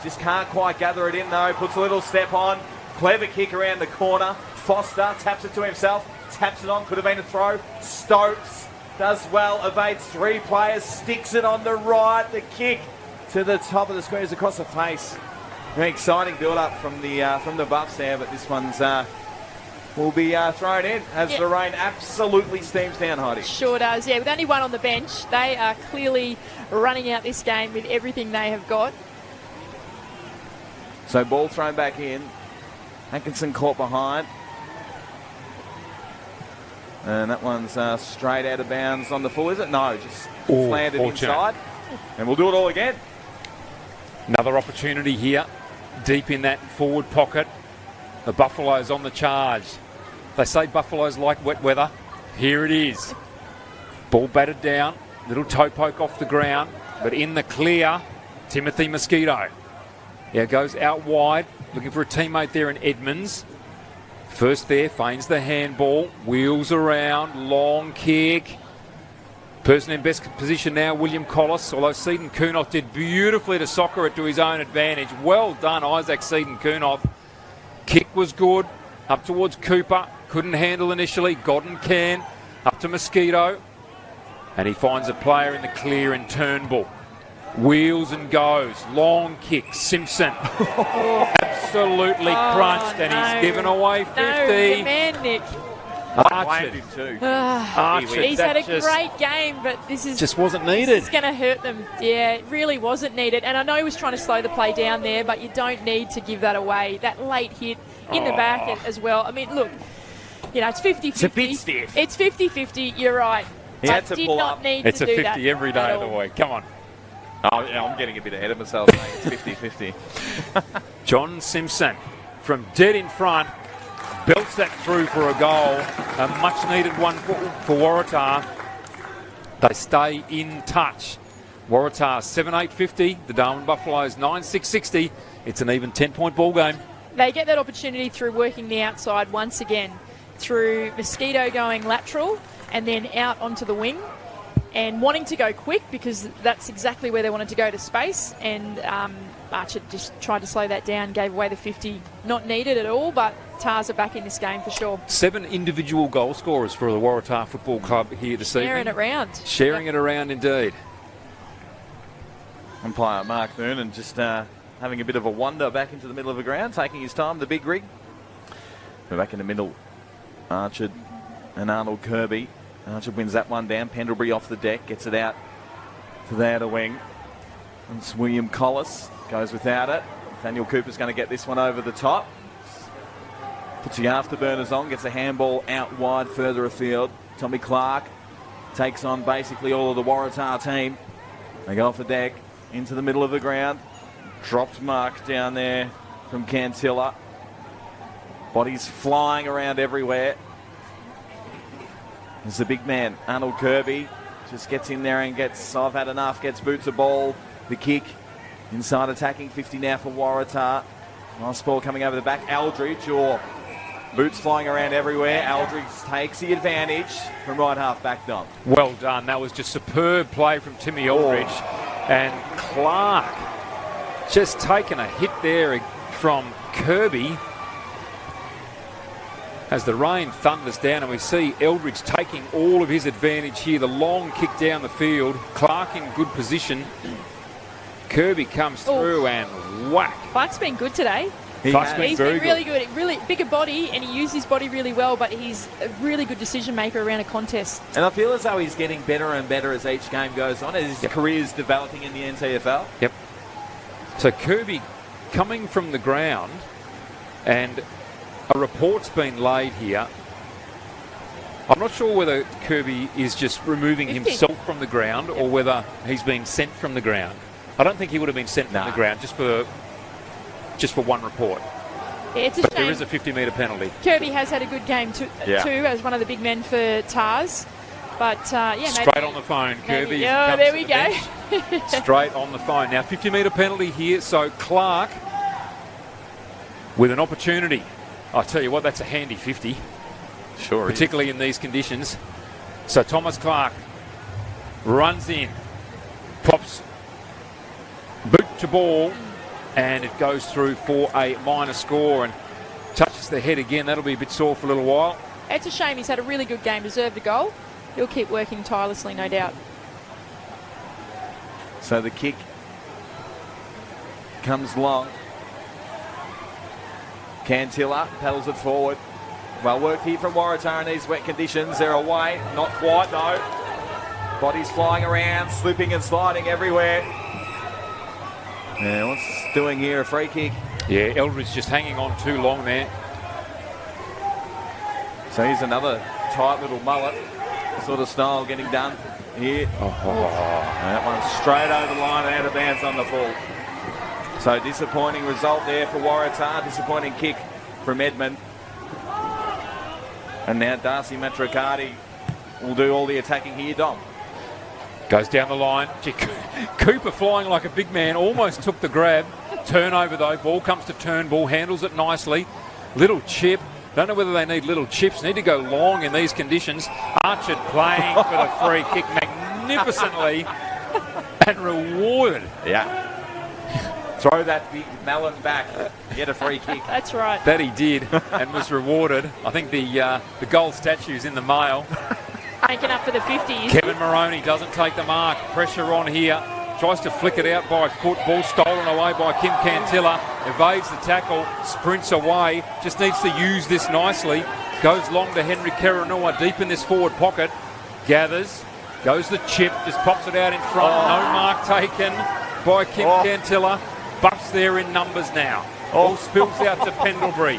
Just can't quite gather it in though. Puts a little step on. Clever kick around the corner. Foster taps it to himself. Taps it on. Could have been a throw. Stokes does well. Evades three players. Sticks it on the right. The kick to the top of the screen is across the face. Very exciting build-up from the Buffs there, but this one's will be thrown in as the rain absolutely steams down, Heidi. Sure does, yeah. With only one on the bench, they are clearly running out this game with everything they have got. So ball thrown back in. Hankinson caught behind. And that one's straight out of bounds on the full, is it? No, just landed inside. And we'll do it all again. Another opportunity here, deep in that forward pocket. The Buffaloes on the charge. They say Buffaloes like wet weather. Here it is. Ball batted down. Little toe poke off the ground. But in the clear, Timothy Mosquito. Yeah, goes out wide. Looking for a teammate there in Edmonds. First there, feigns the handball. Wheels around. Long kick. Person in best position now, William Collis. Although Seaton-Kerneth did beautifully to soccer it to his own advantage. Well done, Isaac Seaton-Kerneth. Kick was good. Up towards Cooper. Couldn't handle initially. Godden can. Up to Mosquito. And he finds a player in the clear in Turnbull. Wheels and goes. Long kick. Simpson. Absolutely crunched. And he's given away 50. No, good man, Nick. Archer. He's had a great game, but this is just wasn't needed. This is going to hurt them. Yeah, it really wasn't needed. And I know he was trying to slow the play down there, but you don't need to give that away. That late hit in the back as well. I mean, look, you know, it's 50-50. It's a bit stiff. It's 50-50. You're right. He had to pull up. It's a 50 every day of the week. Come on. Oh, yeah, I'm getting a bit ahead of myself. It's 50-50. John Simpson from dead in front. Belts that through for a goal. A much-needed one for Waratah. They stay in touch. Waratah 7-8-50. The Darwin Buffaloes 9-6-60. It's an even 10-point ball game. They get that opportunity through working the outside once again. Through Mosquito going lateral and then out onto the wing. And wanting to go quick because that's exactly where they wanted to go to space. And Archer just tried to slow that down, gave away the 50. Not needed at all, but Tars are back in this game for sure. 7 individual goal scorers for the Waratah Football Club here this evening. Sharing it around. Sharing it around indeed. Umpire Mark Noonan just having a bit of a wander back into the middle of the ground, taking his time, the big rig. We're back in the middle. Archer and Arnold Kirby. Archer wins that one down. Pendlebury off the deck, gets it out to the outer wing. And it's William Collis, goes without it. Nathaniel Cooper's going to get this one over the top. Puts the afterburners on, gets a handball out wide, further afield. Tommy Clark takes on basically all of the Waratah team. They go off the deck. into the middle of the ground. Dropped mark down there from Cantilla. Bodies flying around everywhere. There's the big man, Arnold Kirby. Just gets in there and gets, I've had enough, gets boots a ball. The kick inside attacking 50 now for Waratah. Nice ball coming over the back. Aldridge, or boots flying around everywhere. Aldridge takes the advantage from right half back Dom. Well done. That was just superb play from Timmy Aldridge. And Clark just taking a hit there from Kirby. As the rain thunders down and we see Eldridge taking all of his advantage here. The long kick down the field. Clark in good position. Kirby comes through and whack. Clark's been good today. He's been really good. Really bigger body, and he used his body really well, but he's a really good decision maker around a contest. And I feel as though he's getting better and better as each game goes on, as his career's developing in the NTFL. Yep. So Kirby coming from the ground, and a report's been laid here. I'm not sure whether Kirby is just removing himself from the ground or whether he's been sent from the ground. I don't think he would have been sent from the ground just for one report. Yeah, it's a but shame. There is a 50-metre penalty. Kirby has had a good game too, as one of the big men for Tars. But, Straight on the phone, Kirby. Oh, there we go. Straight on the phone. Now, 50-metre penalty here. So Clark with an opportunity. I tell you what, that's a handy 50. Sure. Particularly in these conditions. So Thomas Clark runs in, pops boot to ball, and it goes through for a minor score and touches the head again. That'll be a bit sore for a little while. It's a shame. He's had a really good game, deserved a goal. He'll keep working tirelessly, no doubt. So the kick comes long. Cantilla paddles it forward. Well worked here from Waratah in these wet conditions. They're away. Not quite, though. Bodies flying around, slipping and sliding everywhere. Yeah, what's doing here? A free kick. Yeah, Eldridge just hanging on too long there. So here's another tight little mullet sort of style getting done here. That one's straight over the line and out of bounds on the full. So disappointing result there for Waratah. Disappointing kick from Edmund. And now Darcy Matricardi will do all the attacking here, Dom. Goes down the line. Cooper flying like a big man. Almost took the grab. Turnover though. Ball comes to Turnbull. Handles it nicely. Little chip. Don't know whether they need little chips. Need to go long in these conditions. Archer playing for the free kick magnificently and rewarded. Yeah. Throw that big melon back. Get a free kick. That's right. That he did and was rewarded. I think the gold statue's in the mail. Making up for the 50s. Kevin Moroney doesn't take the mark. Pressure on here. Tries to flick it out by foot. Ball stolen away by Kim Cantilla. Evades the tackle. Sprints away. Just needs to use this nicely. Goes long to Henry Karanua deep in this forward pocket. Gathers. Goes the chip. Just pops it out in front. No mark taken by Kim Cantilla. Buffs there in numbers now. Ball spills out to Pendlebury.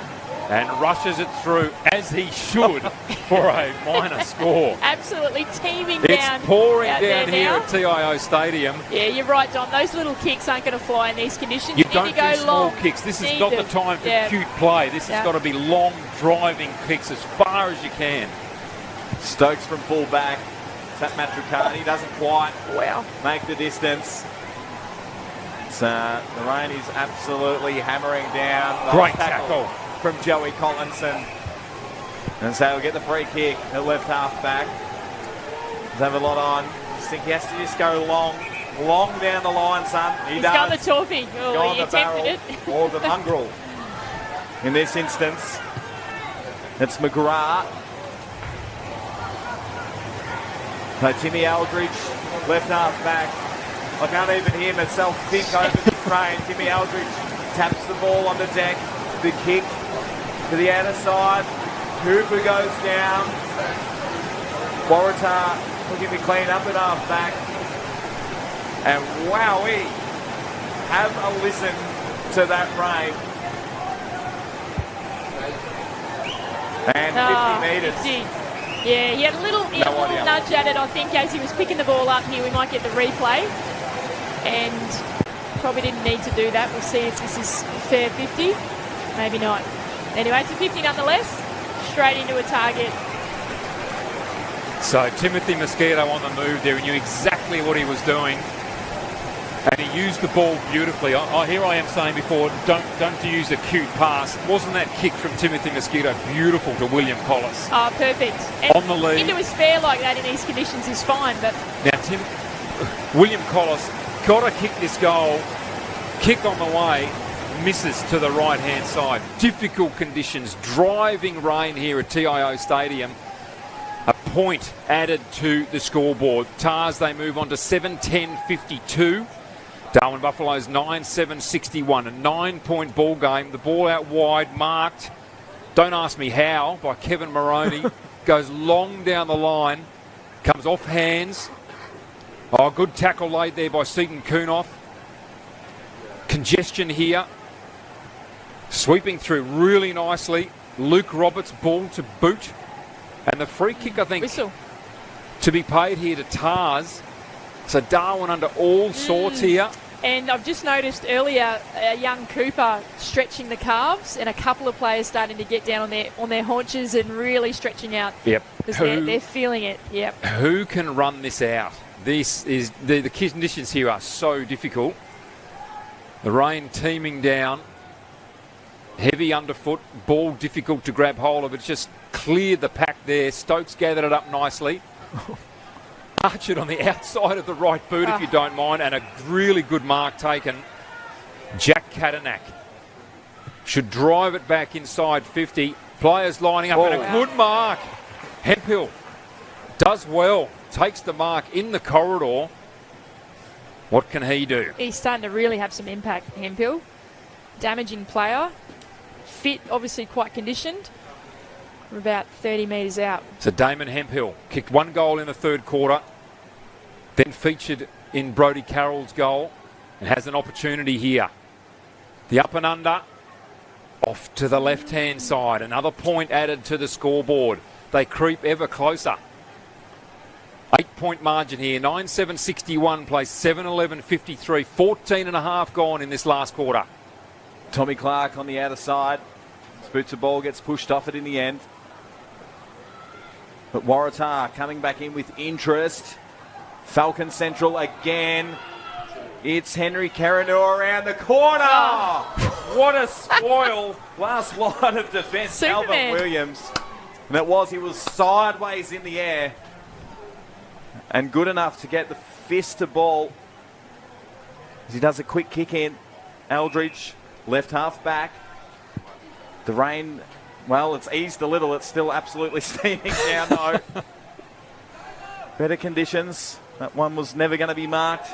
And rushes it through, as he should, for a minor score. Absolutely teeming down. It's pouring down here now at TIO Stadium. Yeah, you're right, Dom. Those little kicks aren't going to fly in these conditions. You need don't to go do small long. kicks. This is not the time for cute play. This has got to be long, driving kicks as far as you can. Stokes from full back. Sat Matricani doesn't quite make the distance. The rain is absolutely hammering down. Great tackle from Joey Collinson. And so we'll get the free kick at left half back. Does have a lot on. I think he has to just go long down the line, son. He's got the talking. Oh, he attempted it. Or the mongrel. In this instance, it's McGrath. So Timmy Aldridge, left half back. I can't even hear myself think over the train. Timmy Aldridge taps the ball on the deck. The kick to the outer side. Cooper goes down. Waratah looking to clean up at half back. And wowee, have a listen to that rain. And 50 metres. Yeah, he had a little nudge at it, I think, as he was picking the ball up here. We might get the replay. and probably didn't need to do that. We'll see if this is fair 50. Maybe not. Anyway, it's a 50 nonetheless. Straight into a target. So Timothy Mosquito on the move there. He knew exactly what he was doing. And he used the ball beautifully. Here I am saying before, don't use a cute pass. Wasn't that kick from Timothy Mosquito beautiful to William Collis? Oh, perfect. And on the lead. Into a spare like that in these conditions is fine, but... Now, William Collis got to kick this goal. Kick on the way. Misses to the right-hand side. Difficult conditions. Driving rain here at TIO Stadium. A point added to the scoreboard. Tars, they move on to 7-10-52. Darwin Buffaloes 9-7-61. A 9-point ball game. The ball out wide, marked. Don't ask me how, by Kevin Moroney. Goes long down the line. Comes off hands. Oh, good tackle laid there by Seaton Kunoff. Congestion here. Sweeping through really nicely. Luke Roberts, ball to boot. And the free kick, I think, whistle to be paid here to Tars. So Darwin under all sorts here. And I've just noticed earlier young Cooper stretching the calves, and a couple of players starting to get down on their haunches and really stretching out. Yep. Because they're feeling it. Yep. Who can run this out? This is the conditions here are so difficult. The rain teeming down. Heavy underfoot. Ball difficult to grab hold of. It's just cleared the pack there. Stokes gathered it up nicely. Archard on the outside of the right boot, if you don't mind, and a really good mark taken. Jack Katanak should drive it back inside 50. Players lining up, and a good mark. Hemphill does well, takes the mark in the corridor. What can he do? He's starting to really have some impact, Hemphill. Damaging player. Fit, obviously quite conditioned. We're about 30 metres out. So Damon Hemphill kicked one goal in the third quarter, then featured in Brodie Carroll's goal, and has an opportunity here. The up and under, off to the left-hand side. Another point added to the scoreboard. They creep ever closer. 8-point margin here. 9-7-61 plays 7-11-53. 14 and a half gone in this last quarter. Tommy Clark on the outer side. Boots of ball gets pushed off it in the end. But Waratah coming back in with interest. Falcon Central again. It's Henry Carano around the corner. What a spoil. Last line of defence, Superman. Alvin Williams. And he was sideways in the air. And good enough to get the fist of ball. As he does a quick kick in. Eldridge, left half back. The rain, well, it's eased a little. It's still absolutely steaming down, though. Better conditions. That one was never going to be marked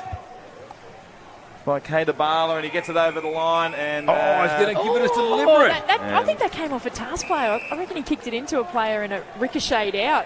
by Kader Barlow, and he gets it over the line. And he's going to give it a deliberate. I think that came off a task player. I reckon he kicked it into a player and it ricocheted out.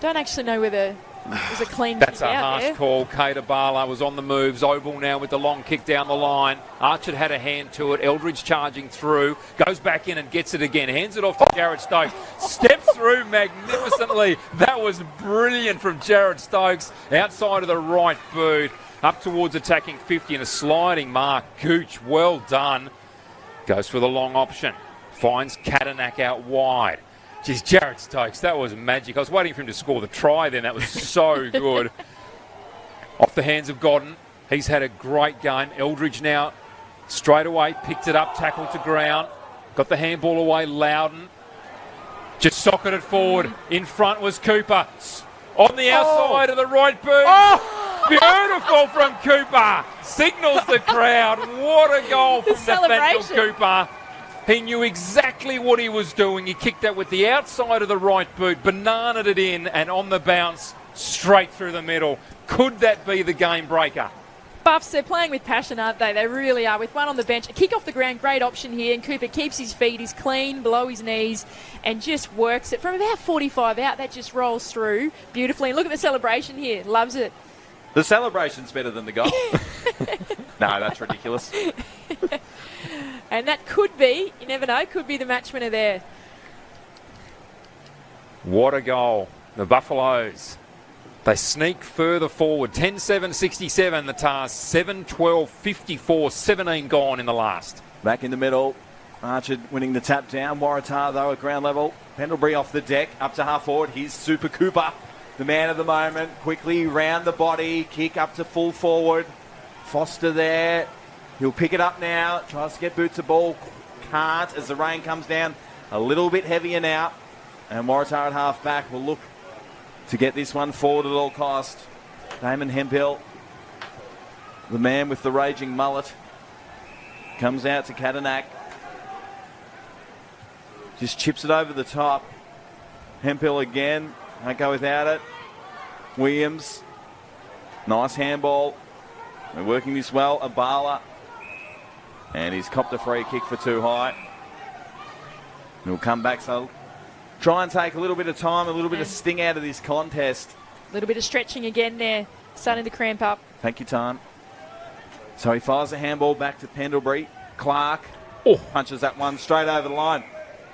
Don't actually know whether it was a clean That's kick a out harsh there. call. Kader Barlow was on the move. Zobel now with the long kick down the line. Archard had a hand to it. Eldridge charging through. Goes back in and gets it again. Hands it off to Jared Stokes. Steps through magnificently. That was brilliant from Jared Stokes. Outside of the right boot. Up towards attacking 50 and a sliding mark. Gooch, well done. Goes for the long option. Finds Katanak out wide. Geez, Jared Stokes, that was magic. I was waiting for him to score the try then. That was so good. Off the hands of Godden. He's had a great game. Eldridge now straight away picked it up, tackled to ground. Got the handball away, Loudon. Just socketed forward. In front was Cooper. On the outside of the right boot. Beautiful from Cooper. Signals the crowd. What a goal from Nathaniel Cooper. He knew exactly what he was doing. He kicked that with the outside of the right boot, bananaed it in, and on the bounce, straight through the middle. Could that be the game breaker? Buffs, they're playing with passion, aren't they? They really are. With one on the bench, a kick off the ground, great option here, and Cooper keeps his feet, he's clean, below his knees, and just works it. From about 45 out, that just rolls through beautifully. And look at the celebration here. Loves it. The celebration's better than the goal. No, that's ridiculous. And that could be, you never know, could be the match winner there. What a goal. The Buffaloes They sneak further forward. 10-7-67, the Tars. 7-12-54, 17 gone in the last. Back in the middle. Archer winning the tap down. Waratah, though, at ground level. Pendlebury off the deck, up to half forward. Here's Super Cooper, the man of the moment. Quickly round the body, kick up to full forward. Foster there. He'll pick it up now. Tries to get boots the ball. Can't as the rain comes down. A little bit heavier now. And Waratah at half back will look to get this one forward at all cost. Damon Hemphill, the man with the raging mullet, comes out to Kadanak. Just chips it over the top. Hemphill again. Won't go without it. Williams. Nice handball. They're working this well. Abala. And he's copped a free kick for too high. He'll come back, so try and take a little bit of time, a little bit of sting out of this contest. A little bit of stretching again there. Starting to cramp up. Thank you, Time. So he fires the handball back to Pendlebury. Clark punches that one straight over the line.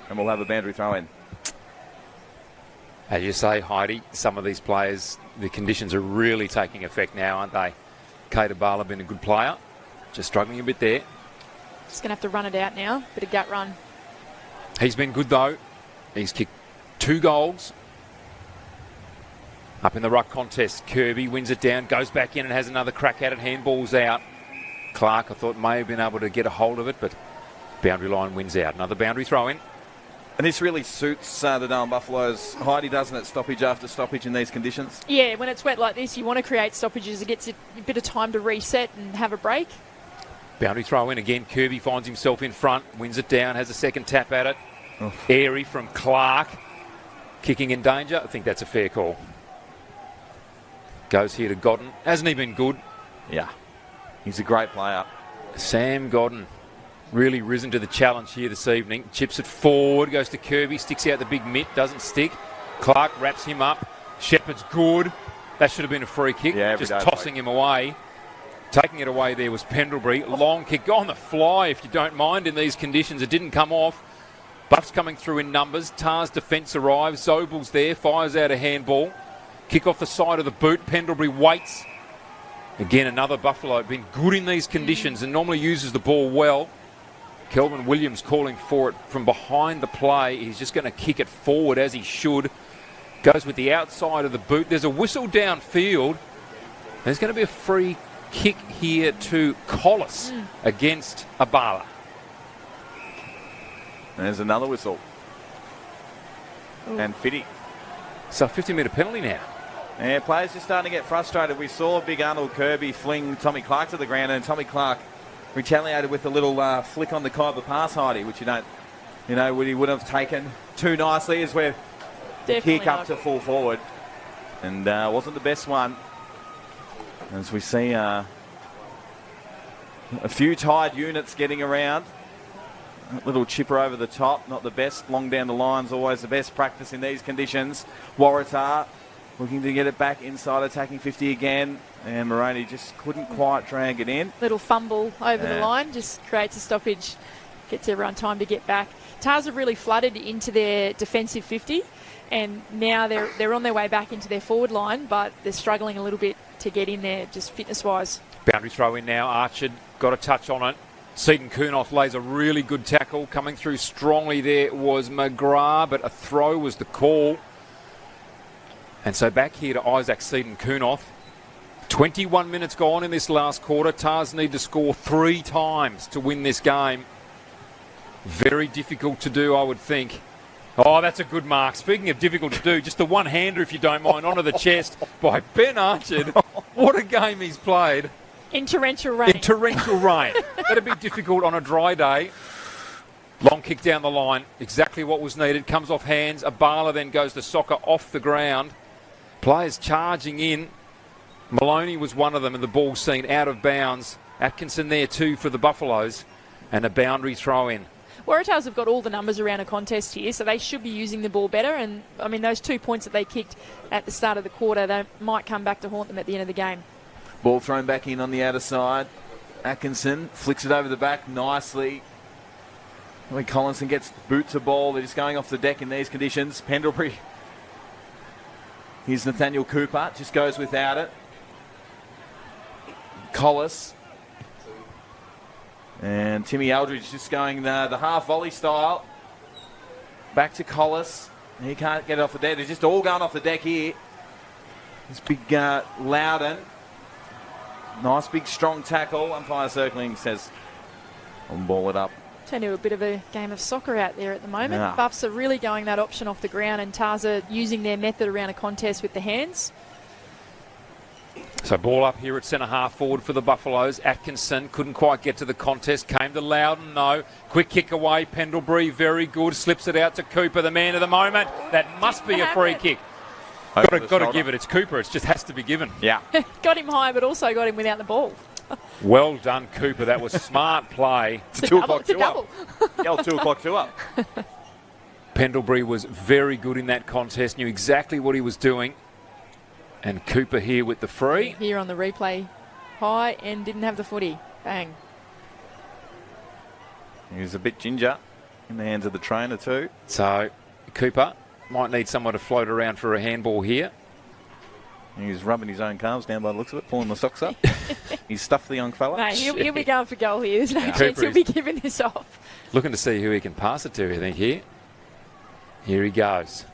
And we'll have a boundary throw in. As you say, Heidi, some of these players, the conditions are really taking effect now, aren't they? Kate Abala been a good player. Just struggling a bit there. Just going to have to run it out now. Bit of gut run. He's been good, though. He's kicked 2 goals. Up in the ruck contest, Kirby wins it down, goes back in and has another crack at it. Handball's out. Clark, I thought, may have been able to get a hold of it, but boundary line wins out. Another boundary throw in. And this really suits the Darwin Buffaloes, Heidi, doesn't it? Stoppage after stoppage in these conditions. Yeah, when it's wet like this, you want to create stoppages. It gets a bit of time to reset and have a break. Boundary throw in again. Kirby finds himself in front, wins it down, has a second tap at it. Airy from Clark. Kicking in danger. I think that's a fair call. Goes here to Godden. Hasn't he been good? Yeah. He's a great player. Sam Godden really risen to the challenge here this evening. Chips it forward, goes to Kirby, sticks out the big mitt, doesn't stick. Clark wraps him up. Shepherd's good. That should have been a free kick. Yeah, just tossing him away. Taking it away there was Pendlebury. Long kick on the fly, if you don't mind, in these conditions. It didn't come off. Buffs coming through in numbers. Tars defence arrives. Zobel's there, fires out a handball. Kick off the side of the boot. Pendlebury waits. Again, another Buffalo. Been good in these conditions and normally uses the ball well. Kelvin Williams calling for it from behind the play. He's just going to kick it forward as he should. Goes with the outside of the boot. There's a whistle downfield. There's going to be a free kick here to Collis against Abala. There's another whistle. And Fitty. So 50-metre penalty now. Yeah, players just starting to get frustrated. We saw big Arnold Kirby fling Tommy Clark to the ground, and Tommy Clark retaliated with a little flick on the Khyber pass, Heidi, which he would have taken too nicely as we're kick up to full forward. And wasn't the best one. As we see a few tired units getting around. A little chipper over the top, not the best. Long down the line's always the best practice in these conditions. Waratah looking to get it back inside, attacking 50 again. And Moroney just couldn't quite drag it in. Little fumble over the line, just creates a stoppage, gets everyone time to get back. Tars have really flooded into their defensive 50, and now they're on their way back into their forward line, but they're struggling a little bit to get in there, just fitness-wise. Boundary throw in now. Archer got a touch on it. Seaton Kunoth lays a really good tackle. Coming through strongly there was McGrath, but a throw was the call. And so back here to Isaac Seaton Kunoth. 21 minutes gone in this last quarter. Tars need to score 3 times to win this game. Very difficult to do, I would think. Oh, that's a good mark. Speaking of difficult to do, just the one-hander, if you don't mind, onto the chest by Ben Archer. What a game he's played. In torrential rain. In torrential rain. That'd be difficult on a dry day. Long kick down the line. Exactly what was needed. Comes off hands. Abala then goes to soccer off the ground. Players charging in. Maloney was one of them, and the ball seen out of bounds. Atkinson there too for the Buffaloes. And a boundary throw in. Waratahs have got all the numbers around a contest here, so they should be using the ball better. And, I mean, those 2 points that they kicked at the start of the quarter, they might come back to haunt them at the end of the game. Ball thrown back in on the outer side. Atkinson flicks it over the back nicely. When Collinson gets boot to ball, they're just going off the deck in these conditions. Pendlebury Here's Nathaniel Cooper, just goes without it. Collis. And Timmy Eldridge just going the half volley style. Back to Collis. He can't get it off the deck. They're just all going off the deck here. This big Loudon. Nice big strong tackle. Umpire circling says, I'll ball it up. Turn to a bit of a game of soccer out there at the moment. Yeah. Buffs are really going that option off the ground, and Taza using their method around a contest with the hands. So ball up here at centre half forward for the Buffaloes. Atkinson couldn't quite get to the contest. Came to Loudon, no. Quick kick away. Pendlebury, very good. Slips it out to Cooper, the man of the moment. That must be a free kick. Got to give it. It's Cooper. It just has to be given. Yeah. Got him high, but also got him without the ball. Well done, Cooper. That was smart play. It's 2 o'clock, 2 up. Yeah, 2 o'clock, 2 up. Pendlebury was very good in that contest. Knew exactly what he was doing. And Cooper here with the free. Here on the replay, high and didn't have the footy. Bang. He was a bit ginger in the hands of the trainer too. So Cooper might need someone to float around for a handball here. He's rubbing his own calves down by the looks of it, pulling the socks up. He's stuffed the young fella. Mate, he'll be going for goal here. There's no chance he'll be giving this off. Looking to see who he can pass it to, I think, here. Here he goes.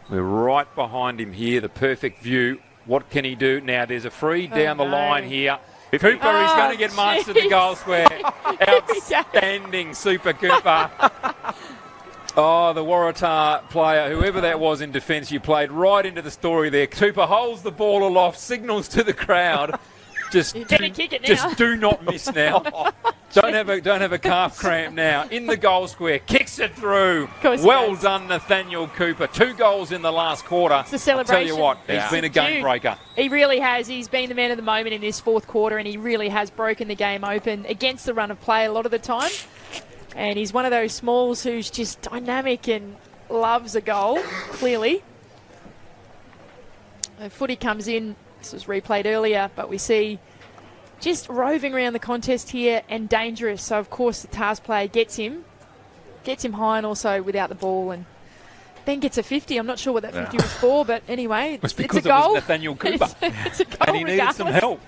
We're right behind him here, the perfect view. What can he do? Now there's a free down the line here. Cooper is going to get marched to the goal square. Outstanding, Super Cooper. Oh, the Waratah player, whoever that was in defence, you played right into the story there. Cooper holds the ball aloft, signals to the crowd. Just do not miss now. Don't have a calf cramp now. In the goal square, kicks it through. Well done, Nathaniel Cooper. 2 goals in the last quarter. It's a celebration. I'll tell you what, he's been a game breaker. He really has. He's been the man of the moment in this 4th quarter, and he really has broken the game open against the run of play a lot of the time. And he's one of those smalls who's just dynamic and loves a goal, clearly. The footy comes in. This was replayed earlier, but we see just roving around the contest here and dangerous. So, of course, the Tars player gets him high and also without the ball, and then gets a 50. I'm not sure what that 50 was for, but anyway, it's a goal. It was Nathaniel Cooper. It's a goal and he needed some help.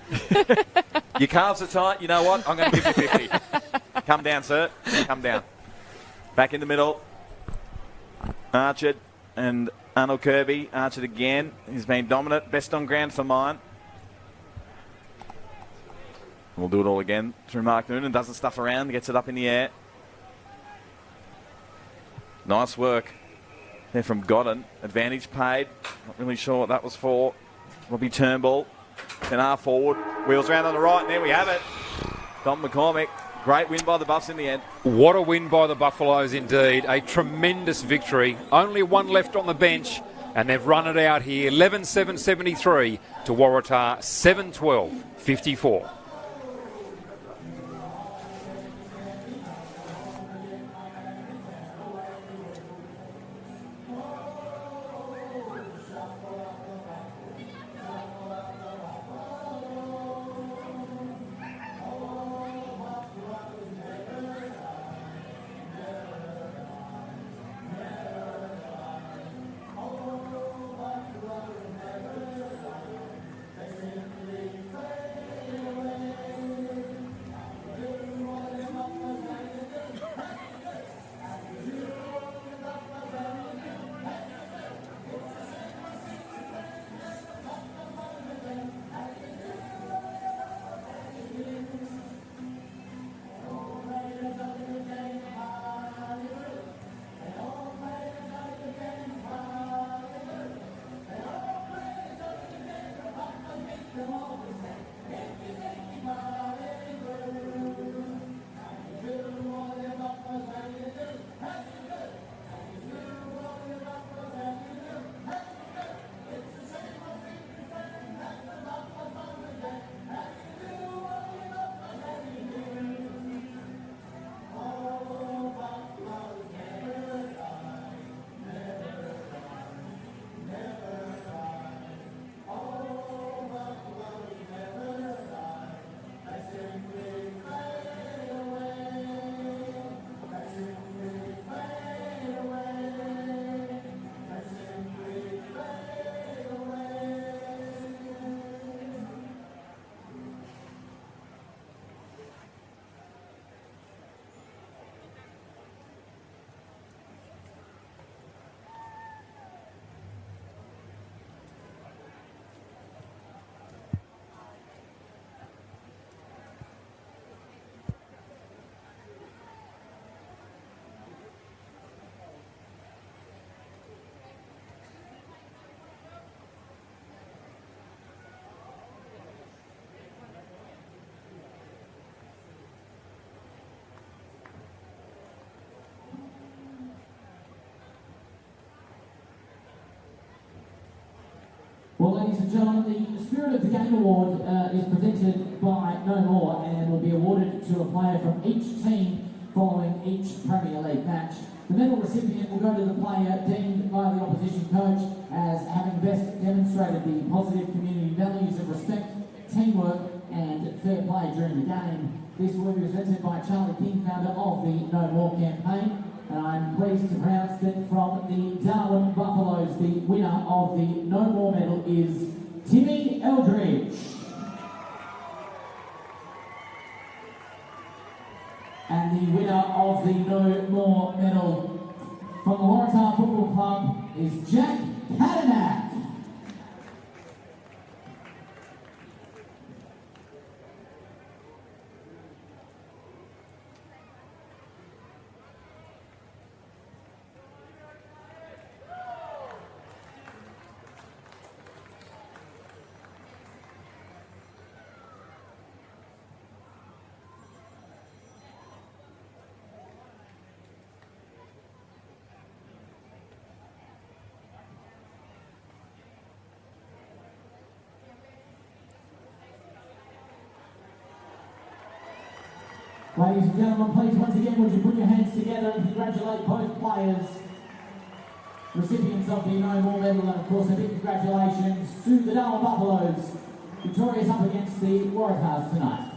Your calves are tight. You know what? I'm going to give you 50. Come down, sir. Come down. Back in the middle. Archer and Arnold Kirby. Archer again. He's been dominant. Best on ground for mine. We'll do it all again through Mark Noonan. Doesn't stuff around. Gets it up in the air. Nice work there from Godden. Advantage paid. Not really sure what that was for. Robbie Turnbull. Then half forward. Wheels around on the right. And there we have it. Tom McCormick. Great win by the Buffs in the end. What a win by the Buffaloes indeed. A tremendous victory. Only one left on the bench, and they've run it out here. 11-7-73 to Waratah 7-12-54. Well, ladies and gentlemen, the Spirit of the Game Award is presented by No More and will be awarded to a player from each team following each Premier League match. The medal recipient will go to the player deemed by the opposition coach as having best demonstrated the positive community values of respect, teamwork and fair play during the game. This will be presented by Charlie King, founder of the No More campaign. And I'm pleased to pronounce that from the Darwin Buffaloes, the winner of the No More medal is Timmy Eldridge. And the winner of the No More medal from the Waratah Football Club is Jack Cadillac. Ladies and gentlemen, please once again would you put your hands together and congratulate both players, recipients of the No More medal, and of course a big congratulations to the Darwin Buffaloes, victorious up against the Waratahs tonight.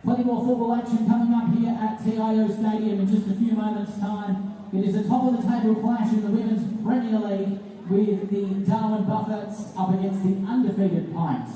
Plenty more football action coming up here at TIO Stadium in just a few moments' time. It is a top-of-the-table clash in the Women's Premier League with the Darwin Buffets up against the undefeated Pints.